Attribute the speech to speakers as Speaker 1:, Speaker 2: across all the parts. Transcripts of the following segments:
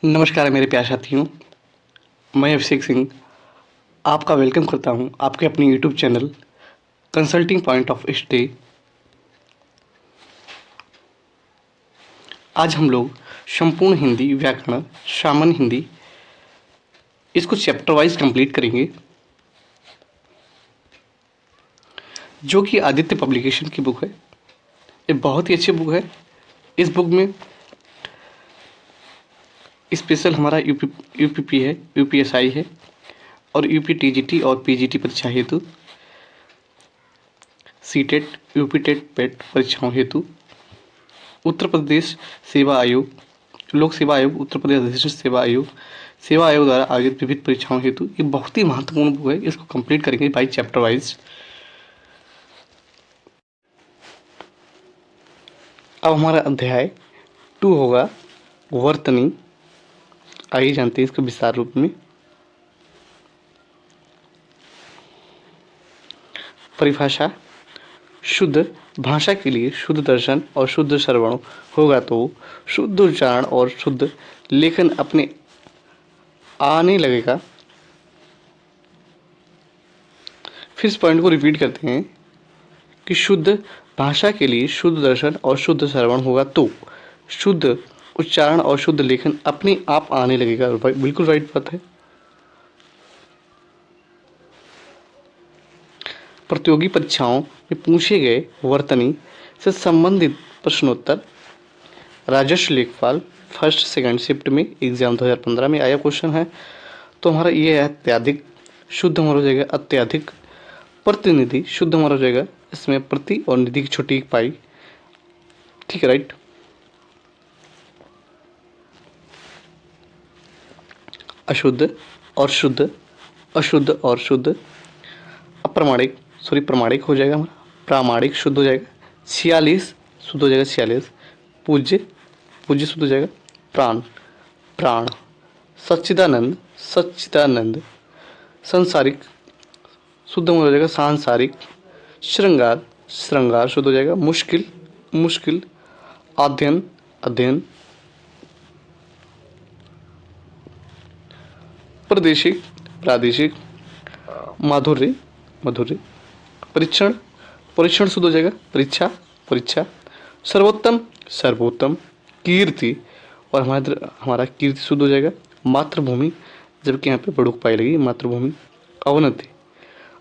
Speaker 1: नमस्कार मेरे प्यारे साथियों, मैं अभिषेक सिंह आपका वेलकम करता हूं आपके अपने YouTube channel consulting point of stay. आज हम लोग संपूर्ण हिंदी व्याकरण सामान्य हिंदी इसको चैप्टर वाइज कंप्लीट करेंगे, जो कि आदित्य पब्लिकेशन की बुक है। ये बहुत ही अच्छी बुक है। इस बुक में स्पेशल हमारा यूपीपी है, यूपीएसआई है और यूपीटीजीटी और पीजीटी परीक्षा हेतु, सीटेट, यूपीटेट, पेट परीक्षाओं हेतु, उत्तर प्रदेश सेवा आयोग, लोक सेवा आयोग, उत्तर प्रदेश अधिसूचित सेवा आयोग द्वारा आयोजित विविध परीक्षाओं हेतु ये बहुत ही महत्वपूर्ण बुक है। इसको कंप्लीट करेंगे बाई चैप्टर वाइज। अब हमारा अध्याय 2 होगा वर्तनी। आइए जानते हैं इसको विस्तार रूप में। परिभाषा: शुद्ध भाषा के लिए शुद्ध दर्शन और शुद्ध श्रवण होगा तो शुद्ध उच्चारण और शुद्ध लेखन अपने आने लगेगा। फिर इस पॉइंट को रिपीट करते हैं कि शुद्ध भाषा के लिए शुद्ध दर्शन और शुद्ध श्रवण होगा तो शुद्ध उच्चारण और शुद्ध लेखन अपने आप आने लगेगा। बिल्कुल राइट बात है। प्रतियोगी परीक्षाओं में पूछे गए वर्तनी से संबंधित प्रश्नोत्तर राजस्व लेखपाल फर्स्ट सेकंड शिफ्ट में एग्जाम 2015 में आया क्वेश्चन है। तो हमारा ये है अत्यधिक, शुद्ध हमारा हो जाएगा अत्यधिक, प्रतिनिधि शुद्ध हमारा हो जाएगा इसमें प्रति और निधि की छोटी पाई। ठीक है, राइट। अशुद्ध और शुद्ध, अशुद्ध और शुद्ध, अप्रमाणिक प्रमाणिक हो जाएगा हमारा, प्रामाणिक शुद्ध हो जाएगा, 46 शुद्ध हो जाएगा 46, पूज्य पूज्य शुद्ध हो जाएगा, प्राण प्राण, सच्चिदानंद सच्चिदानंद, सांसारिक शुद्ध हो जाएगा सांसारिक, श्रृंगार श्रृंगार शुद्ध हो जाएगा, मुश्किल मुश्किल, अध्ययन अध्ययन, प्रादेशिक प्रादेशिक, माधुर्य माधुर्य, परीक्षण परीक्षण शुद्ध हो जाएगा परीक्षा परीक्षा, सर्वोत्तम सर्वोत्तम, कीर्ति और हमारा कीर्ति शुद्ध हो जाएगा, मातृभूमि जबकि यहाँ पे बड़ुक पाई लगी मातृभूमि, अवनति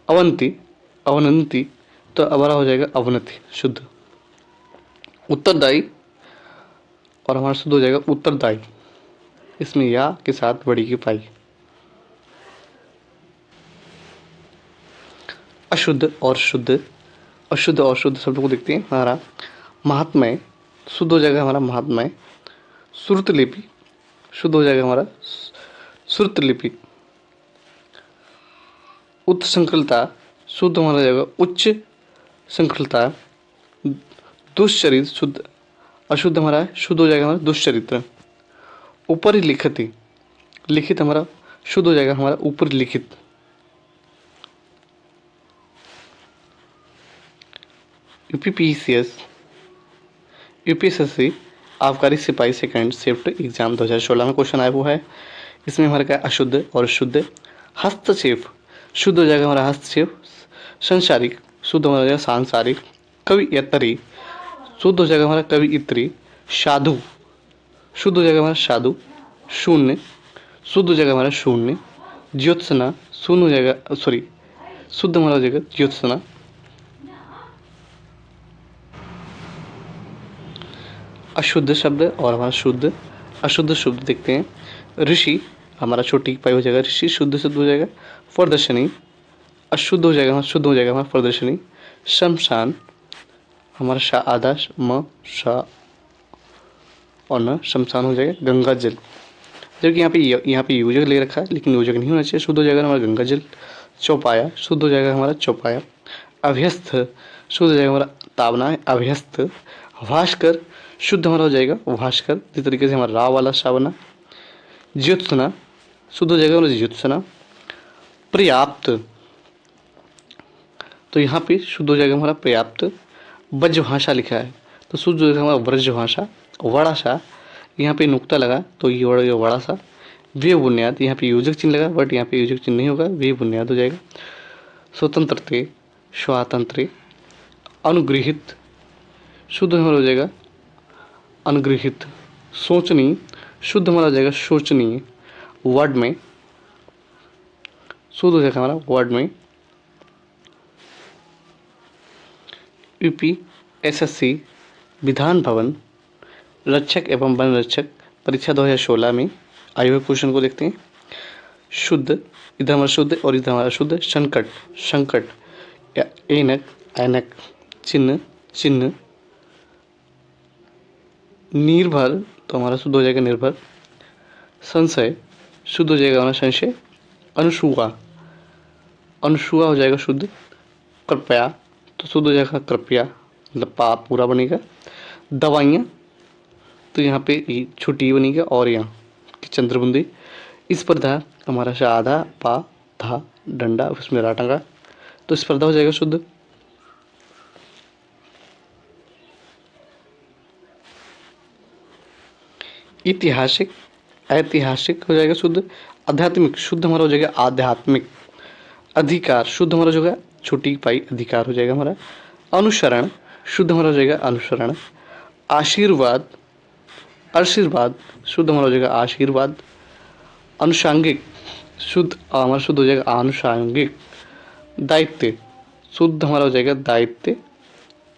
Speaker 1: अवंती अवनंती तो हमारा हो जाएगा अवनति शुद्ध, उत्तरदायी और हमारा शुद्ध हो जाएगा उत्तरदायी, इसमें या के साथ बड़ी की पाई। अशुद्ध और शुद्ध, अशुद्ध और शुद्ध शब्द को देखते हैं। हमारा महात्मय शुद्ध हो जाएगा हमारा महात्मय, श्रुतलिपि शुद्ध हो जाएगा हमारा श्रुतलिपि, उच्च संकलता शुद्ध हमारा हो जाएगा उच्च संकलता, दुष्चरित्र शुद्ध, अशुद्ध हमारा शुद्ध हो जाएगा हमारा दुष्चरित्र, ऊपरी लिखित लिखित हमारा शुद्ध हो जाएगा हमारा ऊपर लिखित, यूपीपीसीएस यूपीएसएससी आबकारी सिपाही सेकंड शिफ्ट एग्जाम 2016 में क्वेश्चन आया हुआ है। इसमें हमारा क्या अशुद्ध और शुद्ध, हस्तक्षेप शुद्ध हो जाएगा हमारा हस्तक्षेप, संसारिक शुद्ध हो जाएगा सांसारिक, कवियत्री शुद्ध हो जाएगा हमारा कवियत्री, साधु शुद्ध हो जाएगा हमारा साधु, शून्य शुद्ध हो जाएगा हमारा शून्य, ज्योत्सना शून्य हो जाएगा शुद्ध हमारा हो जाएगा ज्योत्सना, अशुद्ध शब्द और हमारा शुद्ध, अशुद्ध शब्द देखते हैं। ऋषि हमारा छोटी पाई हो जाएगा ऋषि, शुद्ध शुद्ध हो जाएगा, प्रदर्शनी अशुद्ध हो जाएगा शुद्ध हो जाएगा हमारा प्रदर्शनी, शमशान हमारा शाह आधा म शाह और न शमशान हो जाएगा, गंगा जल जबकि यहाँ पे योजक ले रखा है लेकिन योजक नहीं होना चाहिए, शुद्ध हो जाएगा हमारा गंगा जल, चौपाया शुद्ध हो जाएगा हमारा चौपाया, अभ्यस्त शुद्ध हो जाएगा हमारा तावना है अभ्यस्त, भास्कर शुद्ध हमारा हो जाएगा भास्कर, जिस तरीके से हमारा रा वाला शावना, ज्योत्सना शुद्ध हो जाएगा हमारा ज्योत्सना, पर्याप्त तो यहाँ पे शुद्ध हो जाएगा हमारा पर्याप्त, ब्रज भाषा लिखा है तो शुद्ध हो जाएगा हमारा ब्रज भाषा, वड़ाशा यहाँ पे नुक्ता लगा तो ये बड़ा सा वे बुनियाद, यहाँ पे योजक चिन्ह लगा बट यहाँ पे योजक चिन्ह नहीं होगा, वे बुनियाद हो जाएगा। स्वतंत्रते, स्वातंत्र्य, अनुगृहित, शुद्ध हमारा हो जाएगा अनुगृहित। सोचनीय, शुद्ध हमारा हो जाएगा सोचनीय। वर्ड में शुद्ध हो जाएगा हमारा वर्ड में। यूपी एसएससी विधान भवन रक्षक एवं वन रक्षक परीक्षा 2016 में आए हुए क्वेश्चन को देखते हैं। शुद्ध, इधर हमारा शुद्ध और इधर हमारा शुद्ध। संकट, संकट, ऐनक, ऐनक, चिन्ह, चिन्ह। निर्भर तो हमारा शुद्ध हो जाएगा निर्भर। संशय, शुद्ध हो जाएगा हमारा संशय। अनुसुआ, अनुसुआ हो जाएगा शुद्ध। कृपया तो शुद्ध हो जाएगा कृपया, मतलब पाप पूरा बनेगा। दवाइयाँ तो यहाँ पे छोटी बनेगा और यहाँ की चंद्रबुंदी। स्पर्धा हमारा आधा पा था डंडा उसमें राटंगा, तो स्पर्धा हो जाएगा शुद्ध। ऐतिहासिक, ऐतिहासिक हो जाएगा शुद्ध। आध्यात्मिक, शुद्ध हमारा हो जाएगा आध्यात्मिक। अधिकार, शुद्ध हमारा जो है छोटी पाई अधिकार हो जाएगा हमारा। अनुसरण, शुद्ध हमारा हो जाएगा अनुसरण। आशीर्वाद, आशीर्वाद, शुद्ध हमारा हो जाएगा आशीर्वाद। अनुषांगिक, शुद्ध हमारा शुद्ध हो जाएगा आनुषांगिक। दायित्व, शुद्ध हमारा हो जाएगा दायित्व।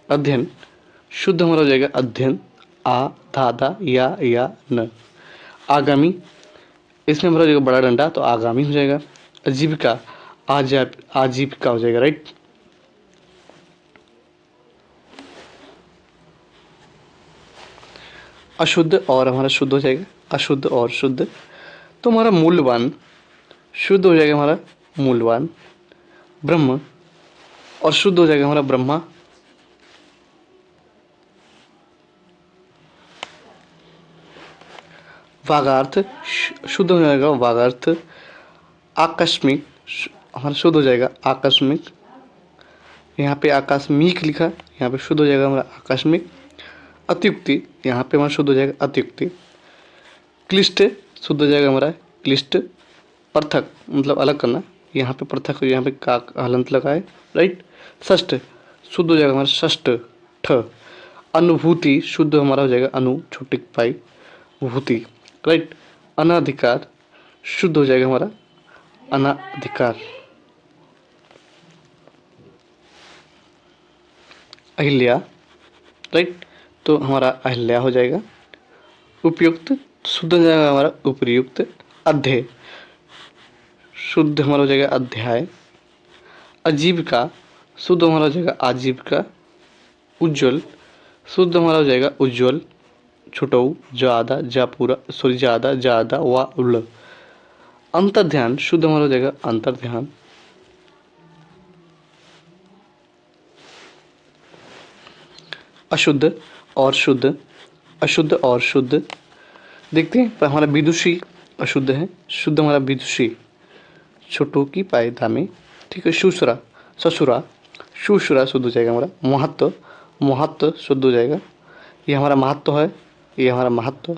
Speaker 1: अध्ययन, शुद्ध हमारा हो जाएगा अध्ययन। आ धा धा या न। आगामी, इसमें हमारा हो जाएगा बड़ा डंडा तो आगामी हो जाएगा। आजीविका, आजीविका हो जाएगा, राइट। अशुद्ध और हमारा शुद्ध हो जाएगा अशुद्ध और शुद्ध। तो हमारा मूल्यवान, शुद्ध हो जाएगा हमारा मूल्यवान। ब्रह्म और शुद्ध हो जाएगा हमारा ब्रह्मा। वागार्थ, शुद्ध हो जाएगा वागार्थ। आकस्मिक, हमारा शुद्ध हो जाएगा आकस्मिक। यहाँ पे आकस्मिक लिखा, यहाँ पे शुद्ध हो जाएगा हमारा आकस्मिक। अत्युक्ति, यहाँ पे हमारा शुद्ध हो जाएगा अत्युक्ति। क्लिष्ट, शुद्ध हो जाएगा हमारा क्लिष्ट। पृथक मतलब अलग करना, यहाँ पे पृथक, यहाँ पे का हलंत लगा है, राइट। षष्ठ, शुद्ध हो जाएगा हमारा षष्ठ ठ। अनुभूति, शुद्ध हमारा हो जाएगा अनु छोटी पाई भूति, राइट। अनाधिकार, शुद्ध हो जाएगा हमारा अनाधिकार। अहिल्या, राइट, तो हमारा अहिल्या हो जाएगा। उपयुक्त, शुद्ध हो जाएगा हमारा उपयुक्त। अध्यय, शुद्ध हमारा हो जाएगा अध्याय। आजीविका, शुद्ध हमारा हो जाएगा आजीविका। उज्ज्वल, शुद्ध हमारा हो जाएगा उज्ज्वल। छुटऊ, ज्यादा जा पूरा सॉरी ज्यादा ज्यादा वा उल। अंतर्ध्यान, शुद्ध हमारा हो जाएगा अंतर्ध्यान। अशुद्ध और शुद्ध, अशुद्ध और शुद्ध देखते हैं। पर हमारा विदुषी अशुद्ध है, शुद्ध हमारा विदुषी छोटों की पायदा में, ठीक है। शुसुरा, ससुरा, शुसुरा शुद्ध हो जाएगा हमारा। महत्व, महत्व शुद्ध हो जाएगा, ये हमारा महत्व है, ये हमारा महत्व।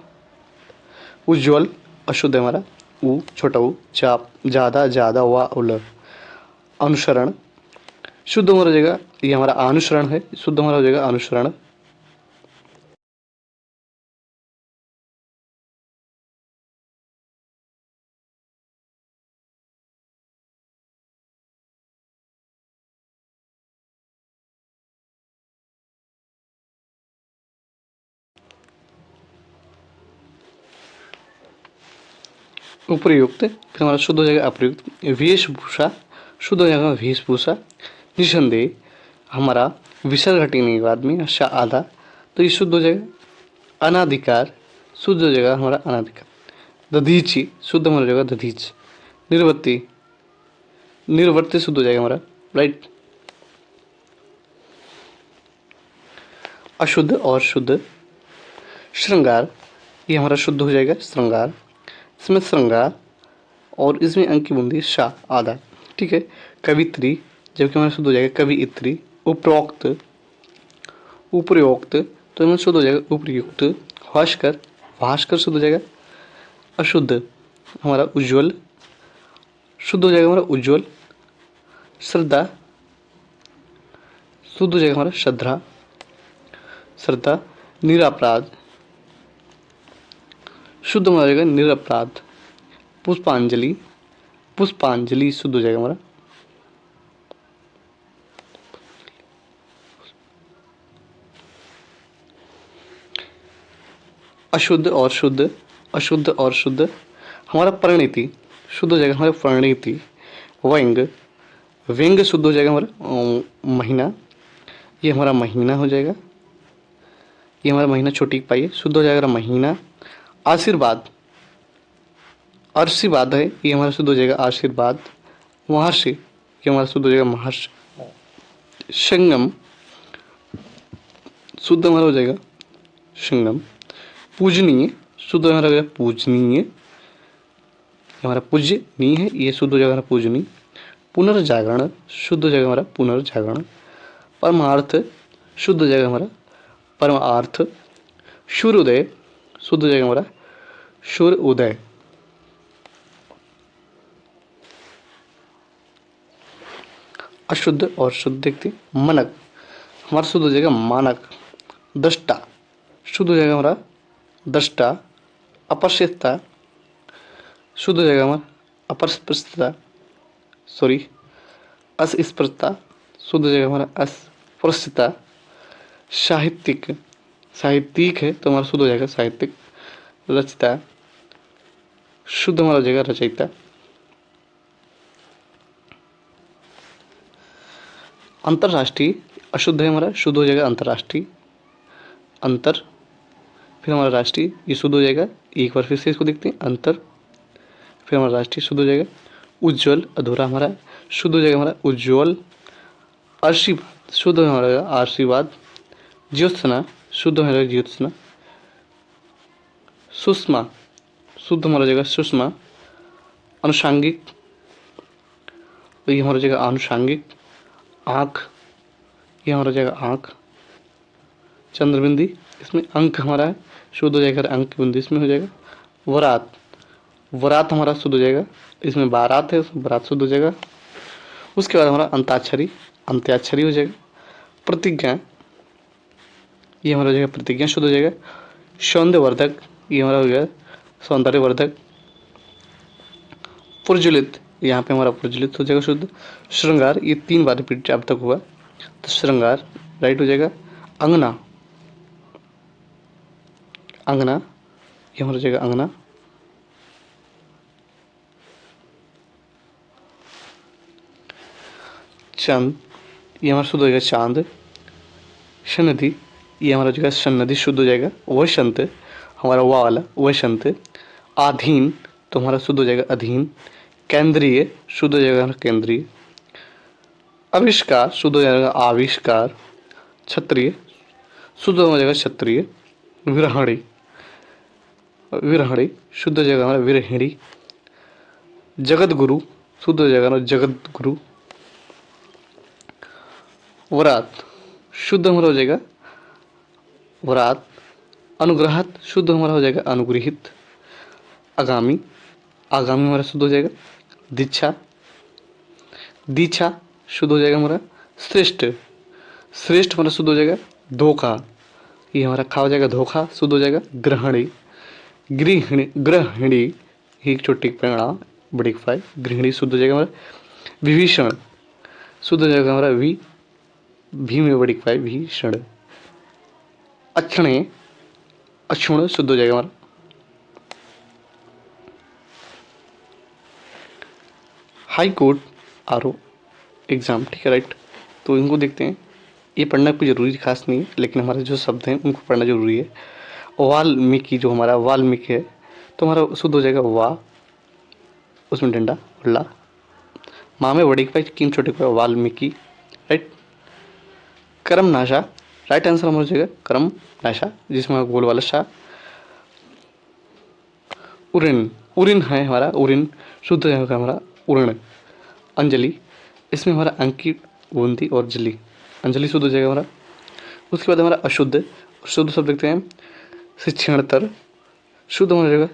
Speaker 1: उज्ज्वल अशुद्ध है हमारा उ छोटा उ। चाप, ज़्यादा ज़्यादा वा उल। अनुसरण, शुद्ध हमारा हो जाएगा, ये हमारा अनुसरण है, शुद्ध हमारा हो जाएगा अनुसरण। उपयुक्त, फिर हमारा शुद्ध हो जाएगा अप्रयुक्त। वेशभूषा, शुद्ध हो जाएगा वेशभूषा। निसंदेह हमारा विसर्ग हटेने के बाद में शा आधा, तो ये शुद्ध हो जाएगा। अनाधिकार, शुद्ध हो जाएगा हमारा अनाधिकार। दधीची, शुद्ध हमारा हो जाएगा दधीच। निर्वृत्ति, निर्वृत्ति शुद्ध हो जाएगा हमारा, राइट। अशुद्ध और शुद्ध। श्रृंगार, ये हमारा शुद्ध हो जाएगा श्रृंगार। इसमें श्रृंगार और इसमें अंक की बूंदी शा आधा, ठीक है। कवित्री, जबकि हमारा शुद्ध हो जाएगा कवियत्री। उपरोक्त, उपरोक्त तो हमारा शुद्ध हो जाएगा उपयुक्त। भास्कर, भास्कर शुद्ध हो जाएगा अशुद्ध हमारा उज्ज्वल, शुद्ध हो जाएगा हमारा उज्ज्वल। श्रद्धा शुद्ध हो जाएगा हमारा श्रद्धा, श्रद्धा। निरपराध शुद्ध हो जाएगा निरपराध। पुष्पांजलि, पुष्पांजलि शुद्ध हो जाएगा हमारा। अशुद्ध और शुद्ध, अशुद्ध और शुद्ध हमारा परिणति शुद्ध हो जाएगा हमारा परिणति। व्यंग, व्यंग शुद्ध हो जाएगा हमारा महीना, ये हमारा महीना हो जाएगा, ये हमारा महीना छोटी पाई है, शुद्ध हो जाएगा महीना। आशीर्वाद, आशीर्वाद है, ये हमारा शुद्ध हो जाएगा आशीर्वाद। महर्षि, ये हमारा शुद्ध हो जाएगा महर्षि। संगम शुद्ध हमारा हो जाएगा संगम। पूजनीय शुद्ध हमारा हो जाएगा पूजनीय, हमारा पूजनीय है, ये शुद्ध हो जाएगा हमारा पूजनीय। पुनर्जागरण शुद्ध हो जाएगा हमारा पुनर्जागरण। परमार्थ शुद्ध हो जाएगा हमारा परमार्थ। सूर्योदय शुद्ध हो जाएगा हमारा सूर्योदय। अशुद्ध और शुद्ध देखते हैं। मनक हमारा शुद्ध हो जाएगा मानक। दृष्टा शुद्ध हो जाएगा हमारा दृष्टा। अपस्पृश्यता शुद्ध हो जाएगा हमारा अपस्पृश्यता, सॉरी अस्पृश्यता शुद्ध हो जाएगा हमारा अस्पृश्यता। साहित्यिक, साहित्यिक है तो हमारा शुद्ध हो जाएगा साहित्यिक। रचिता शुद्ध हमारा हो जाएगा रचयिता। अंतर्राष्ट्रीय अशुद्ध है हमारा, शुद्ध हो जाएगा अंतर्राष्ट्रीय। अंतर फिर हमारा राष्ट्रीय, ये शुद्ध हो जाएगा। एक बार फिर से इसको देखते हैं, अंतर फिर हमारा राष्ट्रीय शुद्ध हो जाएगा। उज्ज्वल अधूरा हमारा शुद्ध हो जाएगा हमारा उज्ज्वल। आशीर्वाद शुद्ध हो जाएगा आशीर्वाद। ज्योत्सना शुद्ध हो जाएगा ज्योत्सना। सुषमा शुद्ध हमारा हो जाएगा सुषमा। अनुषांगिक, ये हमारा हो जाएगा आनुषांगिक। आँख, ये हमारा हो जाएगा आँख। चंद्रबिंदी, इसमें अंक हमारा है, शुद्ध हो जाएगा अंक बिंदु इसमें हो जाएगा। वरात, वरात हमारा शुद्ध हो जाएगा, इसमें बारात है उसमें बारात शुद्ध हो जाएगा। उसके बाद हमारा अंताक्षरी, अंत्याक्षरी हो जाएगा। प्रतिज्ञा, ये हमारा हो जाएगा प्रतिज्ञा शुद्ध हो जाएगा। सौंदर्यवर्धक, ये हमारा हो गया सौंदर्यवर्धक। प्रज्वलित, यहाँ पे हमारा प्रज्वलित हो जाएगा शुद्ध। श्रृंगार, ये 3 बार रिपीट अब तक हुआ तो श्रृंगार राइट हो जाएगा। अंगना, अंगना ये हमारा हो जाएगा अंगना। चांद, ये हमारा शुद्ध हो जाएगा चांद। सन्निधि, ये हमारा हो जाएगा सन्निधि शुद्ध हो जाएगा। वसंत हमारा वाह वाला वसंत। अधीन तो हमारा शुद्ध हो जाएगा अधीन। केंद्रीय शुद्ध हो जाएगा केंद्रीय। आविष्कार शुद्ध हो जाएगा आविष्कार। क्षत्रिय शुद्ध हो जाएगा क्षत्रिय। विरहणी, विरहणी शुद्ध हो जाएगा हमारा विरहिणी। जगत गुरु शुद्ध हो जाएगा हमारा जगत गुरु। वरात शुद्ध हमारा हो जाएगा वरात। अनुग्रहित शुद्ध हमारा हो जाएगा अनुग्रहित। आगामी, आगामी हमारा शुद्ध हो जाएगा दीक्षा। दीक्षा शुद्ध हो जाएगा हमारा श्रेष्ठ। श्रेष्ठ हमारा शुद्ध हो जाएगा धोखा, ये हमारा खा हो जाएगा धोखा शुद्ध हो जाएगा ग्रहणी। गृहिणी, ग्रहिणी एक छोटी प्रेरणा बड़ी फाई। गृहिणी शुद्ध हो जाएगा हमारा विभीषण शुद्ध हो जाएगा हमारा भी में बड़ी फाई भीषण। अक्षणे, अक्षुण शुद्ध हो जाएगा हमारा। हाई कोर्ट आर एग्जाम, ठीक है राइट। तो इनको देखते हैं, ये पढ़ना कोई ज़रूरी खास नहीं है लेकिन हमारे जो शब्द हैं उनको पढ़ना जरूरी है। वाल्मीकि जो हमारा वाल्मीकि है तो हमारा शुद्ध हो जाएगा वाह, उसमें डंडा ला। माँ में बड़ी पाई किन छोटे पाई वाल्मीकि राइट। कर्म नाशा राइट आंसर हमारा हो जाएगा कर्म नाशा, जिसमें गोल वाला शाह। उरिन, उरिन है हमारा उरिन शुद्ध हो जाएगा हमारा उर्ण। अंजलि, इसमें हमारा अंकी बूंदी और जली, अंजलि शुद्ध हो जाएगा हमारा। उसके बाद हमारा अशुद्ध, शुद्ध शब्द देखते हैं शिक्षणतर। शुद्ध हमारा हो जाएगा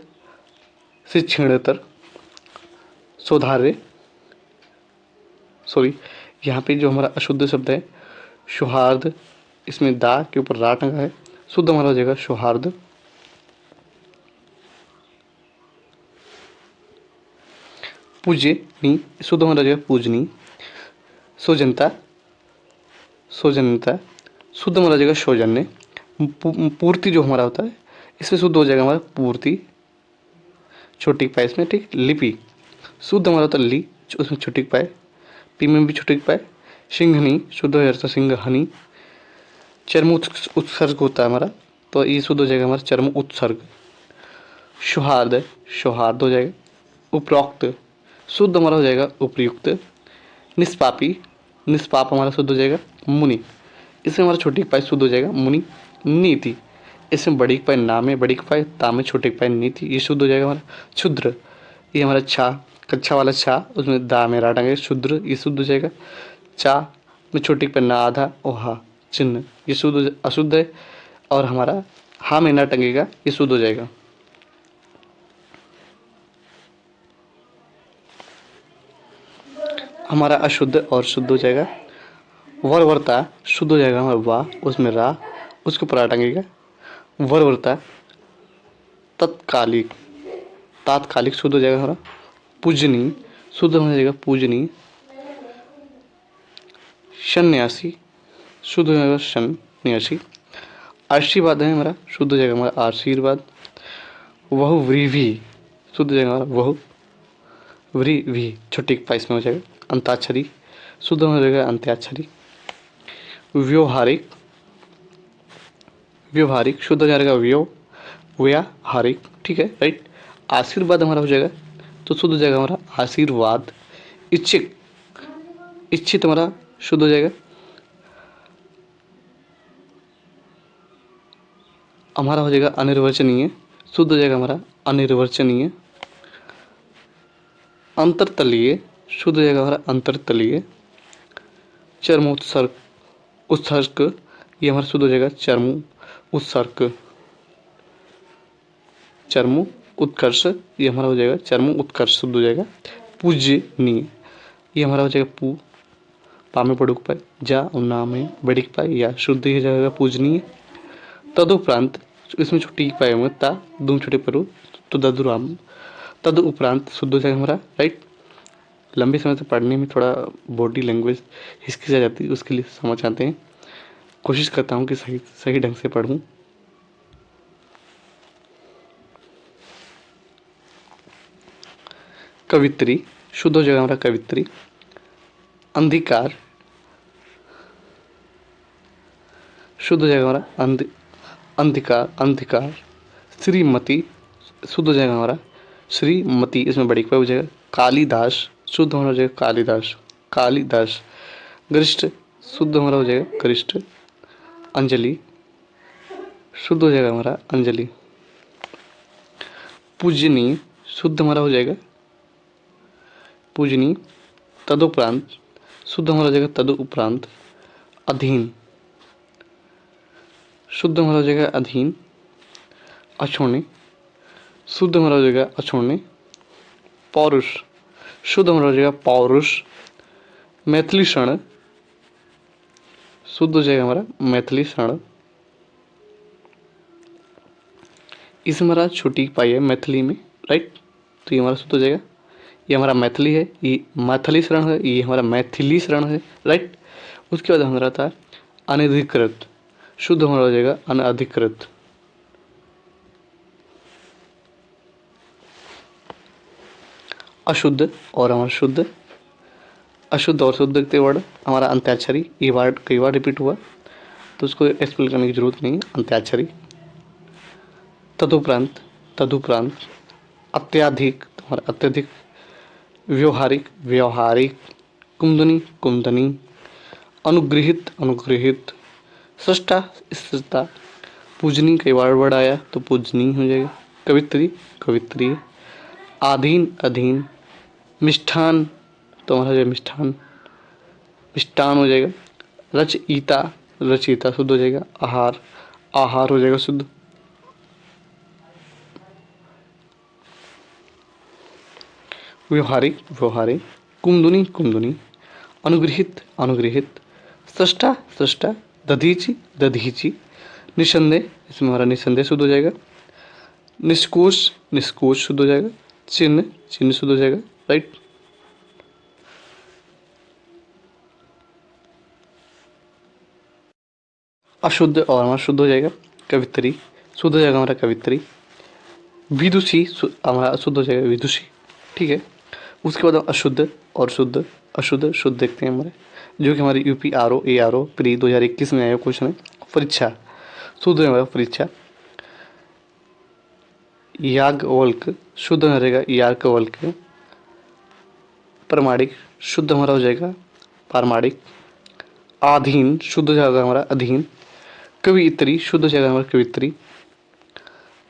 Speaker 1: शिक्षणेतर, सौधार्य, सॉरी यहाँ पे जो हमारा अशुद्ध शब्द है सौहार्द, इसमें दा के ऊपर रा टंगा है। शुद्ध हमारा हो जाएगा सौहार्द। पूज्यनी, शुद्ध हमारा हो जाएगा पूजनी। सौजनता, सौजन्यता, शुद्ध हमारा हो जाएगा सौजन्य। पूर्ति जो हमारा होता है इसमें शुद्ध हो जाएगा हमारा पूर्ति, छोटी पाए इसमें, ठीक। लिपि, शुद्ध हमारा होता है ली, उसमें छोटी पाए, पी में भी छोटी पाए। सिंघनी, शुद्ध हो जाता है सिंघहनी। चर्म उत्सर्ग होता है हमारा, तो ये शुद्ध हो जाएगा हमारा चर्म उत्सर्ग। सौहार्द, सौहार्द हो जाएगा। उपरोक्त, शुद्ध हमारा हो जाएगा उपयुक्त। निष्पापी, निष्पाप हमारा शुद्ध हो जाएगा मुनि, इसमें हमारा छोटी पाए शुद्ध हो जाएगा मुनि। नीति, इसमें बड़ी पाए ना में बड़ी पाए, ता में छोटी पाए नीति, ये शुद्ध हो जाएगा हमारा। क्षुद्र, ये हमारा छा, कच्छा वाला छा, उसमें दा में रा टंगे, शुद्र, ये शुद्ध हो जाएगा। चा में छोटी पे ना आधा और हा चिन्ह, ये शुद्ध अशुद्ध है। और हमारा हा में ना टंगेगा, ये शुद्ध हो जाएगा। हमारा अशुद्ध और शुद्ध हो जाएगा। वरवरता, शुद्ध हो जाएगा हमारा वाह, उसमें रा, उसके ऊपर आ टंगेगा। वरवरता। तत्कालिक, तात्कालिक शुद्ध हो जाएगा हमारा। पूजनी, शुद्ध हो जाएगा पूजनी। सन्यासी, शुद्ध हो जाएगा सन्यासी। आशीर्वाद है हमारा, शुद्ध हो जाएगा हमारा आशीर्वाद। बहुव्रीहि, शुद्ध हो जाएगा हमारा बहु व्रीहि, छोटी पाइस में हो जाएगा। अंताक्षरी, शुद्ध हो जाएगा अंत्याक्षरी। व्यवहारिक, व्यवहारिक, शुद्ध हो जाएगा व्याहारिक, ठीक है, राइट। आशीर्वाद हमारा हो जाएगा, तो शुद्ध हो जाएगा हमारा आशीर्वाद। इच्छित, इच्छित हमारा शुद्ध हो जाएगा हमारा हो जाएगा अनिर्वचनीय, शुद्ध हो जाएगा हमारा अनिर्वचनीय। अंतरतलीय, शुद्ध हो जाएगा हमारा अंतरतलीय। चर्मोत्सर्ग, उत्सर्ग, ये हमारा शुद्ध हो जाएगा चर्म उत्सर्ग। चर्म उत्कर्ष, ये हमारा हो जाएगा चर्म उत्कर्ष, शुद्ध हो जाएगा। पूजनीय, ये हमारा हो जाएगा पू, पा में पड़ुक पाए, जा और ना में बड़िक पाए, या शुद्ध ही हो जाएगा पूजनीय। तदुपरांत, इसमें छोटी पाए हुए ता, दूम छोटे परू, तो ददुराम, तद उपरांत शुद्ध हो जाएगा हमारा, राइट। लंबे समय से पढ़ने में थोड़ा बॉडी लैंग्वेज हिचकिच आ जाती है, उसके लिए समझ आते हैं। कोशिश करता हूँ कि सही सही ढंग से पढ़ूँ। कवित्री, शुद्ध हो जाएगा हमारा कवित्री। अंधिकार, शुद्ध हो जाएगा हमारा अंधिकार, अंधिकार। श्रीमती, शुद्ध हो जाएगा हमारा श्रीमती, इसमें बड़ी हो जाएगा। कालिदास, शुद्ध हमारा हो जाएगा कालिदास, कालिदास। गरिष्ठ, शुद्ध हमारा हो जाएगा गरिष्ठ। अंजलि, शुद्ध हो जाएगा हमारा अंजलि। पूजनीय, शुद्ध हमारा हो जाएगा पूजनीय। तदुपरांत, शुद्ध हमारा हो जाएगा तदुपरांत। अधीन, शुद्ध हमारा हो जाएगा अधीन। अछोड़ने, शुद्ध हमारा हो जाएगा अछोड़ने। पौरुष, शुद्ध हमारा हो जाएगा पौरुष। मैथिली क्षण, शुद्ध हो जाएगा हमारा मैथिली क्षण। इस हमारा छोटी पाई है मैथिली में, राइट, तो ये हमारा शुद्ध हो जाएगा। ये हमारा मैथिली है, ये मैथिली शरण है, ये हमारा मैथिली शरण है, राइट। उसके बाद हमारा था अनधिकृत, शुद्ध हमारा हो जाएगा अनधिकृत। अशुद्ध और हमारा शुद्ध, अशुद्ध और शुद्ध के वर्ड हमारा अंत्याक्षरी, ये वर्ड कई बार रिपीट हुआ तो उसको एक्सप्लेन करने की जरूरत नहीं, अंत्याक्षरी। तदुपरांत, तदुपरांत। अत्याधिक, हमारा अत्यधिक। व्यवहारिक, व्यवहारिक। कुंदनी, कुंदनी। अनुगृहित, अनुगृहित। सृष्टा, सृष्टा। पूजनी कई बार वर्ड आया तो पूजनी हो जाएगा। कवित्री, कवित्री। आधीन, अधीन। मिष्ठान, तो हमारा हो जाएगा मिष्ठान, मिष्ठान हो जाएगा। रचयिता, रचयिता शुद्ध हो जाएगा। आहार, आहार हो जाएगा शुद्ध। व्यवहारिक व्यवहारिक, कुमदुनी कुमदुनी, अनुगृहित अनुगृहित, सृष्टा सृष्टा, दधीची दधीची, निसंदेह, इसमें हमारा निसंदेह शुद्ध हो जाएगा। निष्कोच निष्कोच शुद्ध हो जाएगा। चिन्ह चिन्ह शुद्ध हो जाएगा। राइट। अशुद्ध और हमारा शुद्ध हो जाएगा कवित्री, शुद्ध हो जाएगा हमारा कवित्री। विदुषी हमारा अशुद्ध हो जाएगा विदुषी। ठीक है। उसके बाद हम अशुद्ध और शुद्ध, अशुद्ध शुद्ध देखते हैं हमारे, जो कि हमारे UP R O A R O pre 2021 में आया क्वेश्चन है। परीक्षा शुद्ध है हमारा परीक्षा। याज्ञवल्क्य शुद्ध में रहेगा याज्ञवल्क्य। प्रमाणिक शुद्ध हमारा हो जाएगा पारमाणिक। आधीन शुद्ध हो जाएगा हमारा अधीन। कवियत्री शुद्ध हो जाएगा हमारा कवित्री।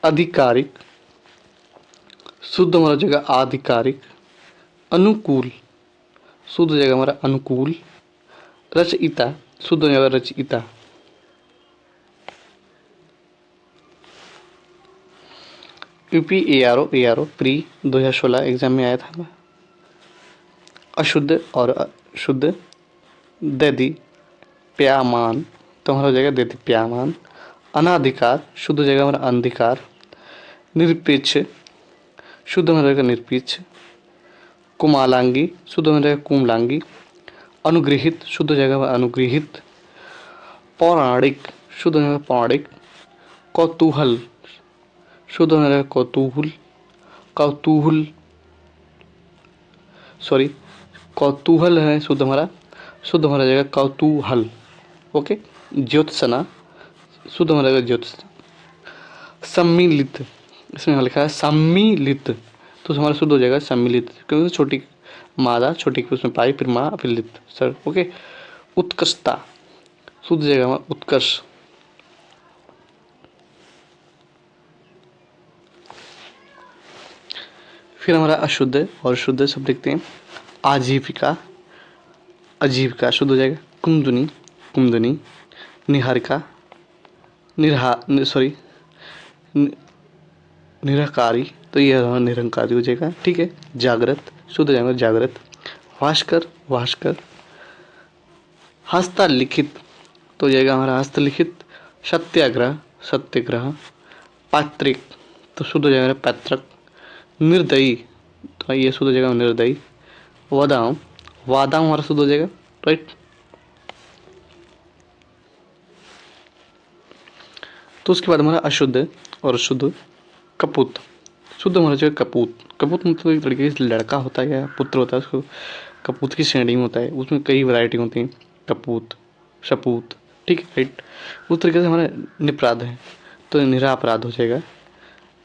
Speaker 1: आधिकारिक शुद्ध हमारा हो जाएगा आधिकारिक। अनुकूल शुद्ध हो जाएगा हमारा अनुकूल। रचयिता शुद्ध हो जाएगा रचयिता। UP A R O pre 2016 exam में आया था। अशुद्ध और शुद्ध, दधि प्यामान तो हमारा हो जाएगा दधि प्यामान। अनाधिकार शुद्ध हो जाएगा हमारा अनधिकार। निरपेक्ष शुद्ध में रहेगा निरपेक्ष। कुमालांगी शुद्ध में रहेगा कुमलांगी। अनुगृहित शुद्ध हो जाएगा हमारा अनुगृहित। पौराणिक शुद्ध हो जाएगा पौराणिक। कौतूहल शुद्ध में रहेगा कौतूहल। कौतूहल सॉरी कौतूहल है शुद्ध हमारा जाएगा कौतूहल। ओके। ज्योत्सना शुद्ध हमारा रहेगा ज्योत्सना। सम्मिलित इसमें लिखा है सम्मिलित, तो हमारा शुद्ध हो जाएगा सम्मिलित, क्योंकि छोटी मादा छोटी उसमें पाई फिर माँ फिर लित सर। ओके। उत्कृष्टता शुद्ध हो जाएगा हमारा उत्कर्ष। फिर हमारा अशुद्ध और शुद्ध सब देखते हैं। आजीविका आजीविका शुद्ध हो जाएगा कुमदुनी कुमदुनी। निहारिका निरहकारी, तो ये हमारा निरंकारी हो जाएगा। ठीक है। जागृत शुद्ध हो जाएगा जागृत। भास्कर भास्कर। हस्तलिखित तो हो जाएगा हमारा हस्तलिखित। सत्याग्रह सत्याग्रह। पैतृक तो शुद्ध हो जाएगा पैतृक। निर्दयी तो ये शुद्ध हो जाएगा निर्दयी। वादाम वादाम हमारा शुद्ध हो जाएगा। राइट। तो उसके बाद हमारा अशुद्ध और शुद्ध। कपूत शुद्ध हमारा जो कपूत, कपूत मतलब एक तरीके से लड़का होता है या पुत्र होता है, उसको कपूत की श्रेणी में होता है। उसमें कई वैरायटी होती हैं, कपूत सपूत। ठीक है। राइट। उस तरीके से हमारा निपराध है तो निरापराध हो जाएगा।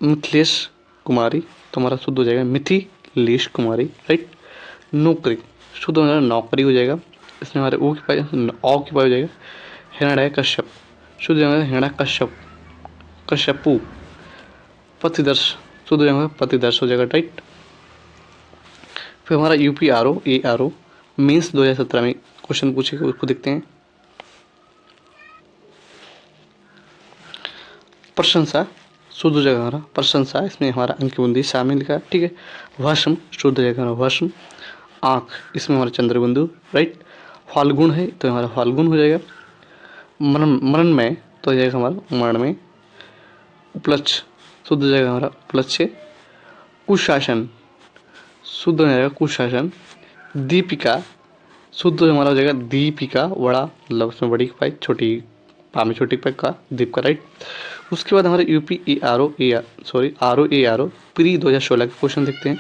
Speaker 1: मिथिलेश कुमारी तो हमारा शुद्ध हो जाएगा मिथिलेश कुमारी। राइट। नौकरी शुद्ध हो जाएगा नौकरी हो जाएगा। इसमें हमारे ओ की पाई हो जाएगा हिरण्य कश्यप शुद्ध हो जाएगा हिरण्य कश्यप कश्यपु। पतिदर्श शुद्ध हो जाएगा पतिदर्श हो जाएगा। राइट। फिर हमारा UP R O A R O mains 2017 में क्वेश्चन पूछेगा, उसको देखते हैं। प्रशंसा शुद्ध हो जाएगा हमारा प्रशंसा, इसमें हमारा अंकबुंदी शामिल लिखा है। ठीक है। भस्म शुद्ध हो जाएगा हमारा भस्म। आँख इसमें हमारा चंद्रबिंदु। राइट। फाल्गुन है तो हमारा फाल्गुन हो जाएगा। मरण में तो हो जाएगा हमारा मरण में। उपलक्ष्य शुद्ध हो जाएगा हमारा उपलक्ष्य। कुशासन शुद्ध हो जाएगा कुशासन। दीपिका शुद्ध हमारा हो जाएगा दीपिका, बड़ा मतलब उसमें बड़ी पाई छोटी पा में छोटी पाई का दीप का। राइट। उसके बाद हमारे UP A R O pre 2016 के क्वेश्चन देखते हैं।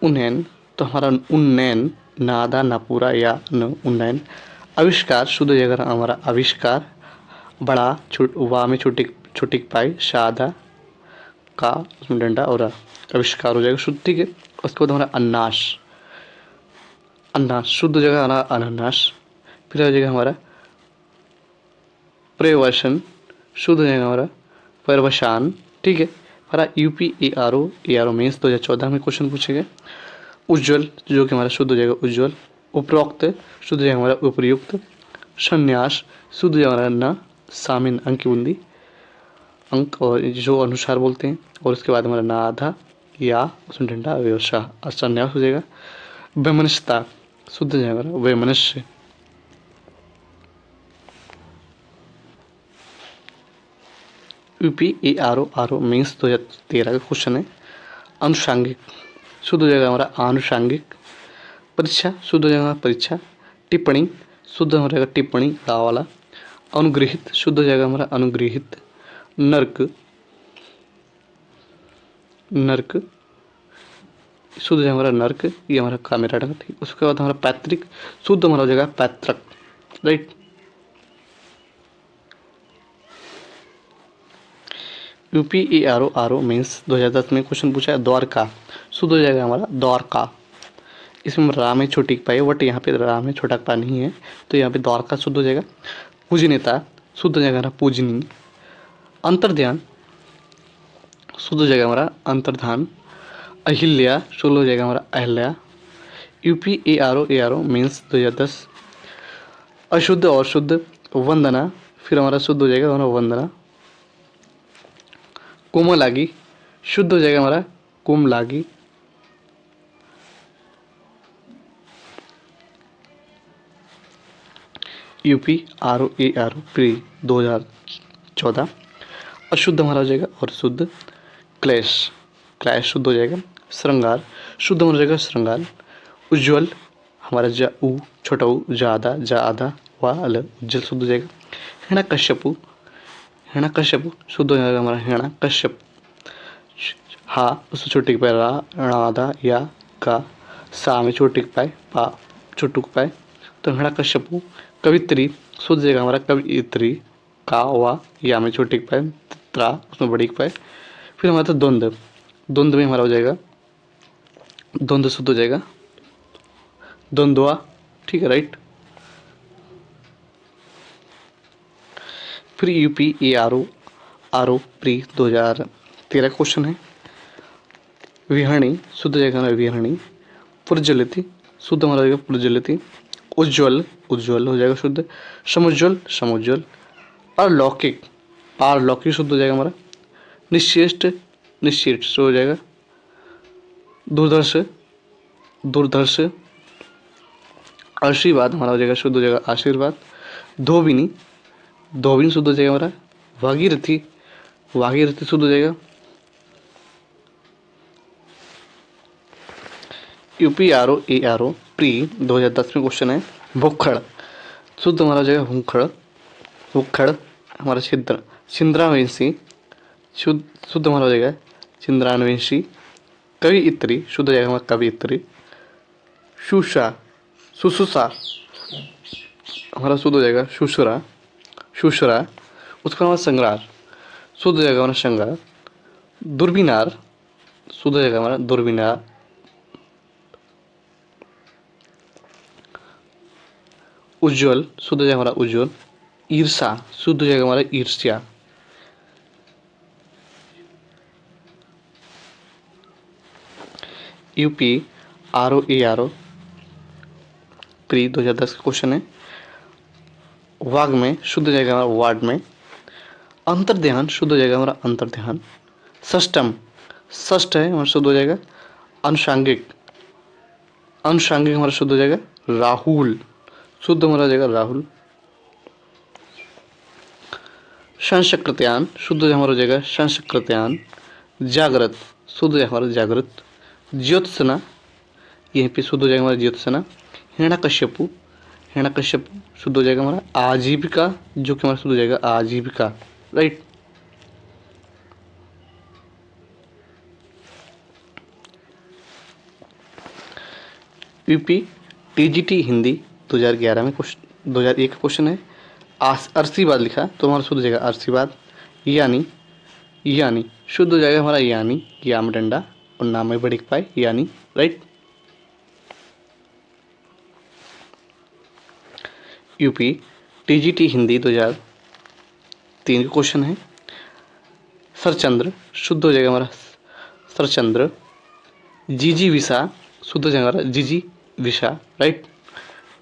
Speaker 1: उन्नयन तो हमारा उन्नयन नादा नापूरा या उन्नयन। आविष्कार शुद्ध हो जाएगा हमारा आविष्कार। बड़ा वा में छोटी छोटी पाई शादा का उसमें डंडा और आविष्कार हो जाएगा शुद्ध। ठीक है। उसके बाद हमारा अन्नाश अन्नाश शुद्ध हो जाएगा हमारा अनानास। फिर हो जाएगा हमारा प्रवसन शुद्ध हो जाएगा हमारा प्रवसान। ठीक है। हमारा UP A R O mains 2014 में क्वेश्चन पूछेगा। उज्ज्वल जो कि हमारा शुद्ध हो जाएगा उज्ज्वल। उपरोक्त शुद्ध हो जाएगा हमारा उपयुक्त। संन्यास शुद्ध हो जाएगा हमारा न सामिन अंकी बुंदी। अंक और जो अनुसार बोलते हैं, और उसके बाद हमारा ना आधा या उसमें डंडा व्यवसाय असन्यास हो जाएगा। वैमनस्यता शुद्ध हो जाएगा वैमनस्य। UP A R O mains 2013 का क्वेश्चन है। अनुषांगिक शुद्ध हो जाएगा हमारा आनुषांगिक। परीक्षा शुद्ध हो जाएगा हमारा परीक्षा। टिप्पणी शुद्ध हो जाएगा टिप्पणी रा वाला। अनुगृहित शुद्ध हो जाएगा हमारा अनुगृहित। नर्क नर्क शुद्ध हो जाएगा हमारा नर्क, ये हमारा का मेरा ठीक। उसके बाद हमारा पैतृक शुद्ध हमारा हो जाएगा पैतृक, right. UP A R O mains 2010 में क्वेश्चन पूछा है। द्वारका शुद्ध हो जाएगा हमारा द्वारका। इसमें राम है छोटी पाई, बट यहाँ पे राम है छोटा पा नहीं है, तो यहाँ पे द्वारका शुद्ध हो जाएगा। पूजनीयता शुद्ध हो जाएगा हमारा पूजनी। अंतर्ध्यान शुद्ध हो जाएगा हमारा अंतर्धान। अहिल्या शुद्ध हो जाएगा हमारा अहिल्या। UP A R O mains 2010। अशुद्ध और शुद्ध वंदना, फिर हमारा शुद्ध हो जाएगा हमारा वंदना। कोमलागी शुद्ध हो जाएगा हमारा कोमलागी। UP R O pre 2014। अशुद्ध हमारा हो जाएगा और शुद्ध। क्लेश क्लैश शुद्ध हो जाएगा। श्रृंगार शुद्ध हो जाएगा श्रृंगार। उज्ज्वल हमारा जा उ छोटा उ ज्यादा जा आधा वा अलग उज्ज्वल शुद्ध हो जाएगा। हिरण्यकश्यपु शुद्ध हो जाएगा हमारा हिरण्यकश्यप। हा उससे छोटे के पाए रा आधा या का। सा में छोटे के पाए पा छोटू के पाए, तो हिरण्यकश्यपु। कवित्री शुद्ध हो जाएगा हमारा कवित्री का वा या में छोटे के पाए त्रा उसमें बड़ी के पाए। फिर हमारा था द्वंद्व। द्वंद्व में हमारा हो जाएगा द्वंद्व शुद्ध हो जाएगा द्वंद्वा, ठीक है, राइट। फिर UP A R O pre 2013 question है। विहरणी शुद्ध हो जाएगा हमारा विहरणी। प्रज्वलित शुद्ध हमारा हो जाएगा प्रज्वलित। उज्ज्वल उज्ज्वल हो जाएगा शुद्ध। समुज्ज्वल समुज्ज्वल। अलौकिक पारलौकिक शुद्ध हो जाएगा हमारा। निश्चेष्ट निश्चेष्ट हो जाएगा। दुर्धर्ष दुर्धर्ष। आशीर्वाद हमारा हो जाएगा शुद्ध हो जाएगा आशीर्वाद। धोबिनी धोबिनी शुद्ध हो जाएगा हमारा। भागीरथी भागीरथी शुद्ध हो जाएगा। यूपी आर ओ प्री 2010 में क्वेश्चन है। भुक्खड़ शुद्ध हमारा हो जाएगा भुक्खड़। भुक्खड़ हमारा छिद्र छिंद्रावंशी शुद्ध शुद्ध हमारा हो जाएगा छिंद्रान्वेषी। कवियत्री शुद्ध हो जाएगा हमारा कवियत्री। शुषा सुसुसा हमारा शुद्ध हो जाएगा शुश्रा शुश्रा। उसका हमारा संग्रार शुद्ध हो जाएगा हमारा संग्रार। दुर्बिनार शुद्ध हो जाएगा हमारा दुर्बिनार। उज्ज्वल शुद्ध हो जाएगा हमारा उज्ज्वल। ईर्षा शुद्ध हो जाएगा हमारा ईर्ष्या। यूपी आर ओ प्री 2010 का क्वेश्चन है। वाग में शुद्ध हो जाएगा हमारा वार्ड में। अंतर्ध्यान शुद्ध हो जाएगा हमारा अंतर्ध्यान। षष्टम षष्ठ है हमारा शुद्ध हो जाएगा अनुषांगिक। अनुषांगिक हमारा शुद्ध हो जाएगा राहुल शुद्ध हमारा हो जाएगा राहुल। संस्कृत्यान शुद्ध हमारा हो जाएगा संस्कृत्यान। जागृत शुद्ध हो जाएगा हमारा जागृत। ज्योत्सना यहीं पे शुद्ध हो जाएगा हमारा ज्योत्सना। हिरण्यकश्यपु हिरण्यकश्यपु शुद्ध हो जाएगा हमारा आजीविका, जो कि हमारा शुद्ध हो जाएगा आजीविका, राइट। यूपी टीजीटी हिंदी 2011 में 2001 का क्वेश्चन है। अर्सीवाद लिखा तो हमारा शुद्ध हो जाएगा अर्सीवाद। यानी यानी शुद्ध हो जाएगा हमारा यानी, या में डंडा और नाम में बड़ी पाए यानी, राइट। यूपी टीजीटी हिंदी 2003 का क्वेश्चन है। सरचंद्र शुद्ध हो जाएगा हमारा सरचंद्र। जीजी विशा शुद्ध हो जाएगा हमारा जीजी विशा, right.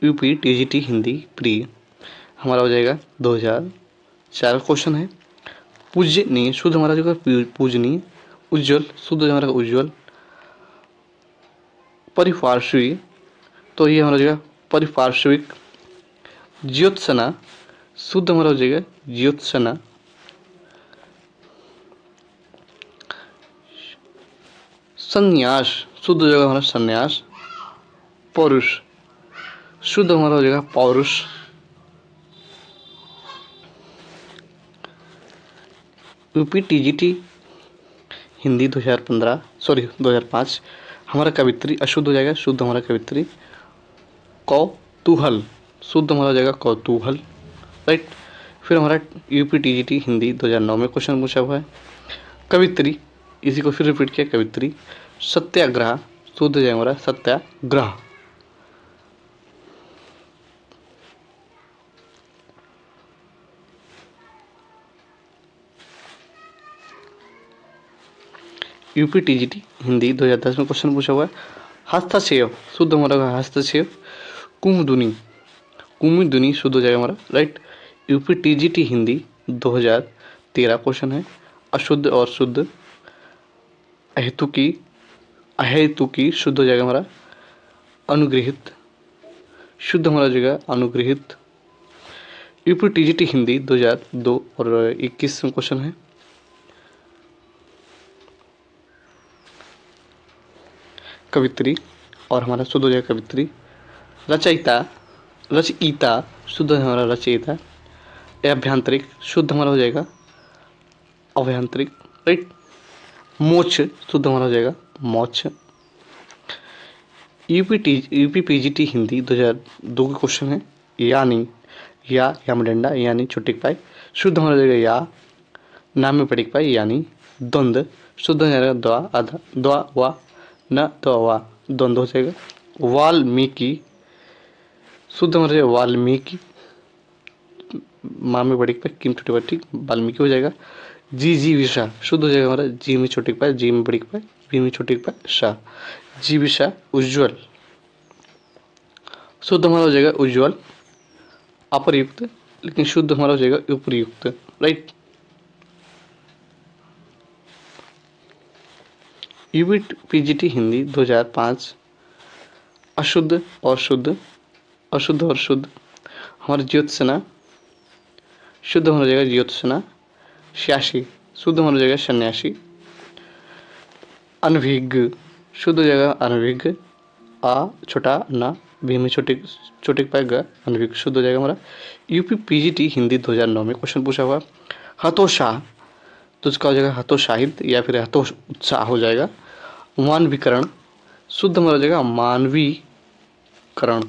Speaker 1: UP TGT Hindi pre हमारा हो जाएगा 2004 का क्वेश्चन है। पूज्य नहीं है, शुद्ध हमारा जो है पूजनीय। उज्ज्वल शुद्ध हो जाएगा हमारा उज्ज्वल। परिपार्श्वी तो ये हमारा जो है परिपार्श्विक। ज्योत्सना शुद्ध हमारा हो जाएगा ज्योत्सना। संन्यास शुद्ध हो जाएगा हमारा संन्यास। पौरुष शुद्ध हमारा हो जाएगा पौरुष। यूपी टीजीटी हिंदी 2015 सॉरी 2005 हमारा कवित्री अशुद्ध हो जाएगा, शुद्ध हमारा कवित्री। कौतूहल शुद्ध हमारा हो जाएगा कौतूहल, राइट। फिर हमारा यूपी टीजीटी हिंदी 2009 में क्वेश्चन पूछा हुआ है कवित्री, इसी को फिर रिपीट किया कवित्री। सत्याग्रह शुद्ध हो जाएगा हमारा सत्याग्रह। यूपी टीजीटी हिंदी 2010 में क्वेश्चन पूछा हुआ है हस्तक्षेप शुद्ध हमारा होगा हस्तक्षेप। कुमुदुनी कुमुदुनी शुद्ध हो जाएगा हमारा, right. UP TGT Hindi 2013 question है अशुद्ध और शुद्ध। अहेतुकी शुद्ध हो जाएगा हमारा अनुगृहित। शुद्ध हमारा हो जाएगा अनुगृहित। यूपी टीजीटी हिंदी 2002 और 21 में क्वेश्चन है कवित्री और हमारा शुद्ध हो जाएगा कवित्री। रचयिता शुद्ध है हमारा रचयिता। अभ्यंतरिक शुद्ध हमारा हो जाएगा अभ्यंतरिक, राइट। मोक्ष शुद्ध हमारा हो जाएगा मोक्ष। यूपी पीजीटी हिंदी 2002 का क्वेश्चन है यानी या मडंडा यानी छोटिक पाई शुद्ध हमारा हो जाएगा या। नाम में पटिक पाई यानी। द्वंद्व शुद्ध हो जाएगा द्वा आधा द्वा वा न तो वा द्वंद्व हो जाएगा। वाल्मीकि शुद्ध हमारा जाएगा वाल्मीकि। माँ में बड़ी पाई किम छोटी पाई वाल्मीकि हो जाएगा। जी विषा शुद्ध हो जाएगा हमारा जी में छोटी पाई जी में बड़ी पाई वी में छोटी पाई शाह। जी विषा उज्ज्वल शुद्ध हमारा हो जाएगा उज्ज्वल। अप्रयुक्त लेकिन शुद्ध हमारा हो जाएगा उपयुक्त, राइट। यूपी पीजीटी हिंदी 2005 अशुद्ध और शुद्ध। अशुद्ध और शुद्ध हमारा ज्योत्सना शुद्ध हमारा हो जाएगा ज्योत्सना। श्यासी शुद्ध हमारा हो जाएगा सन्यासी। अनभिज्ञ शुद्ध हो जाएगा अनभिज्ञ। आ छोटा ना भी में छोटे पाएगा अनभिज्ञ शुद्ध हो जाएगा हमारा। यूपी पीजीटी हिंदी 2009 में क्वेश्चन पूछा हुआ हतोत्साह तो इसका हो जाएगा हतोत्साहित या फिर हतोत्साह हो जाएगा। मानवीकरण शुद्ध हमारा हो जाएगा मानवीकरण।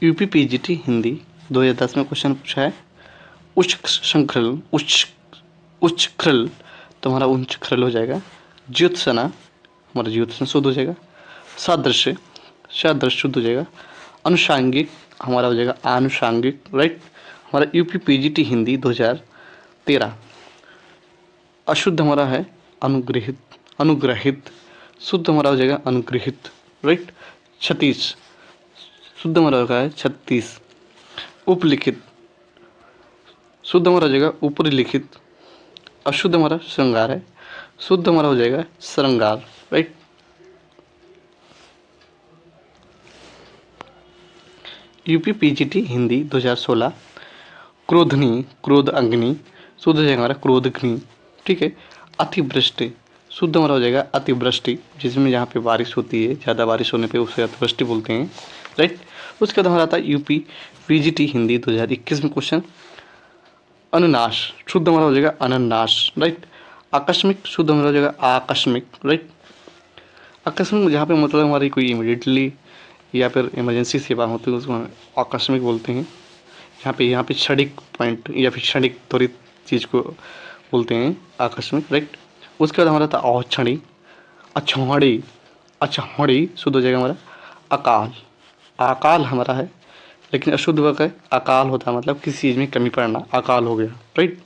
Speaker 1: यूपी पीजीटी हिंदी 2010 में क्वेश्चन पूछा है उच्छृंखल तो हमारा उच्छृंखल हो जाएगा। ज्योत्सना हमारा ज्योत्सना शुद्ध हो जाएगा। सादृश्य शुद्ध हो जाएगा। अनुषांगिक हमारा हो जाएगा आनुषांगिक, राइट। हमारा यूपी पीजीटी हिंदी 2013 अशुद्ध हमारा है अनुग्रहित शुद्ध हमारा हो जाएगा अनुग्रहित, राइट। 36 शुद्ध हमारा होगा है 36। उपलिखित शुद्ध हमारा हो जाएगा उपरिलिखित। अशुद्ध हमारा श्रृंगार है, शुद्ध हमारा हो जाएगा श्रृंगार, राइट। यूपी पीजीटी हिंदी 2016 क्रोधनी क्रोध अग्नि शुद्ध हो जाएगा हमारा क्रोधग्नि, ठीक है। अतिवृष्टि शुद्ध हमारा हो जाएगा अतिवृष्टि जिसमें जहाँ पे बारिश होती है ज़्यादा बारिश होने पे उसे अतिवृष्टि बोलते हैं, राइट। उसके बाद हमारा आता है यूपी पीजीटी हिंदी 2021 में क्वेश्चन अनुनाश शुद्ध हमारा हो जाएगा अनन्नास, राइट। आकस्मिक शुद्ध हमारा हो जाएगा आकस्मिक, राइट। आकस्मिक जहाँ पे मतलब हमारी कोई इमीडिएटली या फिर इमरजेंसी सेवा होती है उसको हम आकस्मिक बोलते हैं। यहाँ पे क्षणिक पॉइंट या फिर क्षणिक त्वरित चीज़ को बोलते हैं आकस्मिक, राइट। उसके बाद हमारा था औक्षणिक अछौड़ी शुद्ध हो जाएगा हमारा अकाल। अकाल हमारा है लेकिन अशुद्ध वर्ग है अकाल होता है मतलब किसी चीज़ में कमी पड़ना अकाल हो गया, right.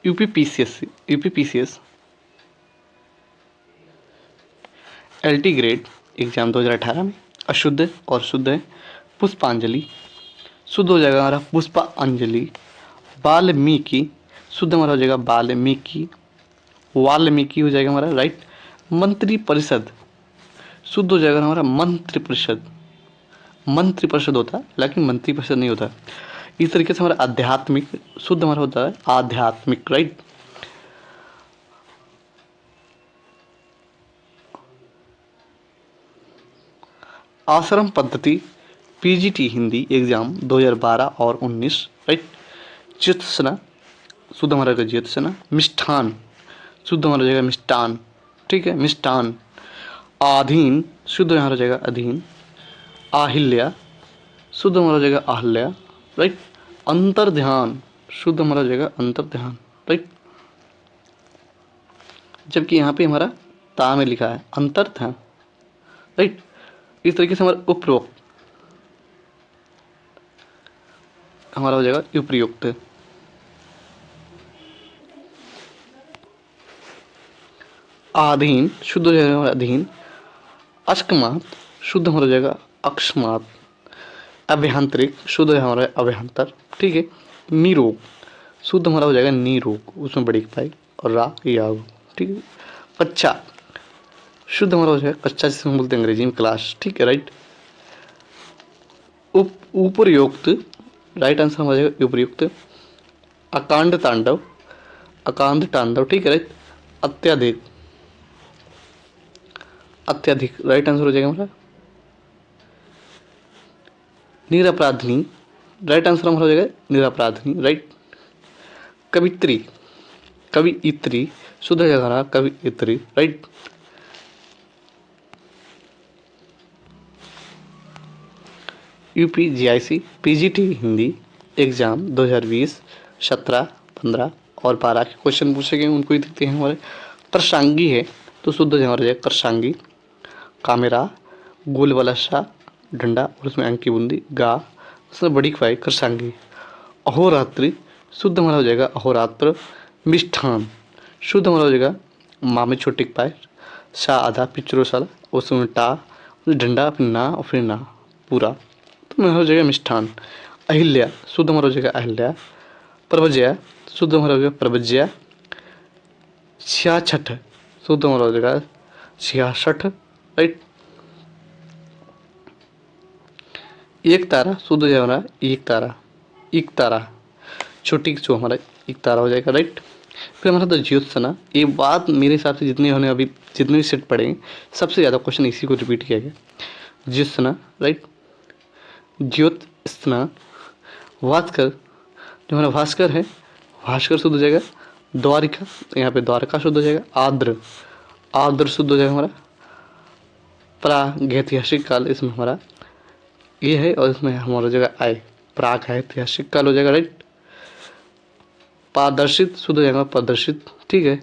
Speaker 1: UP PCS LT grade exam 2018 में। अशुद्ध और शुद्ध है पुष्पांजलि, शुद्ध हो जाएगा हमारा पुष्पांजलि। वाल्मीकि, शुद्ध हमारा हो जाएगा वाल्मीकि, वाल्मीकि हो जाएगा हमारा राइट। मंत्रिपरिषद, शुद्ध हो जाएगा हमारा मंत्रिपरिषद, मंत्रिपरिषद होता है लेकिन मंत्रिपरिषद नहीं होता। इस तरीके से हमारा आध्यात्मिक, शुद्ध हमारा होता है आध्यात्मिक राइट। आश्रम पद्धति पीजीटी हिंदी एग्जाम 2012 और 19 राइट। ज्योत्सना, शुद्ध हमारा रहेगा ज्योत्सना। मिष्ठान, शुद्ध हमारा हो जाएगा मिष्टान, ठीक है मिष्टान। आधीन, शुद्ध हमारा हो जाएगा अधीन। आहिल्या, शुद्ध हमारा हो जाएगा अहल्या राइट। अंतर्ध्यान, शुद्ध हमारा हो जाएगा अंतर्ध्यान राइट। जबकि यहाँ पे हमारा ता में लिखा है अंतर्ध्यान राइट। इस तरीके से हमारा उपरोक्त हमारा हो जाएगा उपयुक्त। आधीन, शुद्ध हो जाएगा हमारा अधीन। अष्टमात, शुद्ध हमारा हो जाएगा अक्षमात। अभ्यंतरिक, शुद्ध है हमारा अभ्यंतर, ठीक है। निरोग, शुद्ध हमारा हो जाएगा निरोग, उसमें बड़ी पाई और रा याग, ठीक है। कच्चा, शुद्ध हमारा हो जाएगा कच्चा, जिसे हम बोलते हैं अंग्रेजी में क्लास, ठीक है राइट। उपरयुक्त, राइट आंसर हो जाएगा उपयुक्त। अकांड तांडव, अकांड तांडव, ठीक है राइट। अत्याधिक, अत्यधिक, राइट आंसर हो जाएगा हमारा निरपराधनी, राइट आंसर हमारा हो जाएगा निरपराधनी राइट। कवित्री, कवियत्री, शुद्ध हो जाएगा हमारा कवियत्री right. UPGIC PGT Hindi exam 2020, 17, 15 और 12 के क्वेश्चन पूछे गए, उनको ही देखते हैं हमारे। कृषांगी है तो शुद्ध हमारा हो जाएगा कृषांगी। कामेरा, गोल वाला सा डंडा और उसमें अंक की बूंदी, गा उसमें बड़ी खवाई कृषांगी। अहोरात्रि, शुद्ध हमारा हो जाएगा अहोरात्र। मिष्ठान, शुद्ध हमारा हो जाएगा माँ में छोटे पाए, सा आधा पिचरो साला, उसमें टा डंडा फिर ना और फिर ना पूरा, तो हमारा हो जाएगा मिष्ठान। अहिल्या, शुद्ध हमारा हो जाएगा अहिल्या। प्रवज्या, शुद्ध हमारा हो जाएगा प्रवज्या। छियाछठ, शुद्ध हमारा हो जाएगा छियासठ राइट। एक तारा, शुद्ध हो जाएगा हमारा एक तारा, एक तारा छोटी जो हमारा एक तारा हो जाएगा राइट। फिर हमारा था ज्योत्सना। ये बात मेरे हिसाब से जितने उन्होंने अभी जितने भी सेट पढ़े सबसे ज़्यादा क्वेश्चन इसी को रिपीट किया गया, ज्योत्सना राइट। ज्योत्सना। भास्कर, जो हमारा भास्कर है, भास्कर शुद्ध हो जाएगा। द्वारिका, यहाँ पे द्वारका शुद्ध हो जाएगा। आर्द्र, आर्द्र शुद्ध हो जाएगा हमारा। प्रागैतिहासिक काल, इसमें हमारा ये है और इसमें हमारा जगह आय, प्रागैतिहासिक काल हो जाएगा राइट। पारदर्शित, शुद्ध हो जाएगा प्रदर्शित, ठीक है।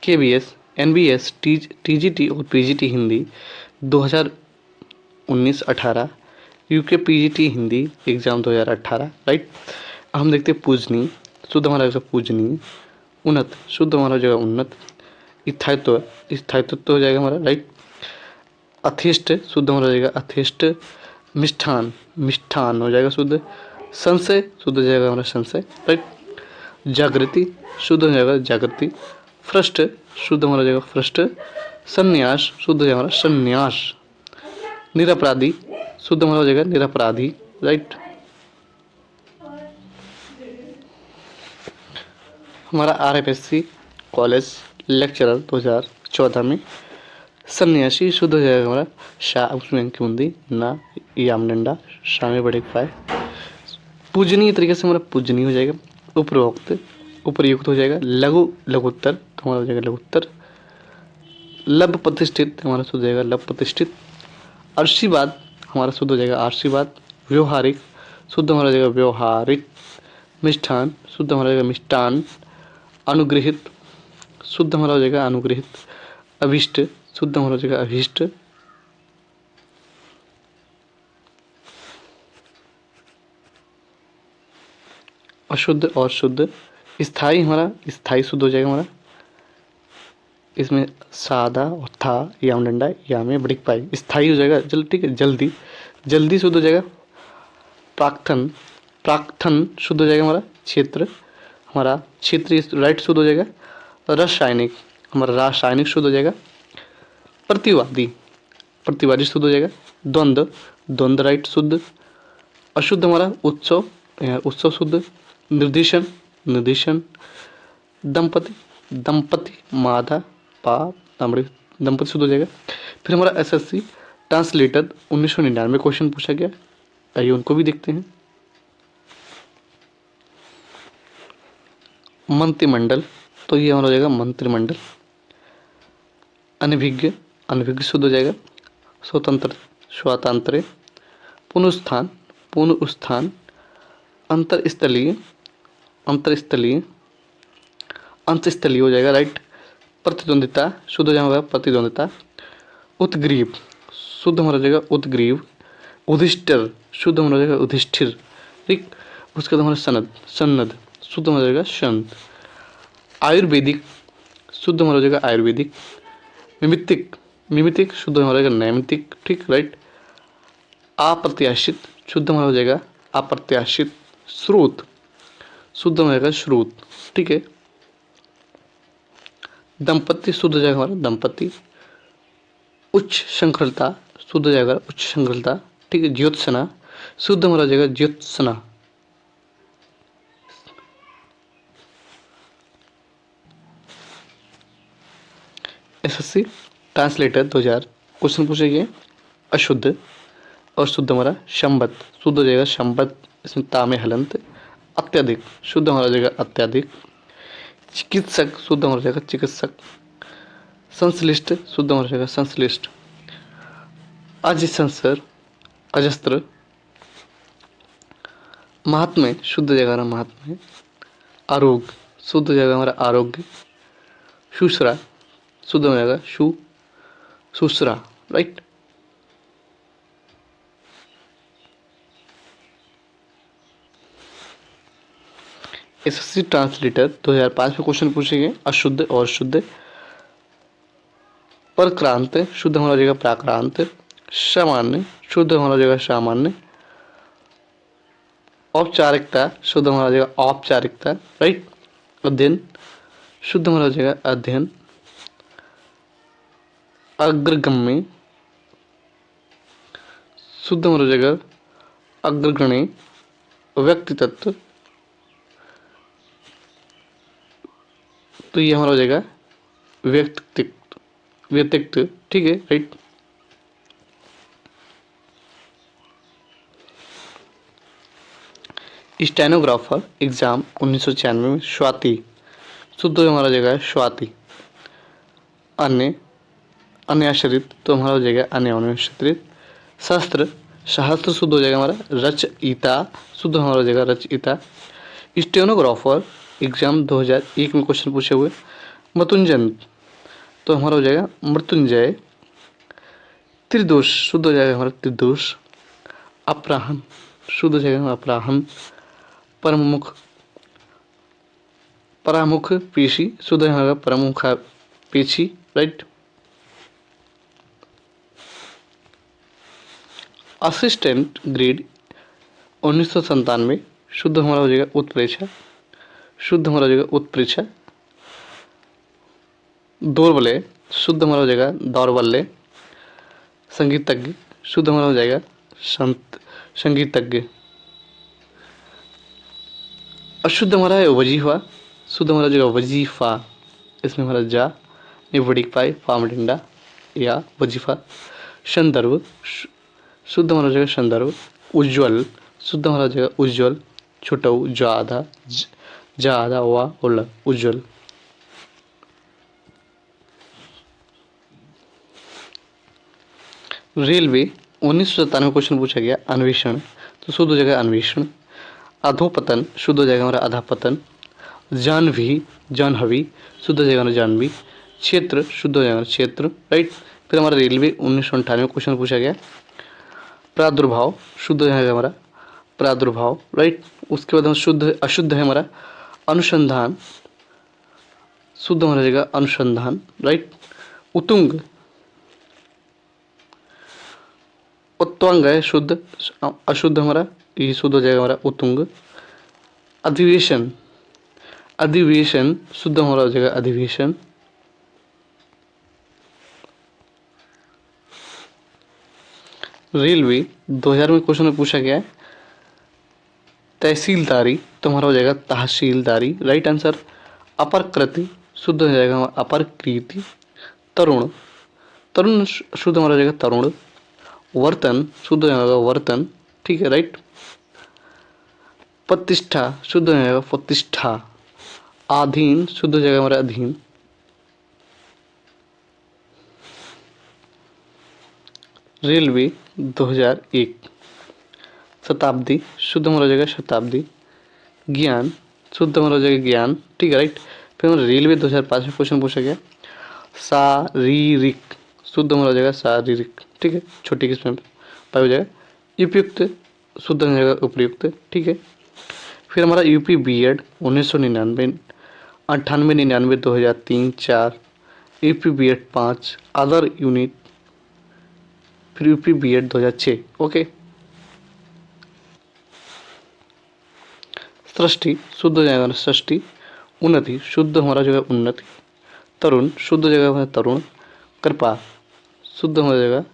Speaker 1: केबीएस, एनबीएस, टीजीटी और PGT Hindi 2019-18, UK PGT Hindi exam 2018 right. हम देखते हैं पूजनी, शुद्ध हमारा हो जाएगा पूजनी। उन्नत, शुद्ध हमारा हो जाएगा उन्नत। स्थायित्व, स्थायित्व हो जाएगा हमारा राइट। अथिष्ट, शुद्ध हमारा हो जाएगा अथिष्ट। मिष्ठान, मिष्ठान हो जाएगा शुद्ध। संशय, शुद्ध हो जाएगा हमारा संशय राइट। जागृति, शुद्ध हो जाएगा जागृति। फृष्ट, शुद्ध हमारा हो जाएगा फृष्ट। संन्यास, शुद्ध हो जाएगा हमारा संन्यास। निरपराधी, शुद्ध हमारा हो जाएगा निरपराधी राइट। हमारा आरएफएससी कॉलेज लेक्चरर 2014 में सन्यासी, शुद्ध हो जाएगा हमारा शाह, उसमें अंक बूंदी ना याम डंडा, शाह में बड़े पाए। पूजनीय तरीके से हमारा पूजनीय हो जाएगा। उपरोक्त, उपरयुक्त हो जाएगा। लघु, लघुत्तर तो हमारा हो जाएगा लघुत्तर। लब प्रतिष्ठित, हमारा शुद्ध हो जाएगा लब प्रतिष्ठित। अर्शीवाद, हमारा शुद्ध हो जाएगा आशीर्वाद। व्यवहारिक, शुद्ध हमारा हो जाएगा व्यवहारिक। मिष्ठान, शुद्ध हमारा हो जाएगा मिष्टान। अनुग्रहित, शुद्ध हमारा हो जाएगा अनुग्रहित। अभिष्ट, शुद्ध हमारा हो जाएगा अभिष्ट। अशुद्ध और शुद्ध, स्थाई हमारा स्थाई शुद्ध हो जाएगा हमारा, इसमें सादा और था याम डंडा या में बड़िक पाई स्थाई हो जाएगा जल्द, ठीक है, जल्दी, जल्दी शुद्ध हो जाएगा। प्राक्थन, प्राक्थन शुद्ध हो जाएगा हमारा क्षेत्र, हमारा क्षेत्रीय राइट शुद्ध हो जाएगा। रासायनिक, हमारा रासायनिक शुद्ध हो जाएगा। प्रतिवादी, प्रतिवादी शुद्ध हो जाएगा। द्वंद्व, द्वंद्व राइट शुद्ध। अशुद्ध हमारा उत्सव, उत्सव शुद्ध। निर्देशन, निर्देशन। दंपति, दंपति मादा पा दामड़ी दंपति शुद्ध हो जाएगा। फिर हमारा एसएससी ट्रांसलेटर 1999 क्वेश्चन पूछा गया, आइए उनको भी देखते हैं। मंत्रिमंडल, तो ये हमारा हो जाएगा मंत्रिमंडल। अनभिज्ञ, अनभिज्ञ शुद्ध हो जाएगा। स्वतंत्र, स्वातंत्र। पुनरुत्थान, पुनरुत्थान। अंतरस्थलीय, अंतरस्थलीय, अंतस्थलीय हो जाएगा राइट। प्रतिद्वंदिता शुद्ध हो जाएगा प्रतिद्वंदिता। उत्ग्रीव शुद्ध हमारा हो जाएगा उत्ग्रीव। उधिष्ठिर शुद्ध हमारा हो जाएगा उधिष्ठिर, ठीक। उसके बाद हमारा सनद, सन्नद शुद्ध हमारा हो जाएगा सन्द। आयुर्वेदिक शुद्ध हमारा हो जाएगा आयुर्वेदिक। मिमितिक, मिमितिक शुद्ध हमारा हो जाएगा नैमितिक, ठीक राइट। अप्रत्याशित शुद्ध हमारा हो जाएगा अप्रत्याशित। स्रोत शुद्ध हो जाएगा स्रोत, ठीक है। दंपति शुद्ध हो जाएगा हमारा दंपति। उच्च श्रृंखलता शुद्ध हो जाएगा उच्च श्रृंखलता, ठीक है। ज्योत्सना शुद्ध हमारा हो जाएगा ज्योत्सना। एसएससी ट्रांसलेटर 2000 क्वेश्चन पूछेंगे। अशुद्ध और शुद्ध हमारा संबद्ध शुद्ध हो जाएगा संबद्ध, इसमें तामे हलंत। अत्यधिक शुद्ध हमारा हो जाएगा अत्यधिक। चिकित्सक शुद्ध हमारा हो जाएगा चिकित्सक। संश्लिष्ट शुद्ध हमारा हो जाएगा संश्लिष्ट। अजसंसर, अजस्त्र। महात्म्य शुद्ध हो जाएगा हमारा महात्म्य। आरोग्य शुद्ध हो जाएगा हमारा आरोग्य। शुश्रा शुद्ध हो जाएगा शुश्रा, राइट। एसएससी ट्रांसलेटर 2005 में क्वेश्चन पूछेंगे। अशुद्ध और शुद्ध। परक्रांत शुद्ध हमारा हो जाएगा प्राक्रांत। सामान्य शुद्ध हमारा हो जाएगा सामान्य। औपचारिकता शुद्ध हमारा हो जाएगा औपचारिकता, राइट। अध्ययन शुद्ध हमारा हो जाएगा अध्ययन। अग्रगम्य शुद्ध हमारा हो जाएगा अग्रगण्य। व्यक्तित्व तो ये हमारा हो जाएगा व्यक्तित्व, व्यक्तित्व, ठीक है राइट। स्टेनोग्राफर एग्जाम 1996 में स्वाति शुद्ध हमारा हो जाएगा स्वाति। अन्य, अन्य आश्रित तो हमारा हो जाएगा अन्य आश्रित। शास्त्र, शास्त्र शुद्ध हो जाएगा हमारा रचयिता शुद्ध हमारा हो जाएगा रचयिता। स्टेनोग्राफर एग्जाम 2001 में क्वेश्चन पूछे हुए। मृत्युंजय तो हमारा हो जाएगा मृत्युंजय। त्रिदोष शुद्ध हो जाएगा हमारा त्रिदोष। अपराहन शुद्ध हो जाएगा अपराहन। परमुख, परामुख पेशी शुद्ध होगा परमुख पेशी, राइट। असिस्टेंट ग्रेड 1997 शुद्ध हमारा हो जाएगा उत्प्रेक्षा, शुद्ध हमारा हो जाएगा उत्प्रेक्षा। दौर्बल्य शुद्ध हमारा हो जाएगा दौर्बल्य। संगीतज्ञ शुद्ध हमारा हो जाएगा संगीतज्ञ। अशुद्ध हमारा है वजीफा, शुद्ध हमारा हो जाएगा वजीफा। इसमें हमारा जा निबड़िक पाई फामडिंडा या वजीफा। संदर्भ शुद्ध हमारा हो जाएगा संदर्भ। उज्ज्वल शुद्ध हमारा हो जाएगा उज्ज्वल। छुटऊ ज्यादा ज्यादा वा उल्ला उज्ज्वल। रेलवे 1997 क्वेश्चन पूछा गया। अन्वेषण तो शुद्ध हो जाएगा अन्वेषण। अधोपतन शुद्ध हो जाएगा हमारा अधापतन। जानवी जानहवी शुद्ध हो जाएगा हमारा जानवी। क्षेत्र शुद्ध हो जाएगा क्षेत्र, राइट। फिर हमारा रेलवे 1998 क्वेश्चन पूछा गया। प्रादुर्भाव शुद्ध हो जाएगा हमारा प्रादुर्भाव, राइट। उसके बाद हम शुद्ध अशुद्ध है हमारा अनुसंधान शुद्ध हमारा हो जाएगा अनुसंधान, राइट। उतुंग, उत्तुंग है शुद्ध, अशुद्ध हमारा, ये शुद्ध हो जाएगा हमारा उतुंग। अधिवेशन, अधिवेशन शुद्ध हमारा हो जाएगा अधिवेशन। रेलवे 2000 में क्वेश्चन में पूछा गया है तहसीलदारी, तो हमारा हो जाएगा तहसीलदारी, राइट आंसर। अपरकृति शुद्ध हो जाएगा हमारा अपरकृति। तरुण, तरुण शुद्ध हमारा हो जाएगा तरुण। वर्तन शुद्ध हो जाएगा वर्तन, ठीक है, राइट। प्रतिष्ठा शुद्ध हो जाएगा प्रतिष्ठा। अधीन शुद्ध हो जाएगा हमारा अधीन। रेलवे 2001। शताब्दी शुद्ध हमारा हो जाएगा शताब्दी। ज्ञान शुद्ध हमारा हो जाएगा ज्ञान, ठीक है, राइट। फिर हमारा रेलवे 2005 में क्वेश्चन पूछा गया शारीरिक, शुद्ध हमारा हो जाएगा शारीरिक, ठीक है, छोटी किस्म पाई हो जाएगा। उपयुक्त शुद्ध हो जाएगा उपयुक्त, ठीक है। फिर हमारा UP BEd 1999, 98, 99, 2003, 4, UP BEd 5, other unit, फिर यूपी बीएड 2006, ओके। सृष्टि शुद्ध हो जाएगा सृष्टि। उन्नति शुद्ध हमारा जो है उन्नति। तरुण शुद्ध हो जाएगा हमारा तरुण। कृपा शुद्ध हो जाएगा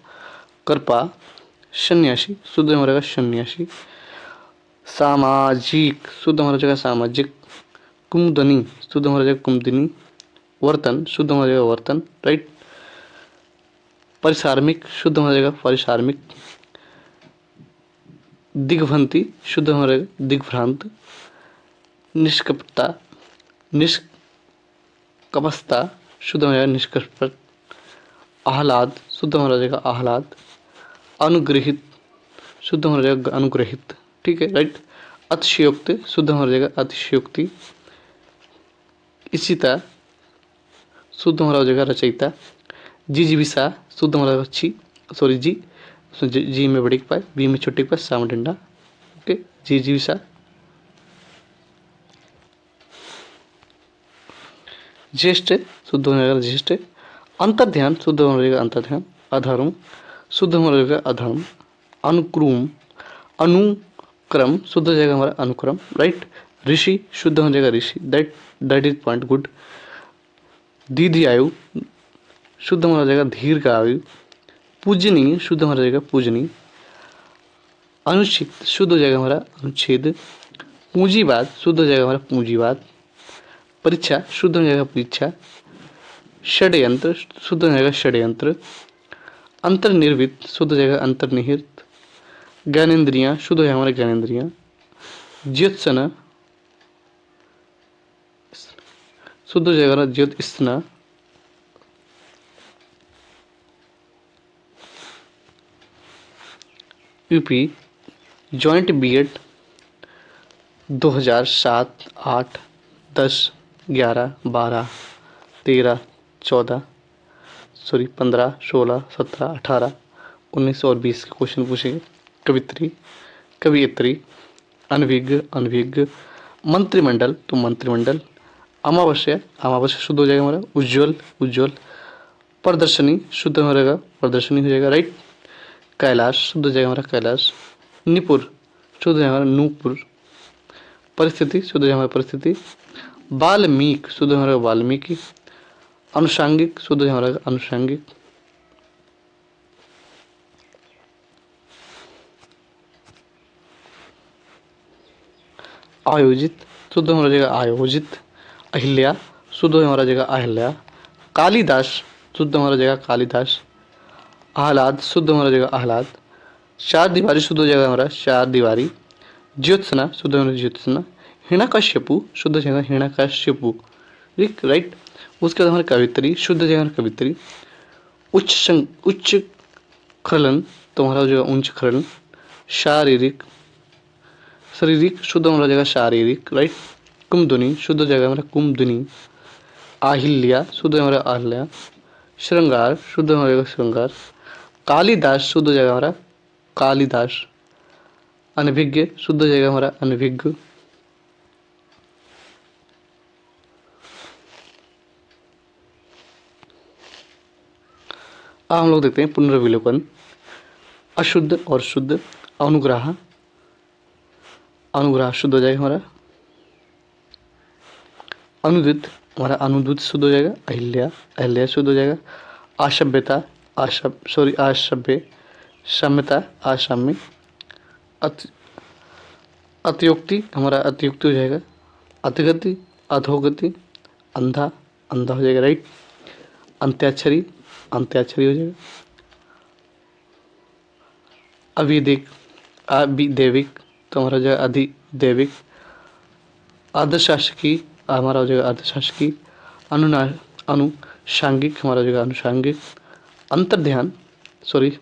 Speaker 1: कृपा। सन्यासी शुद्ध हो जाएगा सन्यासी। सामाजिक शुद्ध हमारा जगह सामाजिक। कुमुदनी शुद्ध हमारा जगह कुमुदनी। वर्तन शुद्ध हमारा जगह वर्तन, राइट। परिसार्मिक शुद्ध हमारा जगह परिसार्मिक। दिग्भ्रांति शुद्ध हमारा दिग्भ्रांत। निष्कपटता निष्कपटता शुद्ध हो जाएगा निष्कपट। आह्लाद शुद्ध हो जाएगा आह्लाद। अनुग्रहित शुद्ध हो जाएगा अनुग्रहित, ठीक है, राइट। अतिशयोक्त शुद्ध हो जाएगा अतिशयोक्ति। इशिता शुद्ध हो जाएगा रचयिता। जिजीविषा शुद्ध हो जाएगा छी, सॉरी जी, जी में बड़ी पाए, बी में छोटी पाए, सा में डंडा, ओके। जिजीविषा। ज्येष्ठ शुद्ध हो जाएगा ज्येष्ठ। अंतर्ध्यान शुद्ध हो जाएगा अंतर्ध्यान। अधर्म शुद्ध हो जाएगा अधर्म। अनुक्रम अनुक्रम शुद्ध हो जाएगा हमारा अनुक्रम, राइट। ऋषि शुद्ध हो जाएगा ऋषि, दैट इज पॉइंट गुड। दीर्घायु शुद्ध हो जाएगा दीर्घ आयु। पूजनीय शुद्ध हो जाएगा पूजनीय। अनुच्छेद शुद्ध हो जाएगा हमारा अनुच्छेद। पूंजीवाद शुद्ध हो जाएगा हमारा पूंजीवाद। परीक्षा शुद्ध हो जाएगा परीक्षा। षड्यंत्र शुद्ध हो जाएगा षड्यंत्र। अंतर्निर्वित शुद्ध हो जाएगा अंतर्निहित। ज्ञानेन्द्रियाँ शुद्ध हो जाएगा हमारा ज्ञानेन्द्रियाँ। ज्योत्सना शुद्ध हो जाएगा हमारा ज्योत्सना। यूपी जॉइंट बीएड 2007, 8, 10, 11, 12, 13, 14, सॉरी 15, 16, 17, 18, 19 और 20 के क्वेश्चन पूछेंगे। कवित्री कवियत्री। अनभिज्ञ अनभिज्ञ। मंत्रिमंडल तो मंत्रिमंडल। अमावस्या अमावस्या शुद्ध हो जाएगा हमारा उज्ज्वल उज्ज्वल। प्रदर्शनी शुद्ध हो जाएगा प्रदर्शनी हो जाएगा, राइट। कैलाश शुद्ध हो जाएगा हमारा कैलाश। निपुर शुद्ध हो जाएगा हमारा नूपुर। परिस्थिति शुद्ध हो जाएगा हमारा परिस्थिति। वाल्मीकि शुद्ध हो जाएगा वाल्मीकि। अनुषांगिक शुद्ध हो जाएगा हमारा अनुषांगिक। आयोजित शुद्ध हो जाएगा आयोजित। अहिल्या शुद्ध हो हमारा जगह अहिल्या। कालिदास शुद्ध हमारा जगह कालिदास। आह्लाद शुद्ध हमारा जगह आह्लाद। चार दीवारी शुद्ध हो जाएगा हमारा चार दीवारी। ज्योत्सना शुद्ध हो जाएगा ज्योत्सना। हिरण्यकश्यपु शुद्ध हो जाएगा हिरण्यकश्यपु, राइट। उसके बाद हमारा कवित्री शुद्ध हो जाएगा कवित्री। उच्च खलन तो हमारा हो जाएगा उच्च खलन। शारीरिक शारीरिक शुद्ध हमारा जगह शारीरिक, राइट। कुमधुनी शुद्ध हो जाएगा हमारा कुमधुनी। आहिल्या शुद्ध हो हमारा आहिल्या। श्रृंगार शुद्ध हो जाएगा श्रृंगार। कालिदास शुद्ध हो जाएगा हमारा कालिदास। अनभिज्ञ शुद्ध हो जाएगा हमारा अनभिज्ञ। अब हम लोग देखते हैं पुनर्विलोपन। अशुद्ध और शुद्ध। अनुग्रह, अनुग्रह शुद्ध हो जाएगा हमारा। अनुदित, हमारा अनुदित शुद्ध हो जाएगा। अहिल्या, अहिल्या शुद्ध हो जाएगा। असभ्यता, असभ्य, सम्यता, असाम्य। अति अतियोक्ति, हमारा अतियुक्ति हो जाएगा। अतिगति, अधोगति। अंधा, अंधा हो जाएगा, राइट। अंत्याक्षरी, अंत्याक्षरी हो जाएगा। अविदिक, अविदैविक, तो हमारा हो जाएगा अधिदैविक। अर्धशासकी, हमारा हो जाएगा अर्धशासकी। अनुषांगिक, हमारा हो जाएगा अनुषांगिक। अंतर्ध्यान, सॉरी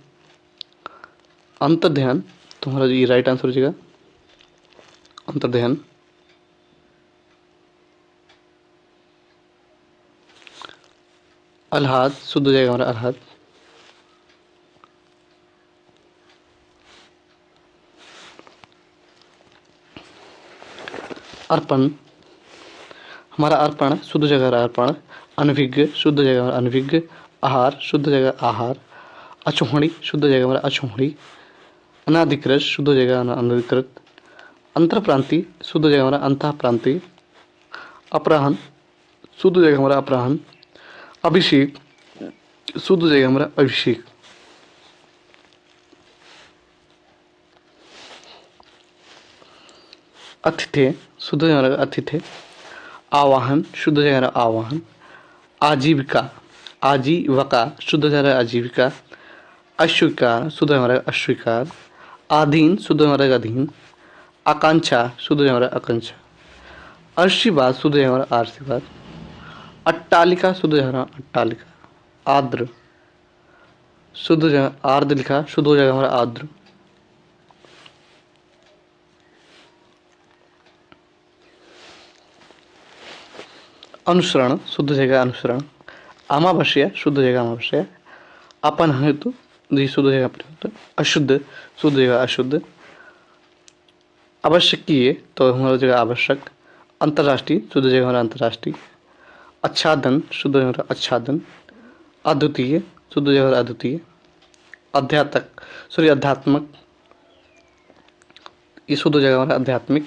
Speaker 1: अंतर्ध्यान, तो हमारा ये राइट आंसर हो जाएगा अंतर्ध्यान। आह्लाद शुद्ध हो जाएगा हमारा आह्लाद। अर्पण, हमारा अर्पण शुद्ध हो जाएगा अर्पण। अनभिज्ञ शुद्ध हो जाएगा हमारा अनभिज्ञ। आहार शुद्ध हो जाएगा आहार। अचोहड़ी शुद्ध हो जाएगा हमारा अचोहड़ी। अनाधिकृत शुद्ध हो जाएगा अनाधिकृत। अंतरप्रांति शुद्ध हो जाएगा हमारा अंतःप्रांति। अपराहन शुद्ध हो जाएगा हमारा अपराहन। अभिषेक शुद्ध हो जाएगा हमारा अभिषेक। अतिथ्य शुद्ध हो जाएगा अतिथ्य। आवाहन शुद्ध हो जाएगा आवाहन। आजीविका, आजीविका शुद्ध हो जाएगा आजीविका। अस्वीकार शुद्ध हो हमारा अस्वीकार। अधीन शुद्ध हो हमारा अधीन। आकांक्षा शुद्ध हो हमारा आकांक्षा। आशीर्वाद शुद्ध हो हमारा आशीर्वाद। अट्टालिका शुद्ध हो हमारा अट्टालिका। आर्द्र शुद्ध हो जाएगा आर्द्र लिखा, शुद्ध हो जाएगा हमारा आर्द्र। अनुसरण शुद्ध हो जाएगा अनुसरण। अमावस्या शुद्ध हो जाएगा अमावस्या। अपन हेतु जी शुद्ध हो जाएगा अपने हेतु। अशुद्ध शुद्ध हो जाएगा अशुद्ध। आवश्यकीय तो हमारा हो जाएगा आवश्यक। अंतर्राष्ट्रीय शुद्ध हो जाएगा हमारा अंतर्राष्ट्रीय। आच्छादन शुद्ध हो जाएगा हमारा आच्छादन। अद्वितीय शुद्ध हो जाएगा हमारा अद्वितीय। अध्यात्मक, ये शुद्ध हो जाएगा हमारा आध्यात्मिक।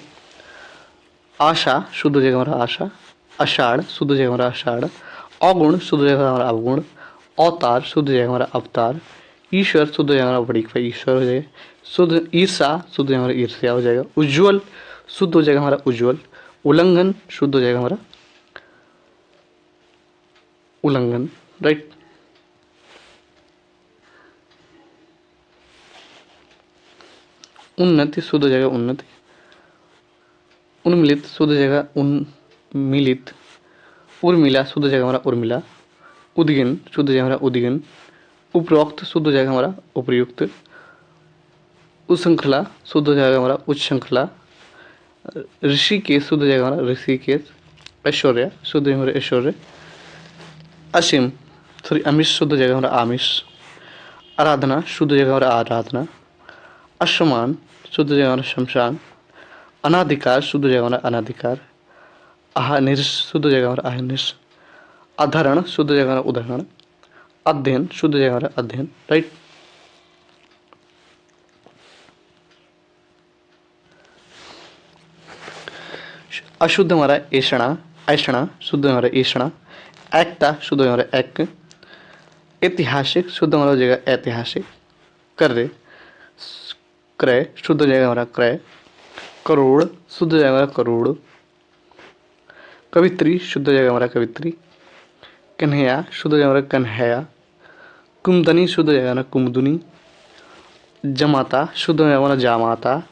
Speaker 1: आशा शुद्ध हो जाएगा हमारा आशा। आषाढ़ शुद्ध हो जाएगा हमारा आषाढ़। अवगुण शुद्ध हो जाएगा हमारा अवगुण। अवतार शुद्ध हो जाएगा हमारा अवतार। ईश्वर शुद्ध हो जाएगा हमारा बड़ी ईश्वर हो जाएगा शुद्ध। ईर्षा शुद्ध हो जाएगा हमारा ईर्ष्या हो जाएगा। उज्ज्वल शुद्ध हो जाएगा हमारा उज्ज्वल। उल्लंघन शुद्ध हो जाएगा हमारा उल्लंघन, राइट। उन्नति शुद्ध हो जाएगा उन्नति। उन्मिलित शुद्ध हो जाएगा उन्मिलित। उर्मिला शुद्ध हो जाएगा हमारा उर्मिला। उद्गिन शुद्ध हो जाएगा हमारा उद्गिन। उपरोक्त शुद्ध हो जाएगा हमारा उपयुक्त। उच्छृंखला शुद्ध हो जाएगा हमारा उच्छृंखला। ऋषिकेश शुद्ध हो जाएगा हमारा ऋषिकेश। ऐश्वर्या शुद्ध हो जाएगा हमारा ऐश्वर्य। असीम आमिष शुद्ध हो जाएगा हमारा आमिष। आराधना शुद्ध हो जाएगा हमारा आराधना। अश्मशान शुद्ध हो जाएगा हमारा शमशान। अनाधिकार शुद्ध हो जाएगा हमारा अनाधिकार। अहनिश शुद्ध हो जाएगा हमारा अहनिश। अधरण शुद्ध हो जाएगा हमारा उदाहरण। अध्ययन शुद्ध हो जाएगा हमारा अध्ययन, राइट। अशुद्ध हमारा ऐषणा। ऐषणा शुद्ध हमारा ऐषणा। एकता शुद्ध हमारा एक। ऐतिहासिक शुद्ध हमारा हो जाएगा ऐतिहासिक। क्रय, क्रय शुद्ध हो जाएगा हमारा क्रय। करोड़ शुद्ध हो जाएगा हमारा करोड़। कवित्री शुद्ध हो जाएगा हमारा कवित्री। कन्हैया शुद्ध हो जाएगा हमारा कन्हैया। कुमदनी शुद्ध हो जाएगा हमारा कुमदुनी। जमाता शुद्ध हो जाएगा हमारा जामाता।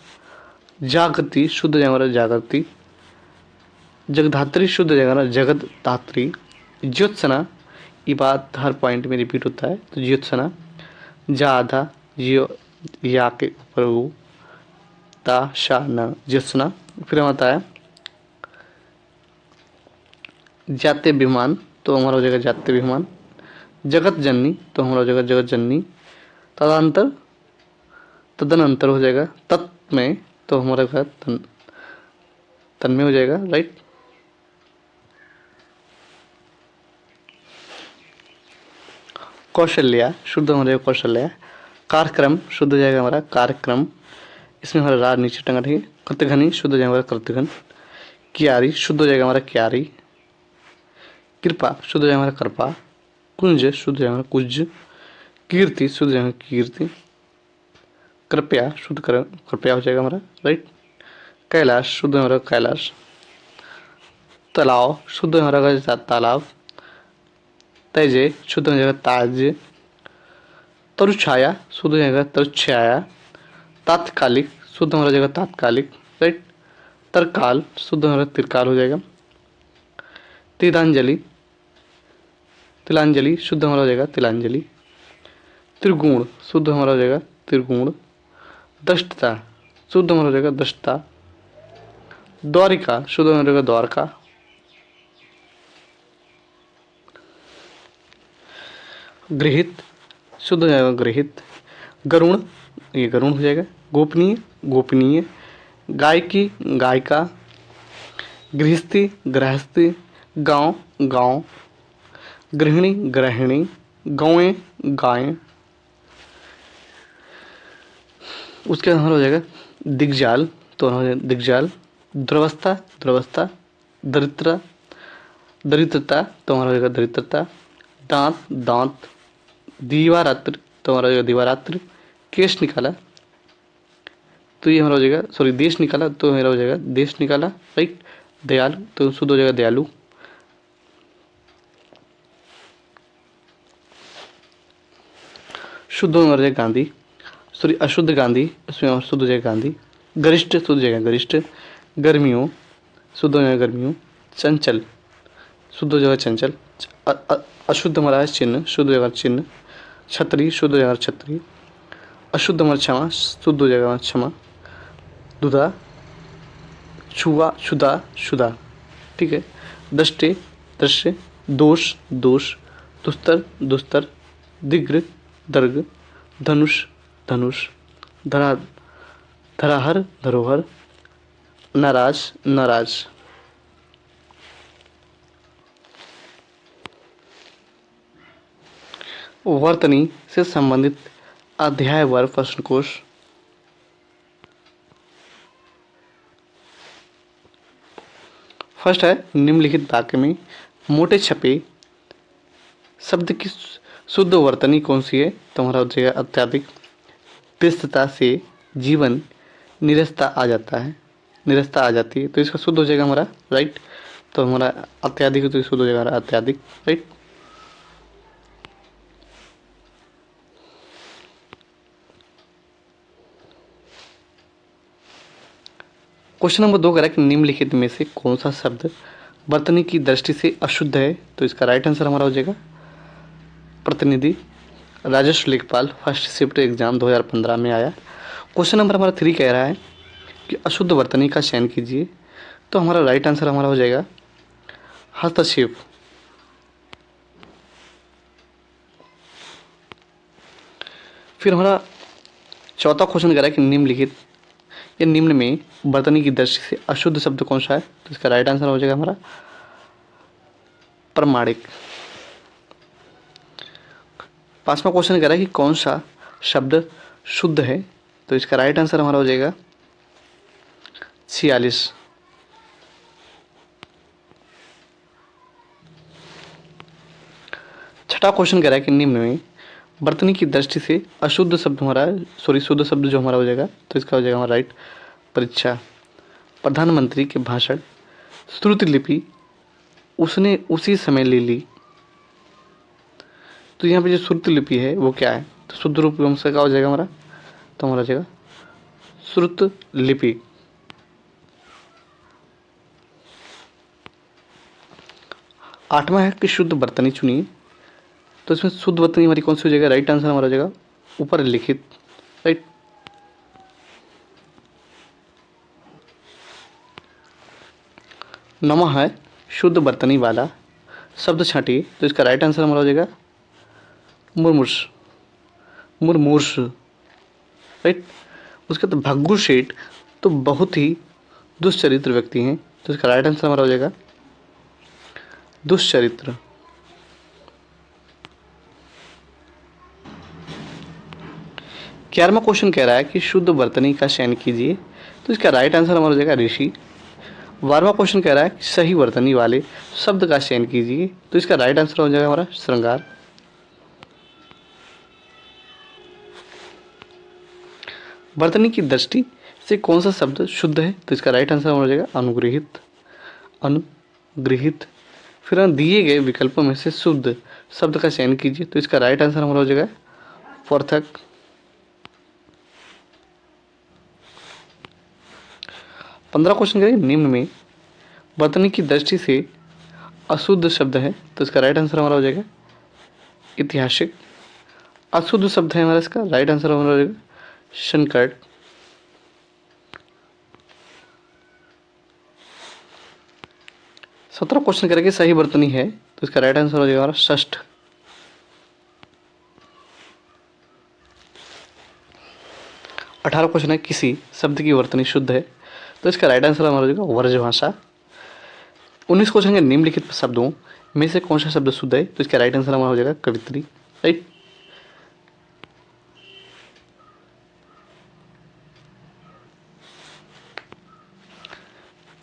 Speaker 1: जागृति शुद्ध हो जाएगा हमारा जागृति। जगधात्री शुद्ध हो जाएगा हमारा जगतधात्री। ज्योत्सना, ये बात हर पॉइंट में रिपीट होता है, तो ज्योत्सना। ज्यादा जियो या के ऊपर वो ता शा न ज्योत्सना। फिर हम आता है जाते विमान, तो हमारा हो जाएगा जाते विमान। जगत जननी तो हमारा हो जाएगा जगत जननी। तदंतर तदनंतर हो जाएगा तत् में, तो हमारा तन में हो जाएगा, राइट। कौशल्या शुद्ध हो जाएगा कौशल्या। कार्यक्रम शुद्ध हो जाएगा हमारा कार्यक्रम, इसमें हमारा रा नीचे टंगा रहेगी। कृतघ्नि शुद्ध हो जाएगा हमारा कृतघ्न। क्यारी शुद्ध हो जाएगा हमारा क्यारी। कृपा शुद्ध हो जाएगा हमारा कृपा। कुंज शुद्ध हो जाएगा हमारा कुंज। कीर्ति शुद्ध हो जाएगा कीर्ति। कृपया शुद्ध कर कृपया हो जाएगा हमारा राइट। कैलाश शुद्ध हो हमारा कैलाश। तालाब शुद्ध हो हमारा तालाब। तैजे शुद्ध हो जाएगा ताज। तरुछाया शुद्ध हो जाएगा तरुछाया। तात्कालिक शुद्ध हमारा हो जाएगा तात्कालिक राइट। तरकाल शुद्ध हमारा तिरकाल हो जाएगा। तिलांजलि तिलांजलि शुद्ध हमारा हो जाएगा तिलांजलि। त्रिगुण शुद्ध हमारा हो जाएगा त्रिगुण। दष्टता शुद्ध हमारा हो जाएगा दष्टता। द्वारिका शुद्ध हमारा हो जाएगा द्वारका। गृहित शुद्ध हो जाएगा गृहित। गरुण ये गरुण हो जाएगा। गोपनीय गोपनीय। गायकी गायिका। गृहस्थी गृहस्थी। गांव गांव। गृहिणी गृहिणी। गौएं गायें। उसके बाद हमारा हो जाएगा दिग्जाल तो हमारा हो जाएगा दिग्जाल। दुरवस्था दुरवस्था। दरिद्रता दरिद्रता तो हमारा हो जाएगा दरिद्रता। दांत दांत। दीवारात्र तो हमारा हो जाएगा दीवारात्र। केश निकाला तो ये हमारा हो जाएगा सॉरी देश निकाला तो मेरा हो जाएगा देश निकाला राइट। दयालु तो शुद्ध हो जाएगा दयालु। शुद्ध हो जाएगा गांधी सॉरी अशुद्ध गांधी उसमें शुद्ध हो जाएगा गांधी। गरिष्ठ शुद्ध हो जाएगा गरिष्ठ। गर्मियों शुद्ध हो जाएगा गर्मियों। चंचल शुद्ध हो जाएगा चंचल। अशुद्ध हमारा है चिन्ह शुद्ध हो जाएगा चिन्ह। छतरी शुद्ध हो जाएगा छतरी। अशुद्ध हमारा क्षमा शुद्ध हो जाएगा हमारा क्षमा। दुधा छुआ शुदा शुदा ठीक है। दृष्टि दृश्य। दोष दोष। दुस्तर दुस्तर। दिग्र दर्ग। धनुष धनुष। धरा धराहर धरोहर। नाराज नाराज। वर्तनी से संबंधित अध्यायवार प्रश्न कोश। फर्स्ट है निम्नलिखित वाक्य में मोटे छपे शब्द की शुद्ध वर्तनी कौन सी है तो हमारा हो जाएगा अत्यधिक। व्यस्तता से जीवन निरस्ता आ जाता है निरस्ता आ जाती है तो इसका शुद्ध हो जाएगा हमारा राइट। तो हमारा अत्यधिक तो शुद्ध हो जाएगा हमारा अत्यधिक राइट। क्वेश्चन नंबर 2 कह रहा है कि निम्नलिखित में से कौन सा शब्द वर्तनी की दृष्टि से अशुद्ध है तो इसका राइट आंसर हमारा हो जाएगा प्रतिनिधि। राजस्व लेखपाल फर्स्ट शिफ्ट एग्जाम 2015 में आया। क्वेश्चन नंबर हमारा 3 कह रहा है कि अशुद्ध वर्तनी का चयन कीजिए तो हमारा राइट आंसर हमारा हो जाएगा हस्तक्षेप। फिर हमारा चौथा क्वेश्चन कह रहा है कि निम्नलिखित या निम्न में वर्तनी की दृष्टि से अशुद्ध शब्द कौन सा है तो इसका राइट आंसर हो जाएगा हमारा प्रमाणिक। पांचवा क्वेश्चन कह रहा है कि कौन सा शब्द शुद्ध है तो इसका राइट आंसर हमारा हो जाएगा 46। छठा क्वेश्चन कह रहा है कि निम्न में वर्तनी की दृष्टि से अशुद्ध शब्द हमारा सॉरी शुद्ध शब्द जो हमारा हो जाएगा तो इसका हो जाएगा हमारा राइट परीक्षा। प्रधानमंत्री के भाषण श्रुति लिपि उसने उसी समय ले ली तो यहाँ पे जो श्रुति लिपि है वो क्या है तो शुद्ध रूप में क्या हो जाएगा हमारा तो हमारा हो जाएगा श्रुत लिपि। आठवां है कि शुद्ध वर्तनी चुनिए तो इसमें शुद्ध वर्तनी हमारी कौन सी हो जाएगा राइट आंसर हमारा हो जाएगा ऊपर लिखित राइट। नौवां है शुद्ध वर्तनी वाला शब्द छांटिए तो इसका राइट आंसर हमारा हो जाएगा मुरमुर्ष मुरमूर्ष राइट। उसके बाद भग्गू शेठ तो बहुत ही दुष्चरित्र व्यक्ति हैं तो इसका राइट आंसर हमारा हो जाएगा दुष्चरित्र। 11वां क्वेश्चन कह रहा है कि शुद्ध वर्तनी का चयन कीजिए, तो इसका राइट आंसर हमारा हो जाएगा ऋषि। 12वां क्वेश्चन कह रहा है कि सही वर्तनी वाले शब्द का चयन कीजिए, तो इसका राइट आंसर हो जाएगा हमारा श्रृंगार। वर्तनी की दृष्टि से कौन सा शब्द शुद्ध है, तो इसका राइट आंसर हो जाएगा अनुगृहित। अनुगृहित। फिर हम दिए गए विकल्पों में से शुद्ध शब्द का चयन कीजिए, तो इसका राइट आंसर हमारा हो जाएगा पृथक। 15 क्वेश्चन करेंगे, निम्न में वर्तनी की दृष्टि से अशुद्ध शब्द है, तो इसका राइट आंसर हमारा हो जाएगा ऐतिहासिक। अशुद्ध शब्द है हमारा, इसका राइट आंसर हमारा हो जाएगा संकट। 17 क्वेश्चन करेंगे, सही वर्तनी है, तो इसका राइट आंसर हो जाएगा हमारा षष्ठ। 18 क्वेश्चन है, किसी शब्द की वर्तनी शुद्ध है, तो इसका राइट आंसर हमारा हो जाएगा व्रजभाषा। 19 क्वेश्चन के निम्नलिखित शब्दों में से कौन सा शब्द शुद्ध है, तो इसका राइट आंसर हमारा हो जाएगा कवित्री। राइट।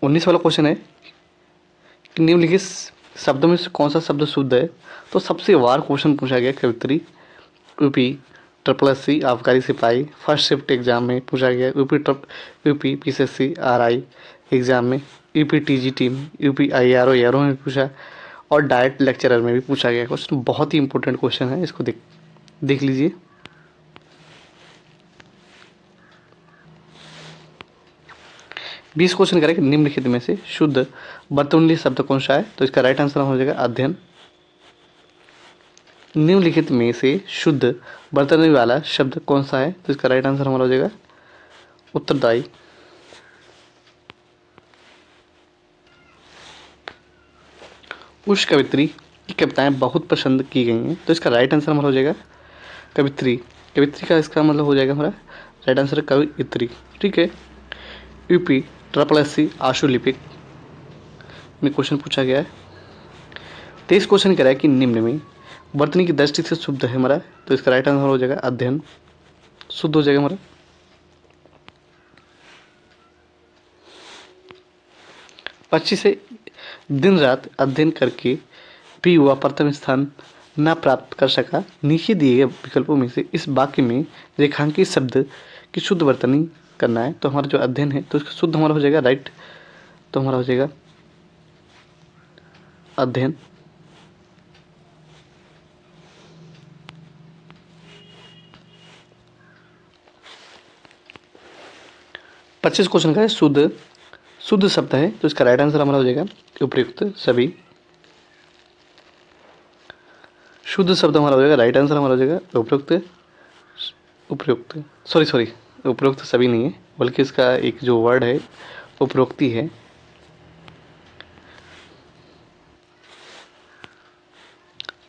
Speaker 1: 19 वाला क्वेश्चन है कि निम्नलिखित शब्दों में से कौन सा शब्द शुद्ध है, तो सबसे बार क्वेश्चन पूछा गया कवित्री। यूपी ट्रिपल एस सी आबकारी सिपाही फर्स्ट शिफ्ट एग्जाम में पूछा गया, यूपी पीसीएससी आरआई एग्जाम में, यूपी टीजीटी में, यूपी आईआरओ एआरओ में पूछा, और डाइट लेक्चरर में भी पूछा गया क्वेश्चन। बहुत ही इंपॉर्टेंट क्वेश्चन है, इसको देख लीजिए। बीस क्वेश्चन करेंगे, निम्नलिखित में से शुद्ध वर्तनी शब्द कौन सा है, तो इसका राइट आंसर हो जाएगा अध्ययन। निम्नलिखित में से शुद्ध वर्तनी वाला शब्द कौन सा है, तो इसका राइट आंसर हमारा हो जाएगा उत्तरदायी। उस कवित्री की कविताएं बहुत पसंद की गई हैं, तो इसका राइट आंसर हमारा हो जाएगा कवित्री। कवित्री का इसका मतलब हो जाएगा हमारा राइट आंसर कवित्री। ठीक है। यूपी ट्रिपल एस सी आशुलिपिक में क्वेश्चन पूछा गया है। 23 क्वेश्चन कह रहा है कि निम्न में वर्तनी की दृष्टि से शुद्ध है हमारा, तो इसका राइट आंसर हो जाएगा अध्ययन। शुद्ध हो जाएगा हमारा। 25 से दिन रात अध्ययन करके भी वह प्रथम स्थान न प्राप्त कर सका। नीचे दिए गए विकल्पों में से इस वाक्य में रेखांकित शब्द की शुद्ध वर्तनी करना है, तो हमारा जो अध्ययन है, तो इसका शुद्ध हमारा हो जाएगा राइट, तो हमारा हो जाएगा अध्ययन। पच्चीस क्वेश्चन का है, शुद्ध शब्द है, तो इसका राइट आंसर हमारा हो जाएगा उपयुक्त सभी। शुद्ध शब्द हमारा हो जाएगा, राइट आंसर हमारा हो जाएगा उपयुक्त सभी नहीं है, बल्कि इसका एक जो वर्ड है उपरोक्ति है।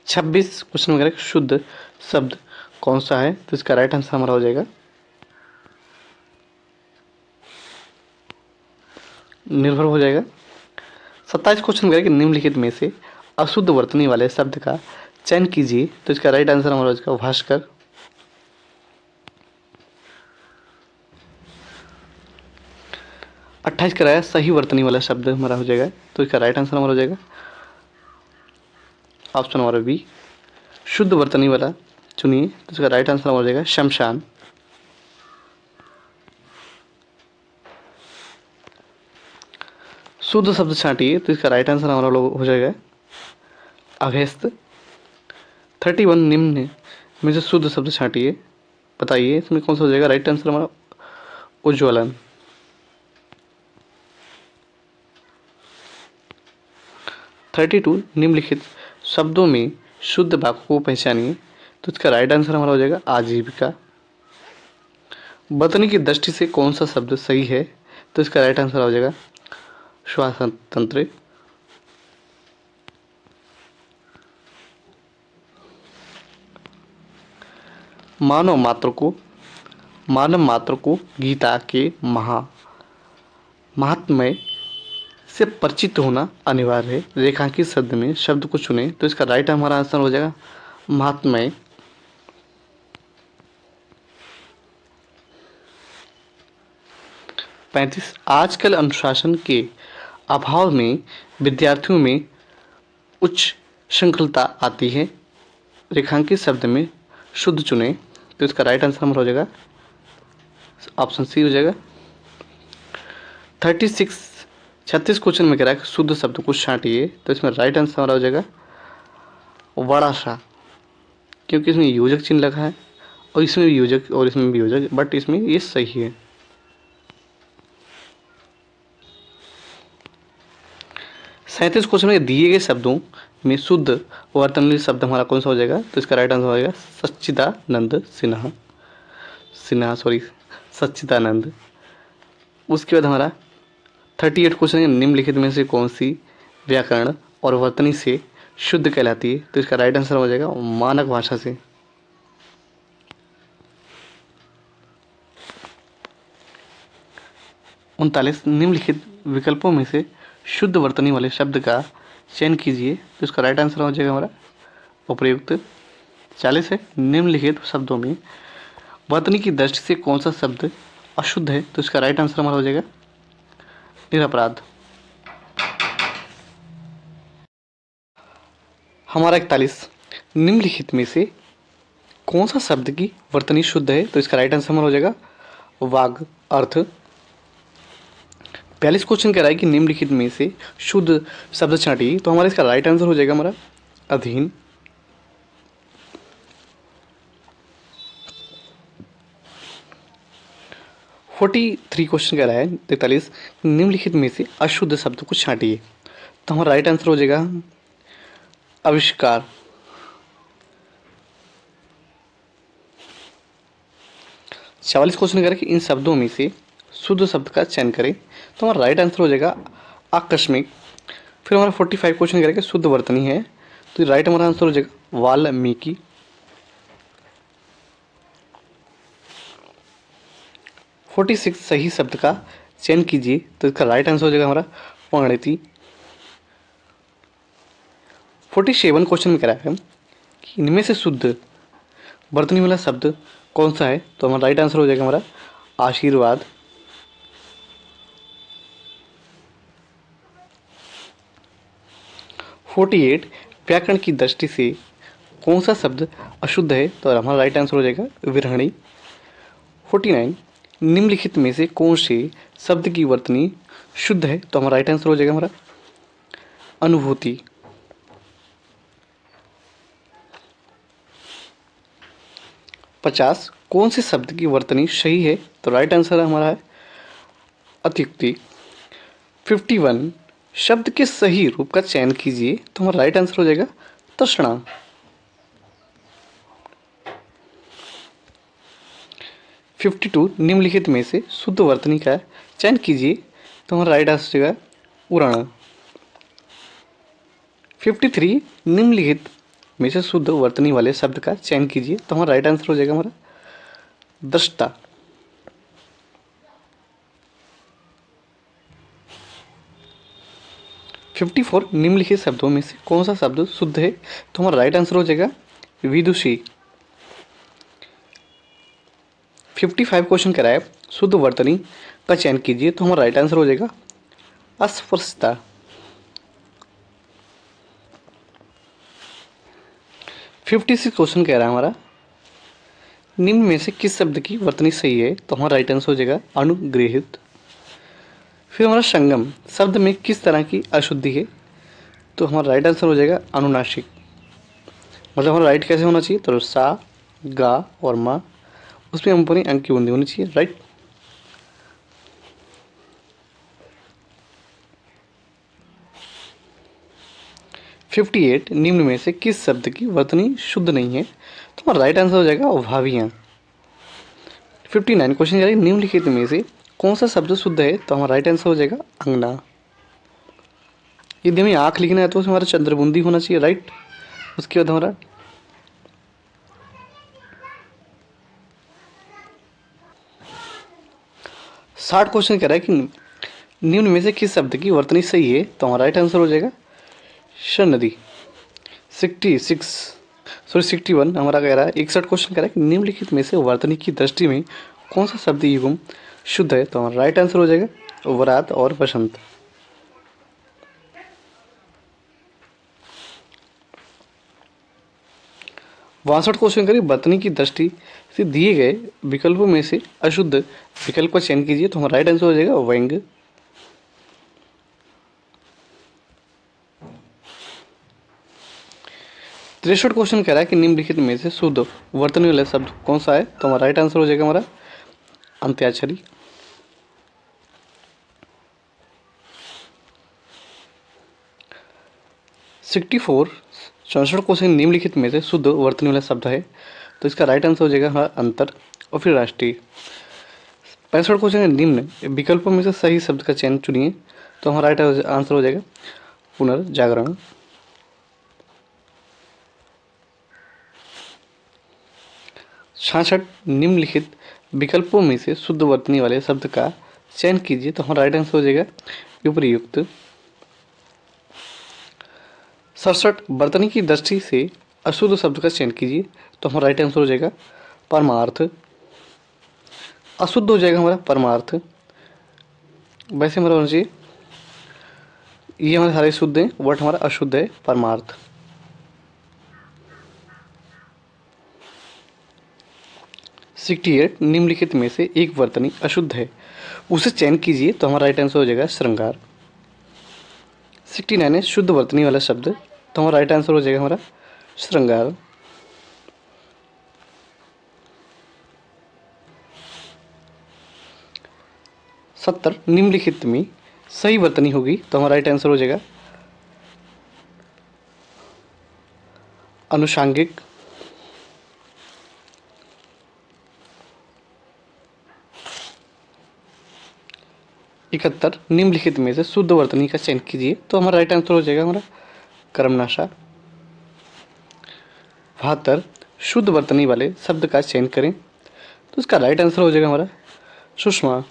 Speaker 1: छब्बीस क्वेश्चन वगैरह शुद्ध शब्द कौन सा है, तो इसका राइट आंसर हमारा हो जाएगा निर्भर हो जाएगा। 27 क्वेश्चन वगैरह निम्नलिखित में से अशुद्ध वर्तनी वाले शब्द का चयन कीजिए, तो इसका राइट आंसर हमारा हो जाएगा भास्कर। 28 कराया सही वर्तनी वाला शब्द हमारा हो जाएगा, तो इसका राइट आंसर हमारा हो जाएगा ऑप्शन हमारा बी। शुद्ध वर्तनी वाला चुनिए, तो इसका राइट आंसर हमारा हो जाएगा शमशान। शुद्ध शब्द छांटिए, तो इसका राइट आंसर हमारा हो जाएगा अभ्यस्त। 31 निम्न में से शुद्ध शब्द छांटिए, बताइए इसमें कौन सा हो जाएगा, राइट आंसर हमारा उज्ज्वलन। 32 निम्नलिखित शब्दों में शुद्ध वाक्य को पहचानिए, तो इसका राइट आंसर हमारा हो जाएगा आजीविका। वर्तनी की दृष्टि से कौन सा शब्द सही है, तो इसका राइट आंसर हो जाएगा श्वासन तंत्र। मानव मात्र को गीता के महात्म्य से परिचित होना अनिवार्य है। रेखांकित शब्द में शब्द को चुने, तो इसका राइट हमारा आंसर हो जाएगा महात्म्य। 35 आजकल अनुशासन के अभाव में विद्यार्थियों में उच्च श्रृंखलता आती है। रेखांकित शब्द में शुद्ध चुने, तो इसका राइट आंसर हमारा हो जाएगा ऑप्शन सी हो जाएगा। 36 क्वेश्चन में कह रहा है कि शुद्ध शब्द को छांटिए, तो इसमें राइट आंसर हमारा हो जाएगा बड़ा सा, क्योंकि इसमें योजक चिन्ह लगा है और इसमें भी योजक और इसमें भी योजक, बट इसमें ये सही है। 37 क्वेश्चन में दिए गए शब्दों में शुद्ध वर्तमान शब्द हमारा कौन सा हो जाएगा, तो इसका राइट आंसर हो जाएगा सच्चिदानंद। उसके बाद हमारा 38 क्वेश्चन है निम्नलिखित में से कौन सी व्याकरण और वर्तनी से शुद्ध कहलाती है, तो इसका राइट आंसर हो जाएगा मानक भाषा से। उनतालीस निम्नलिखित विकल्पों में से शुद्ध वर्तनी वाले शब्द का चयन कीजिए, तो इसका राइट आंसर हो जाएगा हमारा उपयुक्त। 40 है निम्नलिखित शब्दों में वर्तनी की दृष्टि से कौन सा शब्द अशुद्ध है, तो इसका राइट आंसर हमारा हो जाएगा निरपराध। हमारा 41 निम्नलिखित में से कौन सा शब्द की वर्तनी शुद्ध है, तो इसका राइट आंसर हमारा हो जाएगा वाग अर्थ। 42 क्वेश्चन कह रहा है कि निम्नलिखित में से शुद्ध शब्द छांटिए, तो हमारा इसका राइट आंसर हो जाएगा हमारा अधीन। 43 क्वेश्चन कह रहा है 43 निम्नलिखित में से अशुद्ध शब्द को छांटिए, तो हमारा राइट आंसर हो जाएगा आविष्कार। 44 क्वेश्चन कह रहा है कि इन शब्दों में से शुद्ध शब्द का चयन करें, तो हमारा राइट आंसर हो जाएगा आकस्मिक। फिर हमारा 45 क्वेश्चन कह रहा है कि शुद्ध वर्तनी है, तो राइट हमारा आंसर हो जाएगा वाल्मीकि। 46 सही शब्द का चयन कीजिए, तो इसका राइट आंसर हो जाएगा हमारा पंडिती। 47 क्वेश्चन में कह रहा है कि इनमें से शुद्ध वर्तनी वाला शब्द कौन सा है, तो हमारा राइट आंसर हो जाएगा हमारा आशीर्वाद। 48 व्याकरण की दृष्टि से कौन सा शब्द अशुद्ध है, तो हमारा राइट आंसर हो जाएगा विरहणी। 49 निम्नलिखित में से कौन से शब्द की वर्तनी शुद्ध है, तो हमारा राइट आंसर हो जाएगा हमारा अनुभूति। 50 कौन से शब्द की वर्तनी सही है, तो राइट आंसर हमारा है अत्युक्ति। 51 शब्द के सही रूप का चयन कीजिए, तो हमारा राइट आंसर हो जाएगा तृष्णा। 52 निम्नलिखित में से शुद्ध वर्तनी का चयन कीजिए, तो हमारा राइट आंसर हो जाएगा उड़ान। 53 निम्नलिखित में से शुद्ध वर्तनी वाले शब्द का चयन कीजिए, तो हमारा राइट आंसर हो जाएगा हमारा दृष्टा। 54 निम्नलिखित शब्दों में से कौन सा शब्द शुद्ध है, तो हमारा राइट आंसर हो जाएगा विदुषी। 55 क्वेश्चन कह रहा है शुद्ध वर्तनी का चयन कीजिए, तो हमारा राइट आंसर हो जाएगा अस्पृश्यता। 56 क्वेश्चन कह रहा है हमारा निम्न में से किस शब्द की वर्तनी सही है, तो हमारा राइट आंसर हो जाएगा अनुग्रहित। फिर हमारा संगम शब्द में किस तरह की अशुद्धि है, तो हमारा राइट आंसर हो जाएगा अनुनासिक। मतलब हमारा राइट कैसे होना चाहिए, तो सा गा और मा, उसमें हम पूरी अंक की बूंदी होनी चाहिए, राइट। (58) निम्न में से किस शब्द की वर्तनी शुद्ध नहीं है, तो हमारा राइट आंसर हो जाएगा भावियाँ। 59 क्वेश्चन निम्नलिखित में से कौन सा शब्द शुद्ध है, तो हमारा राइट आंसर हो जाएगा अंगना। यदि हमें आँख लिखना है तो उसमें हमारा चंद्रबुंदी होना चाहिए, राइट। उसके बाद हमारा 60 क्वेश्चन कह रहा है कि निम्न में से किस शब्द की वर्तनी सही है, तो हमारा राइट आंसर हो जाएगा सन्नदी। 61 हमारा कह रहा है 61 क्वेश्चन कह रहा है कि निम्नलिखित में से वर्तनी की दृष्टि में कौन सा शब्द युग्म शुद्ध है, तो हमारा राइट आंसर हो जाएगा वरात और वसंत। बासठ क्वेश्चन करिए, वर्तनी की दृष्टि से दिए गए विकल्पों में से अशुद्ध विकल्प का चयन कीजिए, तो हमारा राइट आंसर हो जाएगा व्यंग। 63 क्वेश्चन कह रहा है कि निम्नलिखित में से शुद्ध वर्तनी वाला शब्द कौन सा है, तो हमारा राइट आंसर हो जाएगा हमारा अंत्याक्षरी। 64 क्वेश्चन निम्नलिखित में से शुद्ध वर्तनी वाला शब्द है, तो इसका राइट आंसर हो जाएगा हमारा अंतर और फिर राष्ट्रीय। 65 क्वेश्चन निम्न विकल्पों में से सही शब्द का चयन चुनिए, तो हमारा राइट आंसर हो जाएगा पुनर्जागरण। 66 निम्नलिखित विकल्पों में से शुद्ध वर्तनी वाले शब्द का चयन कीजिए, तो हमारा राइट आंसर हो जाएगा विपर्युक्त। 67 वर्तनी की दृष्टि से अशुद्ध शब्द का चयन कीजिए, तो हमारा राइट आंसर हो जाएगा परमार्थ। अशुद्ध हो जाएगा हमारा परमार्थ। वैसे हमारा होना चाहिए ये हमारे सारे शुद्ध हैं, बट हमारा अशुद्ध है परमार्थ। 68 निम्नलिखित में से एक वर्तनी अशुद्ध है, उसे चयन कीजिए, तो हमारा राइट आंसर हो जाएगा श्रृंगार। 69 है शुद्ध वर्तनी वाला शब्द, तो हमारा राइट आंसर हो जाएगा हमारा श्रृंगार। 70 निम्नलिखित में सही वर्तनी होगी, तो हमारा राइट आंसर हो जाएगा अनुषांगिक। 71 निम्नलिखित में से शुद्ध वर्तनी का चयन कीजिए, तो हमारा राइट आंसर हो जाएगा हमारा कर्मनाशा। 72 शुद्ध वर्तनी वाले शब्द का चयन करें, तो इसका राइट आंसर हो जाएगा हमारा सुषमा।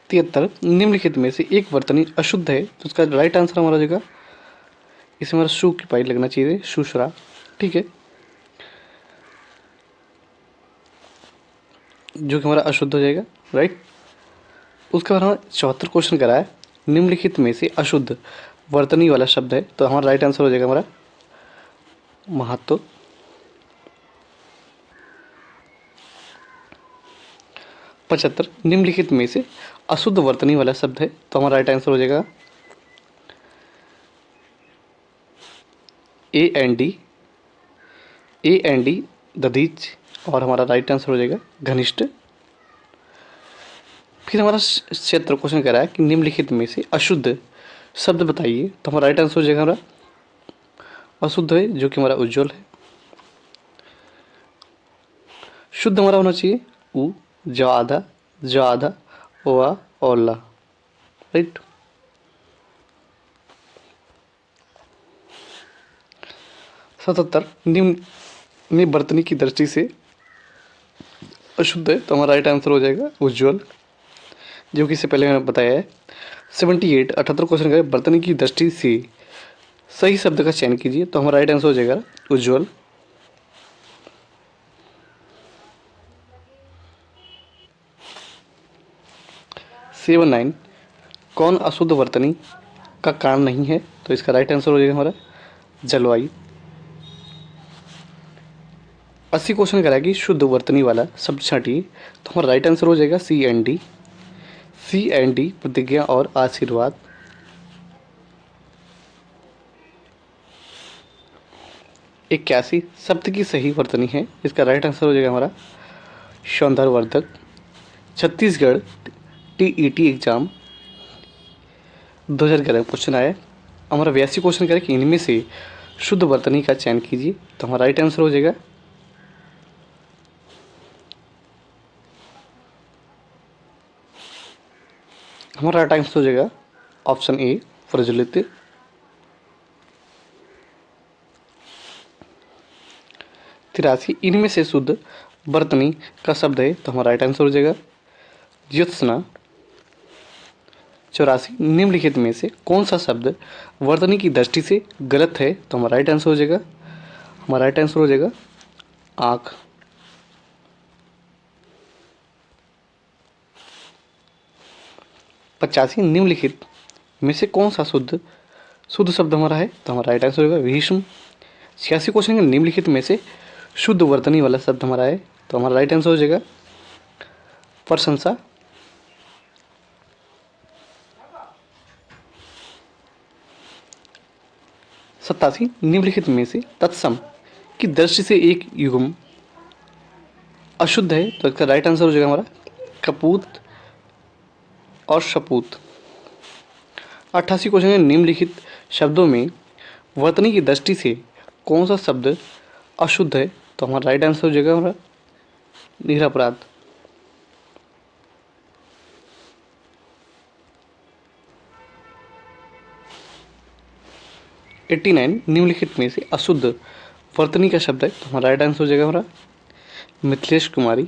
Speaker 1: 73 निम्नलिखित में से एक वर्तनी अशुद्ध है, तो इसका राइट आंसर हमारा हो जाएगा, इसमें हमारा सु की पाई लगना चाहिए, सुश्रा। ठीक है, जो कि हमारा अशुद्ध हो जाएगा, राइट। उसके बाद हमारा 74 क्वेश्चन करा है निम्नलिखित में से अशुद्ध वर्तनी वाला शब्द है, तो हमारा राइट आंसर हो जाएगा हमारा महत्व। 75 निम्नलिखित में से अशुद्ध वर्तनी वाला शब्द है, तो हमारा राइट आंसर हो जाएगा ए एन डी दधीच, और हमारा राइट आंसर हो जाएगा घनिष्ठ। फिर हमारा 76 क्वेश्चन कह रहा है कि निम्नलिखित में से अशुद्ध शब्द बताइए, तो हमारा राइट आंसर हो जाएगा हमारा अशुद्ध है, जो कि हमारा उज्ज्वल है। शुद्ध हमारा होना चाहिए उ, ज्यादा ओआ ओला, राइट। सतहत्तर निम्न वर्तनी की दृष्टि से अशुद्ध है, तो हमारा राइट आंसर हो जाएगा उज्ज्वल, जो कि इससे पहले मैंने बताया है। 78 78 क्वेश्चन का वर्तनी की दृष्टि से सही शब्द का चयन कीजिए, तो हमारा राइट आंसर हो जाएगा उज्ज्वल। 79 कौन अशुद्ध वर्तनी का कारण नहीं है, तो इसका राइट आंसर हो जाएगा हमारा जलवायु। 80 क्वेश्चन कराएगी शुद्ध वर्तनी वाला शब्द छांटिए, तो हमारा राइट आंसर हो जाएगा सी एंड डी प्रतिज्ञा और आशीर्वाद। 81 शब्द की सही वर्तनी है, इसका राइट आंसर हो जाएगा हमारा सौंदर्यवर्धक। छत्तीसगढ़ टीईटी एग्जाम 2011 क्वेश्चन आया, हमारा 82 क्वेश्चन करें कि इनमें से शुद्ध वर्तनी का चयन कीजिए, तो हमारा राइट आंसर हो जाएगा हमारा राइट आंसर हो जाएगा ऑप्शन ए प्रज्वलित। 83 इनमें से शुद्ध वर्तनी का शब्द है, तो हमारा राइट आंसर हो जाएगा ज्योत्सना। 84 निम्नलिखित में से कौन सा शब्द वर्तनी की दृष्टि से गलत है, तो हमारा राइट आंसर हो जाएगा आँख। 85 निम्नलिखित में से कौन सा शुद्ध शुद्ध शब्द हमारा है? तो हमारा राइट आंसर होगा भीष्म। 86 क्वेश्चन के निम्नलिखित में से शुद्ध वर्तनी वाला शब्द हमारा है, तो हमारा राइट आंसर हो जाएगा प्रशंसा। 87 निम्नलिखित में से तत्सम की दृष्टि से एक युग्म अशुद्ध है, तो इसका राइट आंसर हो जाएगा हमारा कपूत और शपूत। 88 क्वेश्चन है निम्नलिखित शब्दों में वर्तनी की दृष्टि से कौन सा शब्द अशुद्ध है? तो हमारा राइट आंसर हो जाएगा हमारा निरपराध। 89 निम्नलिखित में से अशुद्ध वर्तनी का शब्द है, तो हमारा राइट आंसर हो जाएगा हमारा मिथिलेश कुमारी।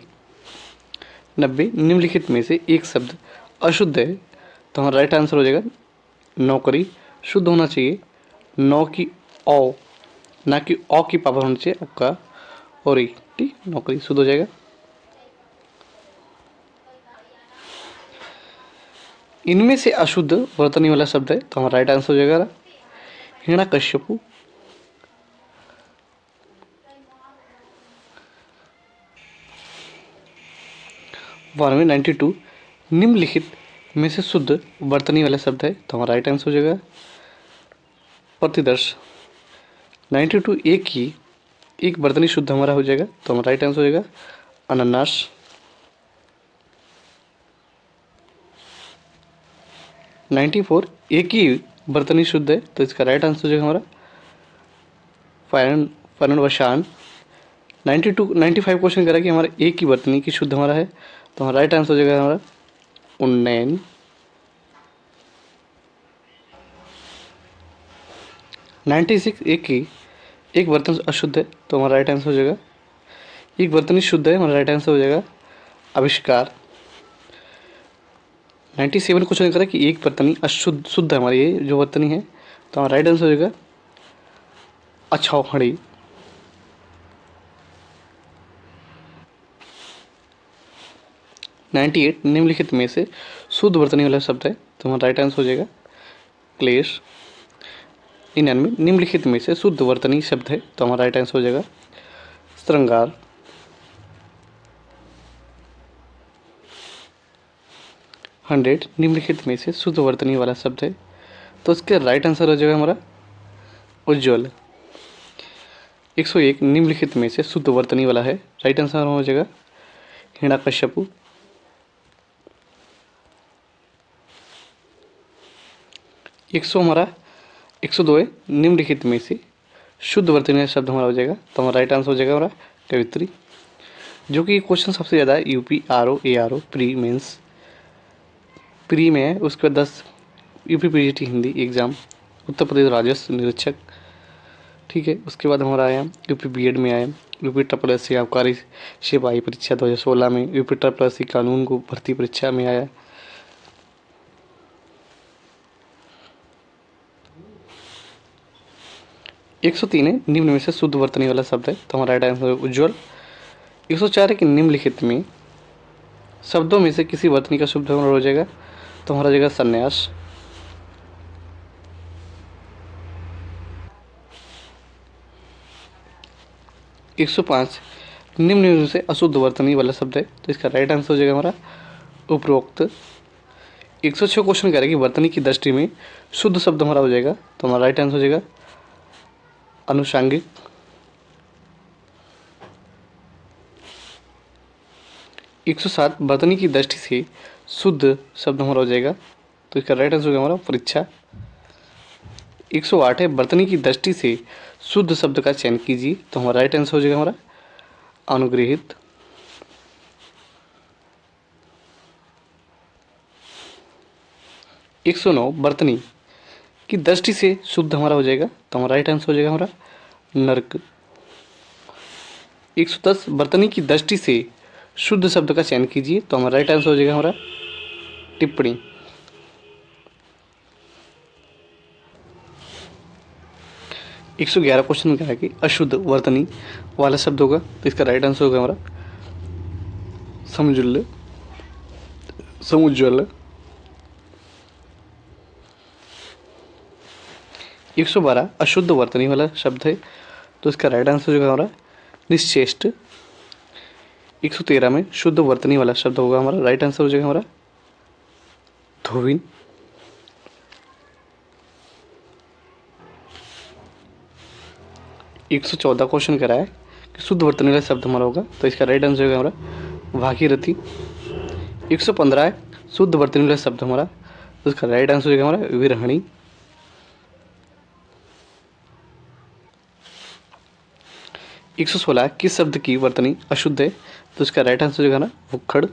Speaker 1: 90 निम्नलिखित में से एक शब्द अशुद्ध है, तो हमारा राइट आंसर हो जाएगा नौकरी। शुद्ध होना चाहिए नौ की औ, ना कि औ की पावर होनी चाहिए आपका और ठीक, नौकरी शुद्ध हो जाएगा। इनमें से अशुद्ध वर्तनी वाला शब्द है, तो हमारा राइट आंसर हो जाएगा हिरण्यकश्यपु। 92 निम्नलिखित में से शुद्ध वर्तनी वाला शब्द है, तो हमारा राइट आंसर हो जाएगा प्रतिदर्श। 92 एक वर्तनी शुद्ध हमारा हो जाएगा, तो हमारा राइट आंसर हो जाएगा अनानास। 94 एक ही वर्तनी शुद्ध है, तो इसका राइट आंसर हो जाएगा हमारा फरनवशान। 95 क्वेश्चन करा कि हमारा एक ही वर्तनी की शुद्ध हमारा है, तो हमारा राइट आंसर हो जाएगा हमारा उन्नयन। 96 एक वर्तन अशुद्ध है, तो हमारा राइट आंसर हो जाएगा एक वर्तनी शुद्ध है, हमारा राइट आंसर हो जाएगा आविष्कार। 97 क्वेश्चन करा कि एक वर्तनी अशुद्ध शुद्ध है हमारी ये जो वर्तनी है, तो हमारा राइट आंसर हो जाएगा अछौखड़ी। 98 निम्नलिखित में से शुद्ध वर्तनी वाला शब्द है, तो हमारा राइट आंसर हो जाएगा क्लेश। 99 निम्नलिखित में से शुद्ध वर्तनी शब्द है, तो हमारा राइट आंसर हो जाएगा श्रृंगार। 100 निम्नलिखित में से शुद्ध वर्तनी वाला शब्द है, तो इसका राइट आंसर हो जाएगा हमारा उज्ज्वल। 101 निम्नलिखित में से शुद्ध वर्तनी वाला है, राइट आंसर हो जाएगा हिरण्यकश्यपु। 102 है निम्नलिखित में से शुद्ध वर्तनी वाला शब्द हमारा हो जाएगा, तो हमारा राइट आंसर हो जाएगा हमारा कवित्री। जो कि क्वेश्चन सबसे ज़्यादा है UP RO ARO pre mains pre में है, उसके बाद 10 UP PGT Hindi exam, Uttar Pradesh राजस्व निरीक्षक, ठीक है। उसके बाद हमारा आया यूपी बीएड में आया यूपी ट्रिपल एस सी आबकारी सिपाही परीक्षा 2016 में, यूपी ट्रिपल एस सी कानून को भर्ती परीक्षा में आया। एक 103 है निम्न में से शुद्ध वर्तनी वाला शब्द है, तो हमारा राइट आंसर उज्ज्वल। 104 है कि निम्नलिखित में शब्दों में से किसी वर्तनी का शुद्ध हमारा हो जाएगा, तो हमारा जाएगा संन्यास। 105 निम्न में से अशुद्ध वर्तनी वाला शब्द है, तो इसका राइट आंसर हो जाएगा हमारा उपरोक्त। 106 क्वेश्चन कह रहा है कि वर्तनी की दृष्टि में शुद्ध शब्द हमारा हो जाएगा, तो हमारा राइट आंसर हो जाएगा अनुषांगिक। 107 वर्तनी की दृष्टि से शुद्ध शब्द हमारा हो जाएगा, तो इसका राइट आंसर हो जाएगा हमारा परीक्षा। 108 है वर्तनी की दृष्टि से शुद्ध शब्द का चयन कीजिए, तो हमारा राइट आंसर हो जाएगा हमारा अनुग्रहित। 109 वर्तनी की दृष्टि से शुद्ध हमारा हो जाएगा, तो हमारा राइट आंसर हो जाएगा हमारा नर्क। 110 वर्तनी की दृष्टि से शुद्ध शब्द का चयन कीजिए, तो हमारा राइट आंसर हो जाएगा हमारा टिप्पणी। 111 क्वेश्चन में कहा है कि अशुद्ध वर्तनी वाला शब्द होगा, तो इसका राइट आंसर होगा हमारा समुज्ज्वल। 112 अशुद्ध वर्तनी वाला शब्द है, तो इसका राइट आंसर जो है हमारा निश्चेष्ट। 113 में शुद्ध वर्तनी वाला शब्द होगा हमारा, राइट आंसर हो जाएगा हमारा धोबिन। 114 क्वेश्चन करा है कि शुद्ध वर्तनी वाला शब्द हमारा होगा, तो इसका राइट आंसर होगा हमारा भागीरथी। 115 है शुद्ध वर्तनी वाला शब्द हमारा, तो इसका राइट आंसर होगा हमारा विरहणी। 116 किस शब्द की वर्तनी अशुद्ध है, तो इसका राइट आंसर होगा ना भुक्खड़।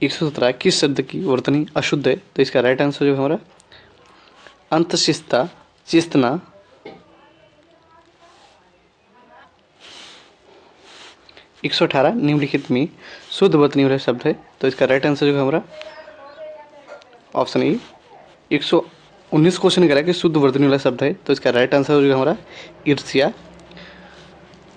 Speaker 1: 117 किस शब्द की वर्तनी अशुद्ध है, तो इसका राइट आंसर जो है हमारा अंतशिस्ता चिस्तना। 118 निम्नलिखित में शुद्ध वर्तनी वाला शब्द है, तो इसका राइट आंसर जो है हमारा ऑप्शन ए। 119 क्वेश्चन करा कि शुद्ध वर्तनी वाला शब्द है, तो इसका राइट आंसर हो जाएगा हमारा ईर्ष्या।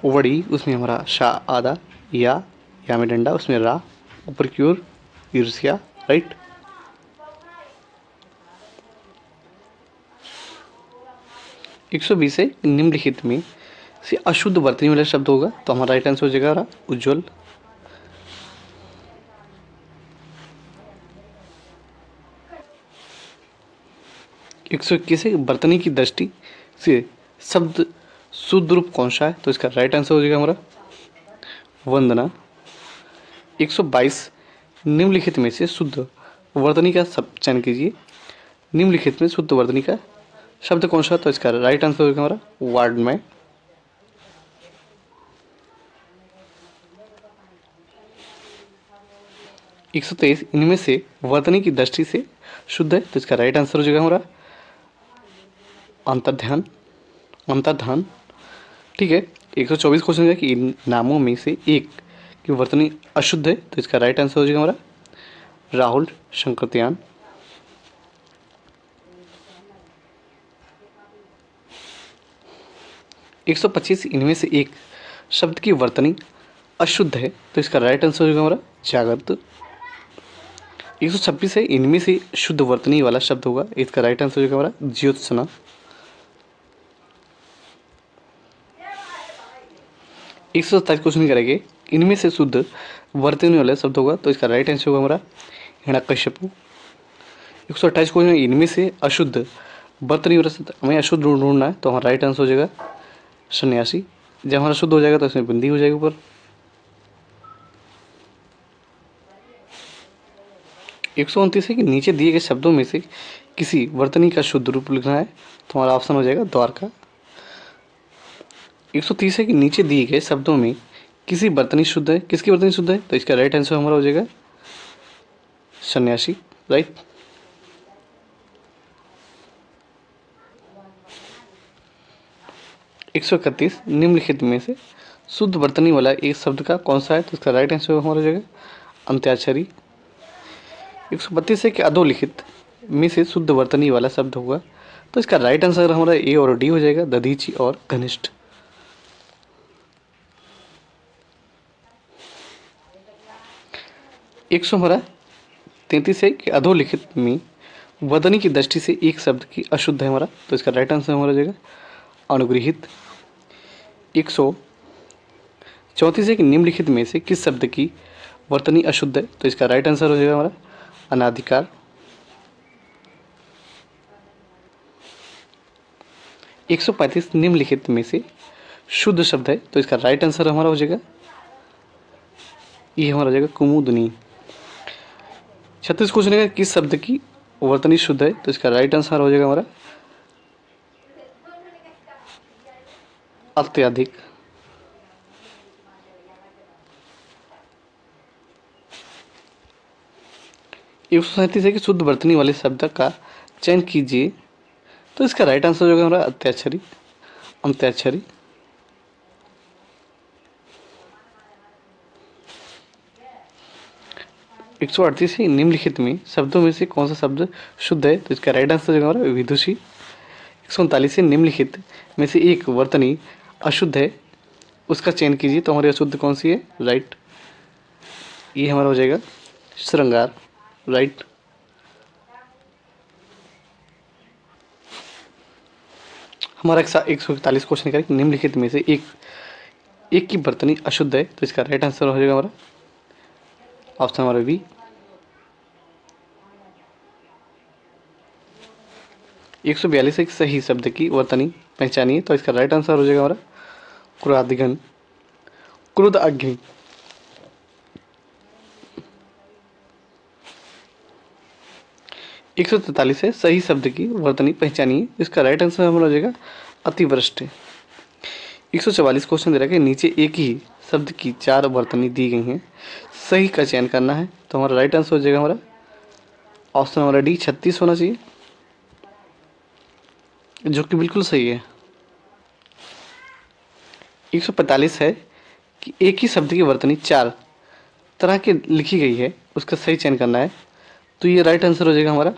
Speaker 1: वड़ी उसमें हमारा शा आधा, या में डंडा, उसमें रा ऊपर की ओर, ईर्ष्या, राइट। 120 है निम्नलिखित में से अशुद्ध वर्तनी वाला शब्द होगा, तो हमारा राइट आंसर हो जाएगा उज्ज्वल। 121 है वर्तनी की दृष्टि से शब्द शुद्ध रूप कौन सा है, तो इसका राइट आंसर हो जाएगा हमारा वंदना। 122 निम्नलिखित में से शुद्ध वर्तनी का चयन कीजिए। निम्नलिखित में शुद्ध वर्तनी का शब्द कौन सा है, तो इसका राइट आंसर होगा हमारा वार्ड में। 123 इनमें से वर्तनी की दृष्टि से शुद्ध है, तो इसका राइट आंसर हो जाएगा हमारा अंतर्ध्यान, अंतर्धान। ठीक है। 124 क्वेश्चन है कि इन नामों में से एक की वर्तनी अशुद्ध है, तो इसका राइट आंसर हो जाएगा हमारा राहुल शंकरत्यान। 125 इनमें से एक शब्द की वर्तनी अशुद्ध है, तो इसका राइट आंसर होगा हमारा जागृत। 126 है इनमें से शुद्ध वर्तनी वाला शब्द होगा, इसका राइट आंसर होगा हमारा ज्योत्सना। 127 क्वेश्चन करेंगे इनमें से शुद्ध वर्तनी वाला शब्द होगा, तो इसका राइट आंसर होगा हमारा हिरण्यकश्यप। 128 क्वेश्चन इनमें से अशुद्ध वर्तनी वाला शब्द हमें अशुद्ध ढूंढना है, तो हमारा राइट आंसर हो जाएगा सन्यासी। जब हमारा शुद्ध हो जाएगा तो इसमें बिंदी हो जाएगी ऊपर। 129 है कि नीचे दिए गए शब्दों में से किसी वर्तनी का शुद्ध रूप लिखना है, तो हमारा ऑप्शन हो जाएगा द्वारका। 130 है कि नीचे दिए गए शब्दों में किसी वर्तनी शुद्ध है, किसकी वर्तनी शुद्ध है, तो इसका राइट आंसर हमारा हो जाएगा सन्यासी, राइट। 131 निम्नलिखित में से शुद्ध वर्तनी वाला एक शब्द का कौन सा है, तो इसका राइट आंसर हमारा हो जाएगा अंत्याक्षरी। 132 है कि अधोलिखित में से शुद्ध वर्तनी वाला शब्द होगा, तो इसका राइट आंसर हमारा ए और डी हो जाएगा दधीची और घनिष्ठ। 133 है कि अधोलिखित में वर्तनी की दृष्टि से एक शब्द की अशुद्ध है हमारा, तो इसका राइट आंसर हमारा हो जाएगा अनुगृहित। 134 है कि निम्नलिखित में से किस शब्द की वर्तनी अशुद्ध है, तो इसका राइट आंसर हो जाएगा हमारा अनाधिकार। 135 निम्नलिखित में से शुद्ध शब्द है, तो इसका राइट आंसर हमारा हो जाएगा ये हमारा हो जाएगा कुमुदनी। 36 क्वेश्चन है किस शब्द की वर्तनी शुद्ध है, तो इसका राइट आंसर हो जाएगा हमारा अत्यधिक। 137 है कि शुद्ध वर्तनी वाले शब्द का चयन कीजिए, तो इसका राइट आंसर होगा हमारा अत्याक्षरी, अंत्याक्षरी। 138 है निम्नलिखित में शब्दों में से कौन सा शब्द शुद्ध है, तो इसका राइट आंसर होगा हमारा विदुषी। 139 है निम्नलिखित में से एक वर्तनी अशुद्ध है, उसका चयन कीजिए, तो हमारी अशुद्ध कौन सी है, राइट, ये हमारा हो जाएगा श्रृंगार, राइट। हमारा 141 क्वेश्चन का निम्नलिखित में से एक एक की बर्तनी अशुद्ध है, तो इसका राइट आंसर हो जाएगा हमारा ऑप्शन हमारा बी। 142 एक सही शब्द की वर्तनी पहचानिए, तो इसका राइट आंसर हो जाएगा हमारा क्रोधाधिगन, क्रोध अग्नि। 143 है सही शब्द की वर्तनी पहचानिए, इसका राइट आंसर हमारा हो जाएगा अतिवृष्टि। 144 क्वेश्चन दे रखा है नीचे एक ही शब्द की 4 वर्तनी दी गई हैं, सही का चयन करना है, तो हमारा राइट आंसर हो जाएगा हमारा ऑप्शन हमारा डी 36 होना चाहिए, जो कि बिल्कुल सही है। 145 है कि एक ही शब्द की वर्तनी 4 तरह के लिखी गई है, उसका सही चयन करना है, तो ये राइट आंसर हो जाएगा हमारा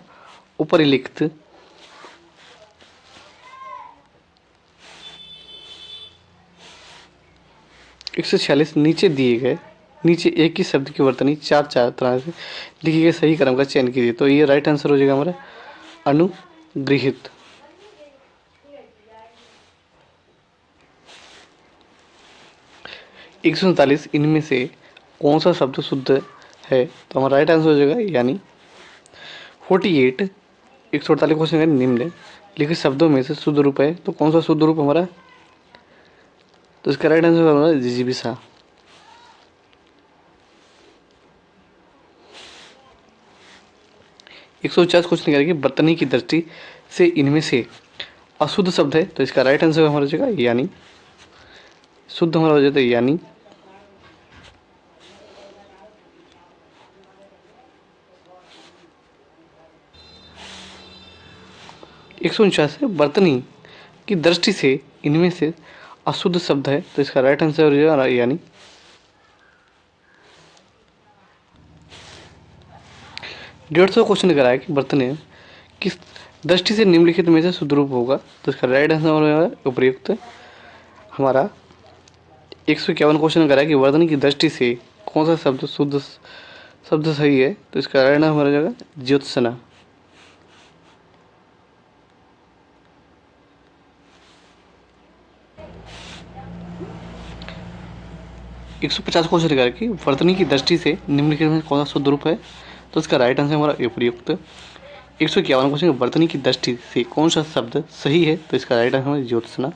Speaker 1: उपरिलिखित। 146 नीचे एक ही शब्द की वर्तनी 4 तरह से लिखी गई सही क्रम का चयन कीजिए, तो ये राइट आंसर हो जाएगा हमारा अनुगृहित। 147 इनमें से कौन सा शब्द शुद्ध है, तो हमारा राइट आंसर हो जाएगा यानी 48। 148 क्वेश्चन है निम्न लिखित शब्दों में से शुद्ध रूप है, तो कौन सा शुद्ध रूप हमारा, तो इसका राइट आंसर हमारा जिजीविषा। 149 क्वेश्चन कह रहे हैं कि बर्तनी की दृष्टि से इनमें से अशुद्ध शब्द है, तो इसका राइट आंसर हमारा हो जाएगा यानी, शुद्ध हमारा हो जाता है यानी। 149 है बर्तनी की दृष्टि से इनमें से अशुद्ध शब्द है, तो इसका राइट आंसर हो जाएगा यानी। 150 क्वेश्चन कराया कि बर्तनी किस दृष्टि से निम्नलिखित में से शुद्ध रूप होगा, तो इसका राइट आंसर हो जाएगा उपयुक्त। हमारा 151 क्वेश्चन कराया कि वर्तनी की दृष्टि से कौन सा शब्द शुद्ध शब्द सही है, तो इसका राइट आंसर हो जाएगा ज्योत्सना। 150 क्वेश्चन लगाया कि वर्तनी की दृष्टि से निम्नलिखित में कौन सा शुद्ध रूप है, तो इसका राइट आंसर हमारा उपयुक्त। 151 क्वेश्चन वर्तनी की दृष्टि से कौन सा शब्द सही है, तो इसका राइट आंसर हमारा ज्योत्सना।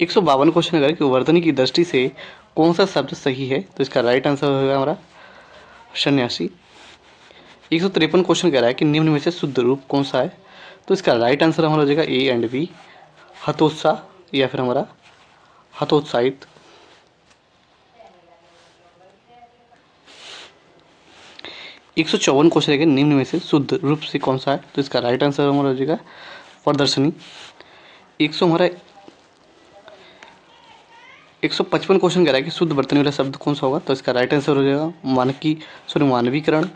Speaker 1: 152 क्वेश्चन लगाया कि वर्तनी की दृष्टि से कौन सा शब्द सही है, तो इसका राइट आंसर होगा हमारा सन्यासी। 153 क्वेश्चन कह रहा है कि निम्न में से शुद्ध रूप कौन सा है, तो इसका राइट आंसर हमारा हो जाएगा ए एंड बी, हतोत्साह या फिर हमारा हतोत्साहित। 154 क्वेश्चन है निम्न में से शुद्ध रूप से कौन सा है, तो इसका राइट आंसर हमारा हो जाएगा प्रदर्शनी। 155 क्वेश्चन कह रहा है कि शुद्ध बर्तनी वाला शब्द कौन सा होगा, तो इसका राइट आंसर हो जाएगा मानवीकरण।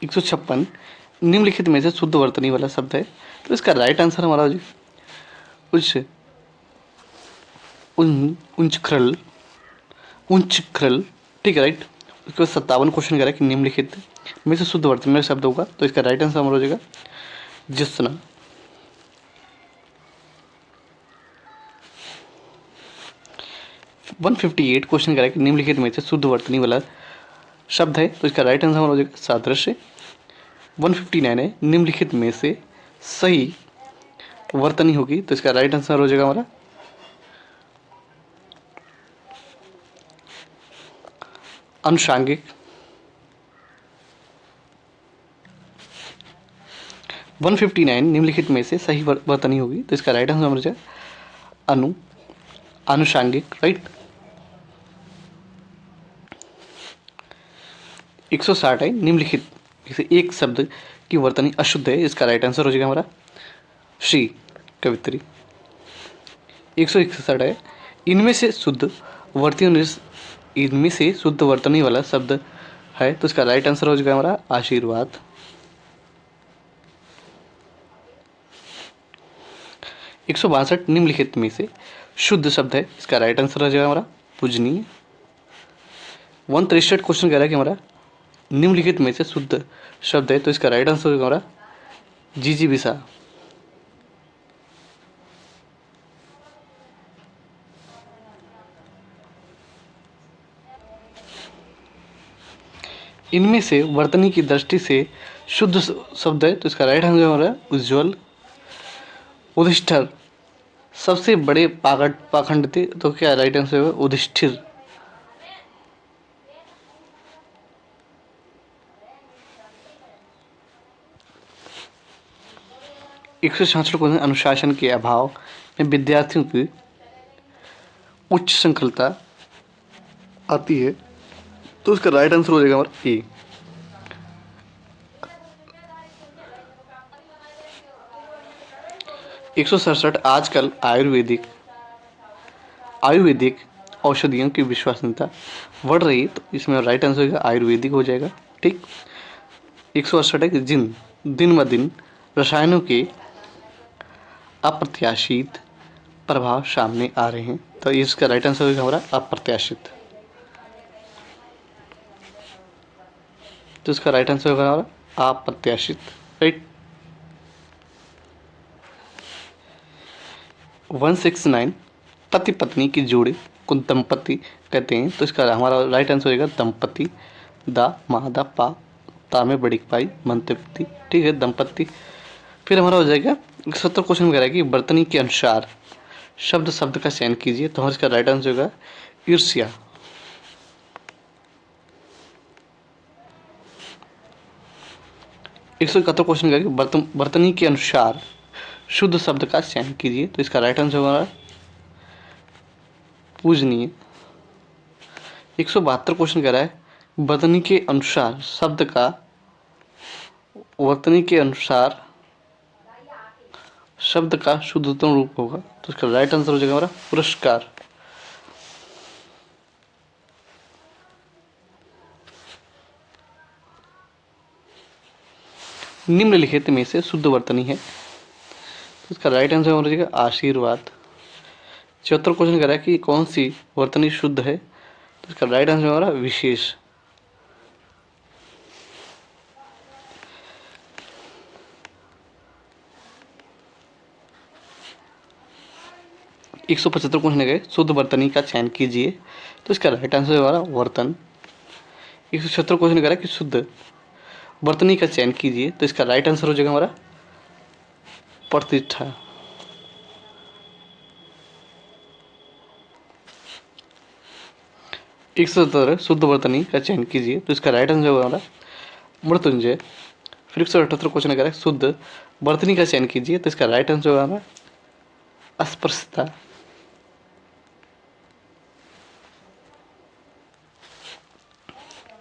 Speaker 1: 156 निम्नलिखित में से शुद्ध वर्तनी वाला शब्द है, तो इसका राइट आंसर हमारा उच्च उंचख्रल उंचख्रल, ठीक है राइट। उसके बाद 57 क्वेश्चन कह रहा है कि निम्नलिखित में से शुद्ध वर्तनी वाला शब्द होगा, तो इसका राइट आंसर हमारा हो जाएगा ज्योत्सना। 158 क्वेश्चन कह रहा है कि निम्नलिखित में से शुद्ध वर्तनी वाला शब्द है, तो इसका राइट आंसर हमारा हो जाएगा सादृश्य। 159 है निम्नलिखित में से सही वर्तनी होगी, तो इसका राइट आंसर हो जाएगा हमारा अनुषांगिक। 159 निम्नलिखित में से सही वर्तनी होगी, तो इसका राइट आंसर हमारा हो जाएगा आनुषांगिक, राइट। 160 है निम्नलिखित से एक शब्द की वर्तनी अशुद्ध है, इसका राइट आंसर हो जाएगा हमारा श्री कवित्री। 161 है इनमें से शुद्ध वर्तनी वाला शब्द है, तो इसका राइट आंसर हो जाएगा हमारा आशीर्वाद। 162 निम्नलिखित में से शुद्ध शब्द है, इसका राइट आंसर हो जाएगा हमारा पूजनीय। 163 क्वेश्चन कह रहा है कि हमारा निम्नलिखित में से शुद्ध शब्द है, तो इसका राइट आंसर होगा हमारा जिजीविसा। इनमें से वर्तनी की दृष्टि से शुद्ध शब्द है, तो इसका राइट आंसर हो रहा है उज्ज्वल। युधिष्ठिर सबसे बड़े पाखंड थे, तो क्या राइट आंसर होगा युधिष्ठिर। 166 क्वेश्चन अनुशासन के अभाव में विद्यार्थियों की उच्च संकलता आती है, तो इसका राइट आंसर हो जाएगा हमारा ए। 167 आजकल आयुर्वेदिक औषधियों की विश्वसनीयता बढ़ रही है, तो इसमें राइट आंसर होगा आयुर्वेदिक हो जाएगा। ठीक। 168 है कि दिन ब दिन रसायनों के अप्रत्याशित प्रभाव सामने आ रहे हैं, तो इसका राइट आंसर होगा हमारा अप्रत्याशित। तो इसका राइट आंसर होगा हमारा अप्रत्याशित। राइट। 169 पति पत्नी की जोड़ी को दंपति कहते हैं, तो इसका हमारा राइट आंसर होगा दंपति। दा मादा पा ता में बड़ी पाई मंतपति। ठीक है, दंपति। फिर हमारा हो जाएगा 70 क्वेश्चन कह रहा है कि वर्तनी के अनुसार शब्द का चयन कीजिए, तो हमारा इसका राइट आंसर होगा ईर्ष्या। 171 क्वेश्चन कह रहा है कि वर्तनी के अनुसार शुद्ध शब्द का चयन कीजिए, तो इसका राइट आंसर होगा पूजनीय। 172 क्वेश्चन कह रहा है वर्तनी के अनुसार शब्द का शुद्धतम रूप होगा, तो इसका राइट आंसर हो जाएगा हमारा पुरस्कार। निम्नलिखित में से शुद्ध वर्तनी है, तो इसका राइट आंसर हो जाएगा आशीर्वाद। 74 क्वेश्चन कह रहा है कि कौन सी वर्तनी शुद्ध है, तो इसका राइट आंसर हमारा विशेष। 175 क्वेश्चन है शुद्ध वर्तनी का चयन कीजिए, तो इसका राइट आंसर हमारा वर्तन। 176 क्वेश्चन कह रहा है कि शुद्ध वर्तनी का चयन कीजिए, तो इसका राइट आंसर हो जाएगा हमारा प्रतिष्ठा। 177 शुद्ध वर्तनी का चयन कीजिए, तो इसका राइट आंसर होगा हमारा मृत्युंजय। फिर 178 क्वेश्चन कह रहा है शुद्ध वर्तनी का चयन कीजिए, तो इसका राइट आंसर होगा हमारा अस्पृश्यता।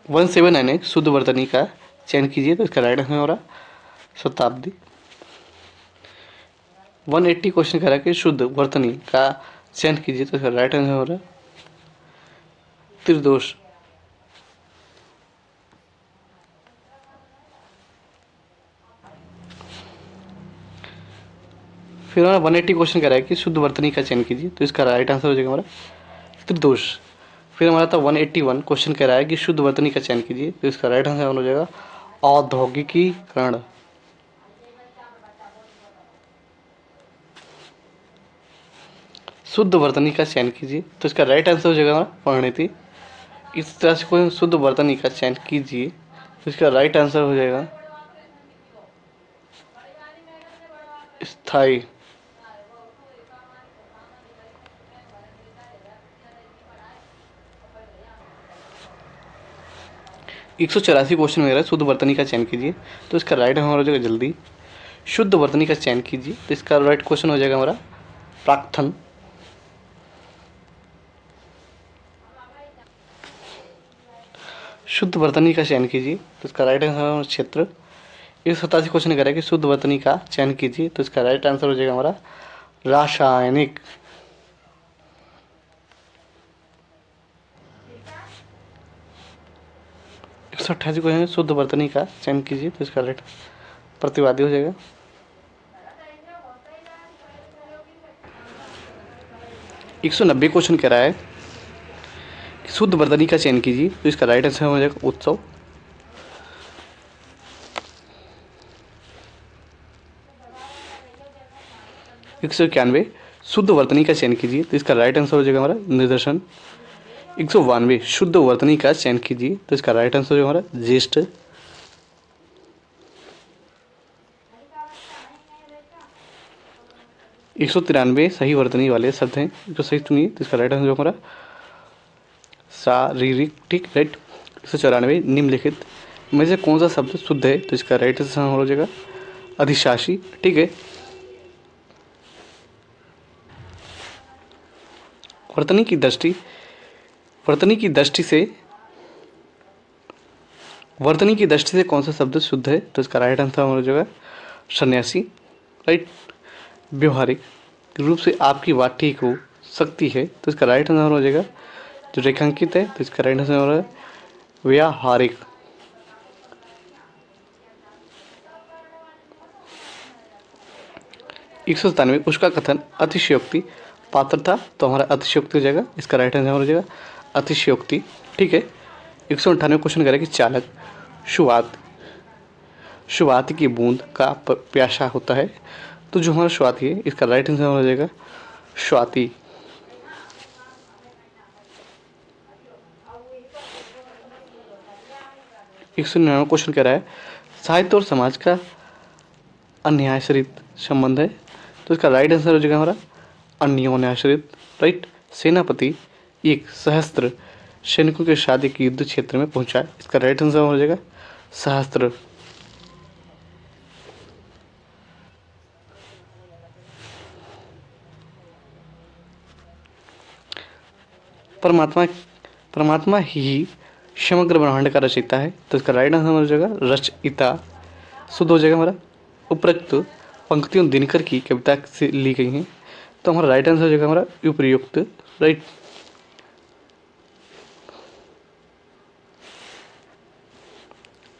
Speaker 1: 179 शुद्ध वर्तनी का चयन कीजिए, तो इसका राइट आंसर हो रहा शताब्दी। 180 क्वेश्चन कह रहा है कि शुद्ध वर्तनी का चयन कीजिए, तो इसका राइट आंसर हो रहा त्रिदोष। फिर हमारा 180 क्वेश्चन कह रहा है कि शुद्ध वर्तनी का चयन कीजिए, तो इसका राइट आंसर हो जाएगा हमारा त्रिदोष। फिर हमारा था 181 क्वेश्चन कह रहा है कि शुद्ध वर्तनी का चयन कीजिए, तो इसका राइट आंसर हो जाएगा औद्योगिकीकरण। शुद्ध वर्तनी का चयन कीजिए, तो इसका राइट आंसर हो जाएगा हमारा परिणति। इस तरह से कोई शुद्ध वर्तनी का चयन कीजिए, तो इसका राइट आंसर हो जाएगा स्थायी। 184 क्वेश्चन वगैरह शुद्ध वर्तनी का चयन कीजिए, तो इसका राइट हमारा हो जाएगा जल्दी। शुद्ध वर्तनी का चयन कीजिए, तो इसका राइट क्वेश्चन हो जाएगा हमारा प्राक्थन। शुद्ध वर्तनी का चयन कीजिए, तो इसका राइट आंसर हमारा क्षेत्र। 187 क्वेश्चन कह रहा है कि शुद्ध वर्तनी का चयन कीजिए, तो इसका राइट आंसर हो जाएगा हमारा रासायनिक। 188 क्वेश्चन शुद्ध वर्तनी का चयन कीजिए, तो इसका राइट प्रतिवादी हो जाएगा। 190 क्वेश्चन कह रहा है शुद्ध वर्तनी का चयन कीजिए, तो इसका राइट आंसर हो जाएगा उत्सव। 191 शुद्ध वर्तनी का चयन कीजिए, तो इसका राइट आंसर हो जाएगा हमारा निदर्शन। 192 शुद्ध वर्तनी का चयन कीजिए, तो इसका राइट आंसर हो हमारा ज्येष्ठ। 193 सही वर्तनी वाले शब्द हैं, जो सही चुनिए, तो इसका राइट आंसर हो हमारा शारीरिक, ठीक, राइट। 194 निम्नलिखित में से कौन सा शब्द शुद्ध है, तो इसका राइट आंसर हो जाएगा अधिशासी, ठीक है। वर्तनी की दृष्टि वर्तनी की दृष्टि से वर्तनी की दृष्टि से कौन सा शब्द शुद्ध है, तो इसका राइट आंसर हो जाएगा सन्यासी, राइट। व्यवहारिक रूप से आपकी बात ठीक हो सकती है, तो इसका राइट आंसर हो जाएगा जो रेखांकित है, तो इसका राइट आंसर हो रहा है व्यावहारिक। 197 उसका कथन अतिशयोक्ति पात्रता, तो हमारा अतिशयोक्ति हो जाएगा, इसका राइट आंसर हो जाएगा अतिशयोक्ति, ठीक है। 198 क्वेश्चन करें कि चालक शुरुआत की बूंद का प्यासा होता है, तो जो हमारा स्वाति है, इसका राइट आंसर हो जाएगा स्वाति। 199 क्वेश्चन कह रहा है साहित्य और समाज का अन्यायश्रित संबंध है, तो इसका राइट आंसर हो जाएगा हमारा अन्योन्याश्रित, राइट। सेनापति एक सहस्त्र सैनिकों के साथ एक युद्ध क्षेत्र में पहुंचा, इसका राइट आंसर हो जाएगा सहस्त्र। परमात्मा परमात्मा ही समग्र ब्रह्मांड का रचयिता है, तो इसका राइट आंसर हो जाएगा रचयिता, शुद्ध हो जाएगा हमारा। उपरोक्त पंक्तियों दिनकर की कविता से ली गई हैं, तो हमारा राइट आंसर हो जाएगा हमारा उपयुक्त, राइट।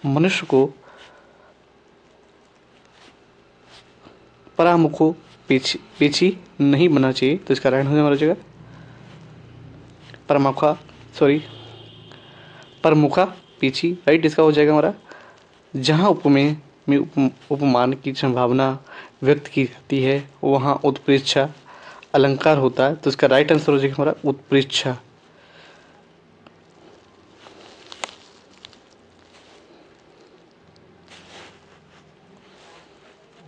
Speaker 1: मनुष्य को परामुखो पेची नहीं बनना चाहिए, तो इसका राइट आंसर हो जाएगा परमुखा पीछी, राइट। इसका हो जाएगा हमारा जहाँ उपमेय में उपमान की संभावना व्यक्त की जाती है वहाँ उत्प्रेक्षा अलंकार होता है, तो इसका राइट आंसर हो जाएगा हमारा उत्प्रेक्षा।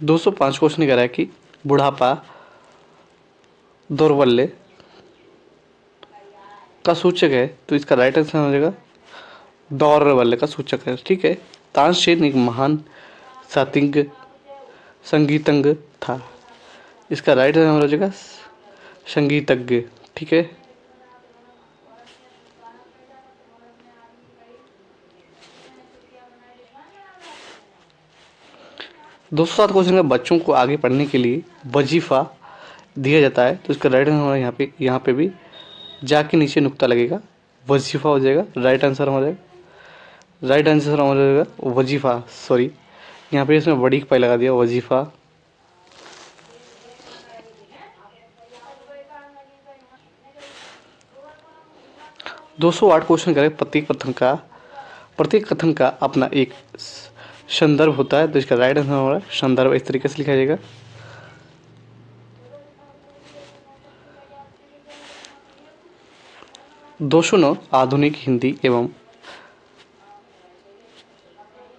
Speaker 1: 205 क्वेश्चन कह रहा है कि बुढ़ापा दौर्बल्य का सूचक है, तो इसका राइट आंसर हो जाएगा दौर्बल्य का सूचक है, ठीक है। तानसेन एक महान सातिंग संगीतज्ञ था, इसका राइट आंसर हो जाएगा संगीतज्ञ, ठीक है। 207 क्वेश्चन में बच्चों को आगे पढ़ने के लिए वजीफा दिया जाता है, तो इसका राइट आंसर हमारा यहाँ पे भी जाके नीचे नुक्ता लगेगा, वजीफा हो जाएगा, राइट आंसर हो जाएगा वजीफा, सॉरी यहाँ पे इसमें बड़ी पाई लगा दिया वजीफा। 208 क्वेश्चन करें प्रत्येक कथन का अपना एक संदर्भ होता है, तो इसका राइट आंसर हमारा संदर्भ इस तरीके से लिखा जाएगा। दोषों आधुनिक हिंदी एवं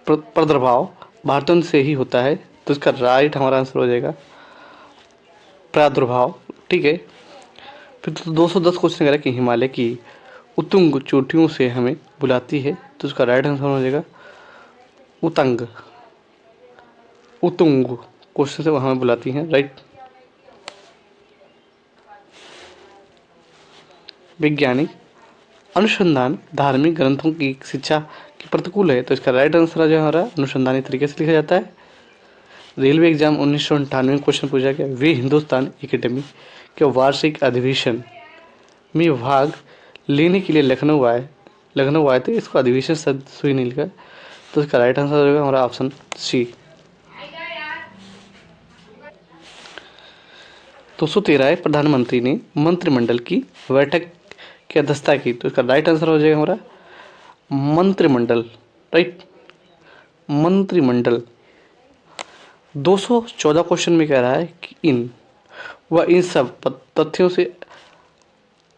Speaker 1: प्रादुर्भाव भारतों से ही होता है, तो इसका राइट हमारा आंसर हो जाएगा प्रादुर्भाव, ठीक है। फिर 210 क्वेश्चन करें कि हिमालय की उत्तुंग चोटियों से हमें बुलाती है, तो इसका राइट आंसर हो जाएगा उत्तुंग क्वेश्चन से हमें बुलाती हैं, राइट। वैज्ञानिक अनुसंधान धार्मिक ग्रंथों की शिक्षा की प्रतिकूल है, तो इसका राइट आंसर जो हमारा अनुसंधानी तरीके से लिखा जाता है। रेलवे एग्जाम 1998 में क्वेश्चन पूछा गया वे हिंदुस्तान एकेडमी के वार्षिक अधिवेशन में भाग लेने के लिए लखनऊ आए थे, इसको अधिवेशन शब्द सुई नहीं लिखा, तो इसका राइट आंसर होगा हमारा ऑप्शन सी। 213 प्रधानमंत्री ने मंत्रिमंडल की बैठक क्या दस्ता की, तो इसका राइट आंसर हो जाएगा हमारा मंत्रिमंडल। राइट, मंत्रिमंडल। 214 क्वेश्चन में कह रहा है कि इन सब तथ्यों से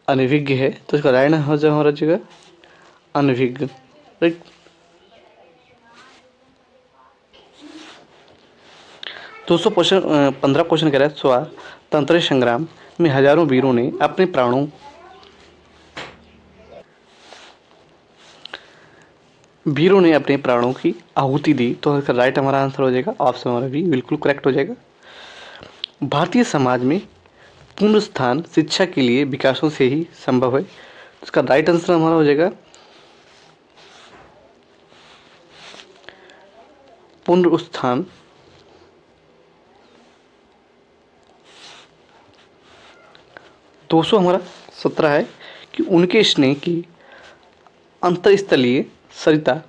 Speaker 1: अनभिज्ञ है, तो इसका राइट आंसर हमारा जगह अनभिज्ञ। राइट। 215 क्वेश्चन कह रहा है स्वतंत्रता संग्राम में हजारों वीरों ने अपने प्राणों की आहुति दी, तो इसका राइट हमारा आंसर हो जाएगा ऑप्शन हमारा बी, बिल्कुल करेक्ट हो जाएगा। भारतीय समाज में पूर्ण स्थान शिक्षा के लिए विकासों से ही संभव है, तो इसका राइट आंसर हमारा हो जाएगा पूर्ण स्थान। 200 हमारा 17 है कि उनके स्नेह की अंतःस्थलीय सरिता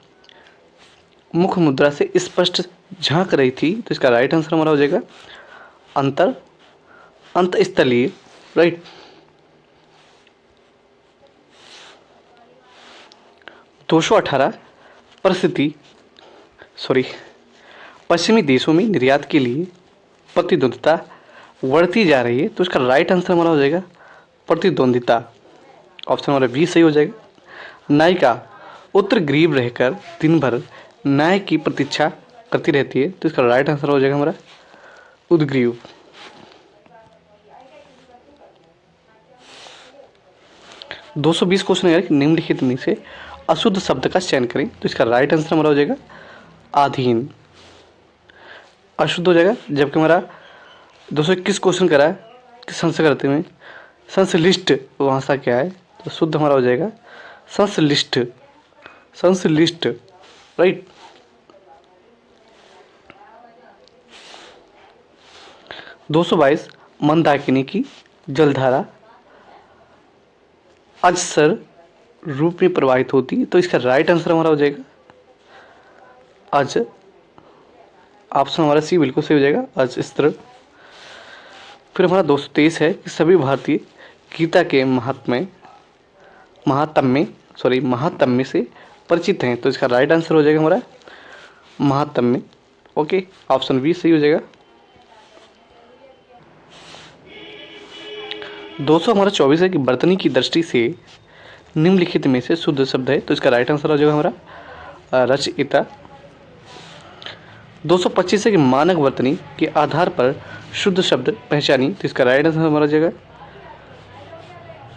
Speaker 1: मुख मुद्रा से स्पष्ट झांक रही थी, तो इसका राइट आंसर हमारा हो जाएगा अंतःस्थलीय। राइट। 218 पश्चिमी देशों में निर्यात के लिए प्रतिद्वंद्विता बढ़ती जा रही है, तो इसका राइट आंसर हमारा हो जाएगा प्रतिद्वंद्विता। ऑप्शन हमारा बी सही हो जाएगा। नायिका उत्तर ग्रीव रहकर दिन भर नायक की प्रतीक्षा करती रहती है, तो इसका राइट आंसर हो जाएगा हमारा उद्ग्रीव। 220 क्वेश्चन है कि निम्नलिखित में से अशुद्ध शब्द का चयन करें, तो इसका राइट आंसर हमारा हो जाएगा अधीन। अशुद्ध हो जाएगा, जबकि हमारा 221 क्वेश्चन करा है कि संस्कृत में संश्लिष्ट भाषा क्या है, तो शुद्ध हमारा हो जाएगा संश्लिष्ट। राइट। 222 मंदाकिनी की जलधारा अजसर रूप में प्रवाहित होती, तो इसका राइट आंसर हमारा हो जाएगा अज। ऑप्शन हमारा सी बिल्कुल सही हो जाएगा अजस्त्र। फिर हमारा 223 है कि सभी भारतीय गीता के महात्म्य से परिचित हैं, तो इसका राइट आंसर हो जाएगा हमारा महात्म्य। ओके, ऑप्शन बी सही हो जाएगा। 224 है कि वर्तनी की दृष्टि से निम्नलिखित में से शुद्ध शब्द है, तो इसका राइट आंसर हो जाएगा हमारा रचयिता। 225 है कि मानक वर्तनी के आधार पर शुद्ध शब्द पहचानी, तो इसका राइट आंसर हमारा हो जाएगा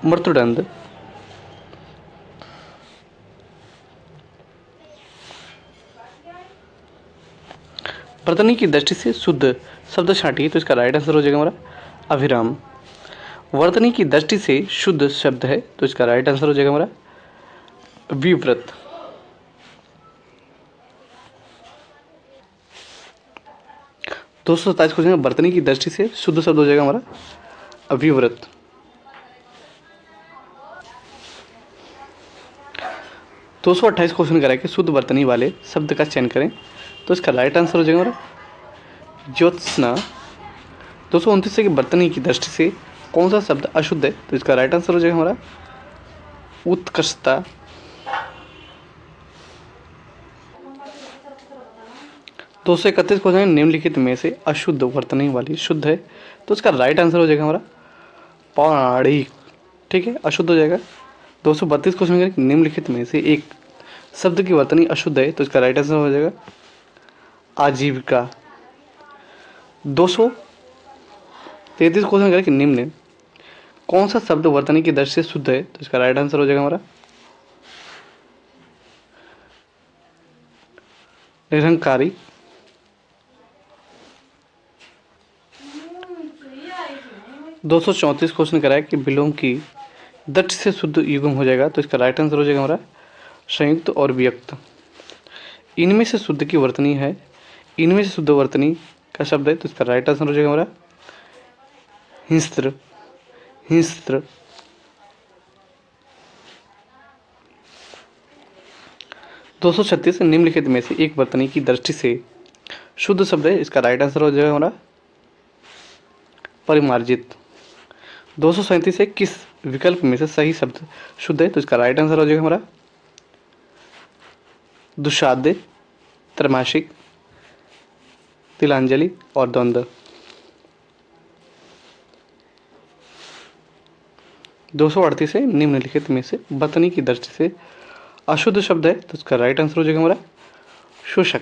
Speaker 1: मृत्युदंड। 226 वर्तनी की दृष्टि से शुद्ध शब्द छांटिए, तो इसका राइट आंसर हो जाएगा हमारा अभिराम। वर्तनी की दृष्टि से शुद्ध शब्द है, तो इसका राइट आंसर हो जाएगा हमारा विव्रत। 227 क्वेश्चन में वर्तनी की दृष्टि से शुद्ध शब्द हो जाएगा हमारा अविव्रत। 228 क्वेश्चन करा कि शुद्ध वर्तनी वाले शब्द का चयन करें, तो इसका राइट आंसर हो जाएगा हमारा ज्योत्सना। 229 है कि वर्तनी की दृष्टि से कौन सा शब्द अशुद्ध है, तो इसका राइट आंसर हो जाएगा हमारा उत्कृष्टता। 231 क्वेश्चन निम्नलिखित में से अशुद्ध वर्तनी वाली शुद्ध है, तो इसका राइट आंसर हो जाएगा हमारा पौराणिक। ठीक है, अशुद्ध हो जाएगा। 232 क्वेश्चन निम्नलिखित में से एक शब्द की वर्तनी अशुद्ध है, तो इसका राइट आंसर हो जाएगा आजीविका। 233 क्वेश्चन निम्न कौन सा शब्द वर्तनी की दृष्टि से शुद्ध है, तो इसका राइट आंसर हो जाएगा हमारा निरंकारी। 234 क्वेश्चन कराया कि विलोम की दृष्टि से शुद्ध युग्म हो जाएगा, तो इसका राइट आंसर हो जाएगा हमारा संयुक्त और व्यक्त। इनमें से शुद्ध की वर्तनी है, इनमें से शुद्ध वर्तनी का शब्द है, तो इसका राइट आंसर हो जाएगा हमारा हिंस्त्र। 236 निम्नलिखित में से एक वर्तनी की दृष्टि से शुद्ध शब्द है, इसका राइट आंसर हो जाएगा हमारा परिमार्जित। 237 है, किस विकल्प में से सही शब्द शुद्ध है? तो इसका राइट आंसर हो जाएगा हमारा दुशाद्य, त्रैमासिक, तिलांजलि और द्वंद्व। 238 है, निम्नलिखित में से बतनी की दृष्टि से अशुद्ध शब्द है? तो इसका राइट आंसर हो जाएगा हमारा शोषक।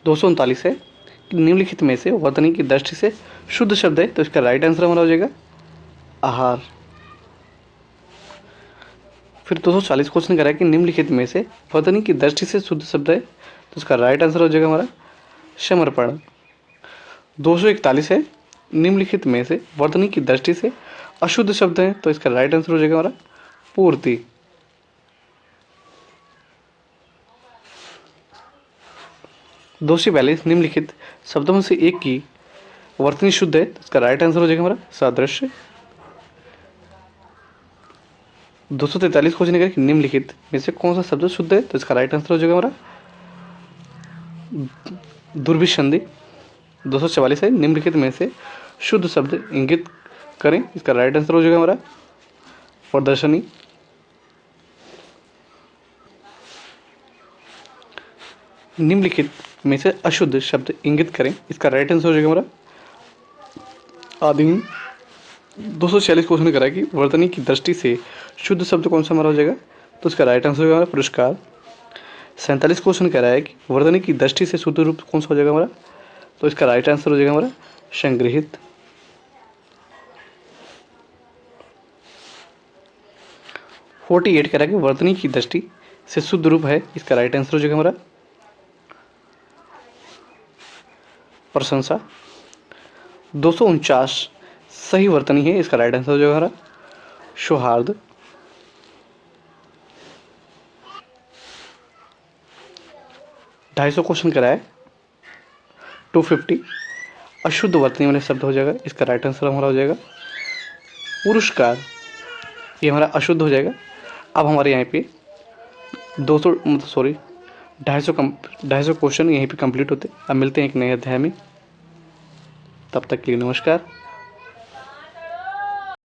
Speaker 1: 239 है, निम्नलिखित में से वर्तनी की दृष्टि से शुद्ध शब्द है? तो इसका राइट आंसर हमारा हो जाएगा आहार। फिर 240 क्वेश्चन करा है कि निम्नलिखित में से वर्तनी की दृष्टि से शुद्ध शब्द है? तो इसका राइट आंसर हो जाएगा हमारा समर्पण। 241 है, निम्नलिखित में से वर्तनी की दृष्टि से अशुद्ध शब्द है? तो इसका राइट आंसर हो जाएगा हमारा पूर्ति। 242 निम्नलिखित शब्दों में से एक की वर्तनी शुद्ध है? तो इसका राइट आंसर हो जाएगा हमारा सादृश्य। 243 क्वेश्चन है कि निम्नलिखित में से कौन सा शब्द शुद्ध है? तो इसका राइट आंसर हो जाएगा हमारा दुर्भिसंधि। 244 है, निम्नलिखित में से शुद्ध शब्द इंगित करें? इसका राइट आंसर हो जाएगा हमारा प्रदर्शनी। निम्नलिखित में से अशुद्ध शब्द इंगित करें? इसका राइट आंसर हो जाएगा हमारा आदिम। 246 क्वेश्चन करा कि वर्तनी की दृष्टि से शुद्ध शब्द कौन सा हमारा हो जाएगा? तो इसका राइट आंसर हो जाएगा पुरस्कार। 47 क्वेश्चन कह रहा है कि वर्तनी की दृष्टि से शुद्ध रूप कौन सा हो जाएगा हमारा? तो इसका राइट आंसर हो जाएगा हमारा संग्रहित। 48 कह रहा है कि वर्तनी की दृष्टि से शुद्ध रूप है? इसका राइट आंसर हो जाएगा हमारा प्रशंसा। 249 सही वर्तनी है? इसका राइट आंसर हो जाएगा हमारा सौहार्द। 250 क्वेश्चन करा है 250 अशुद्ध वर्तनी वाले शब्द हो जाएगा? इसका राइट आंसर हमारा हो जाएगा पुरस्कार। ये हमारा अशुद्ध हो जाएगा। अब हमारे यहाँ पे 200 मतलब सॉरी 250 क्वेश्चन यहीं पे कंप्लीट होते। अब मिलते हैं एक नए अध्याय में, तब तक के लिए नमस्कार।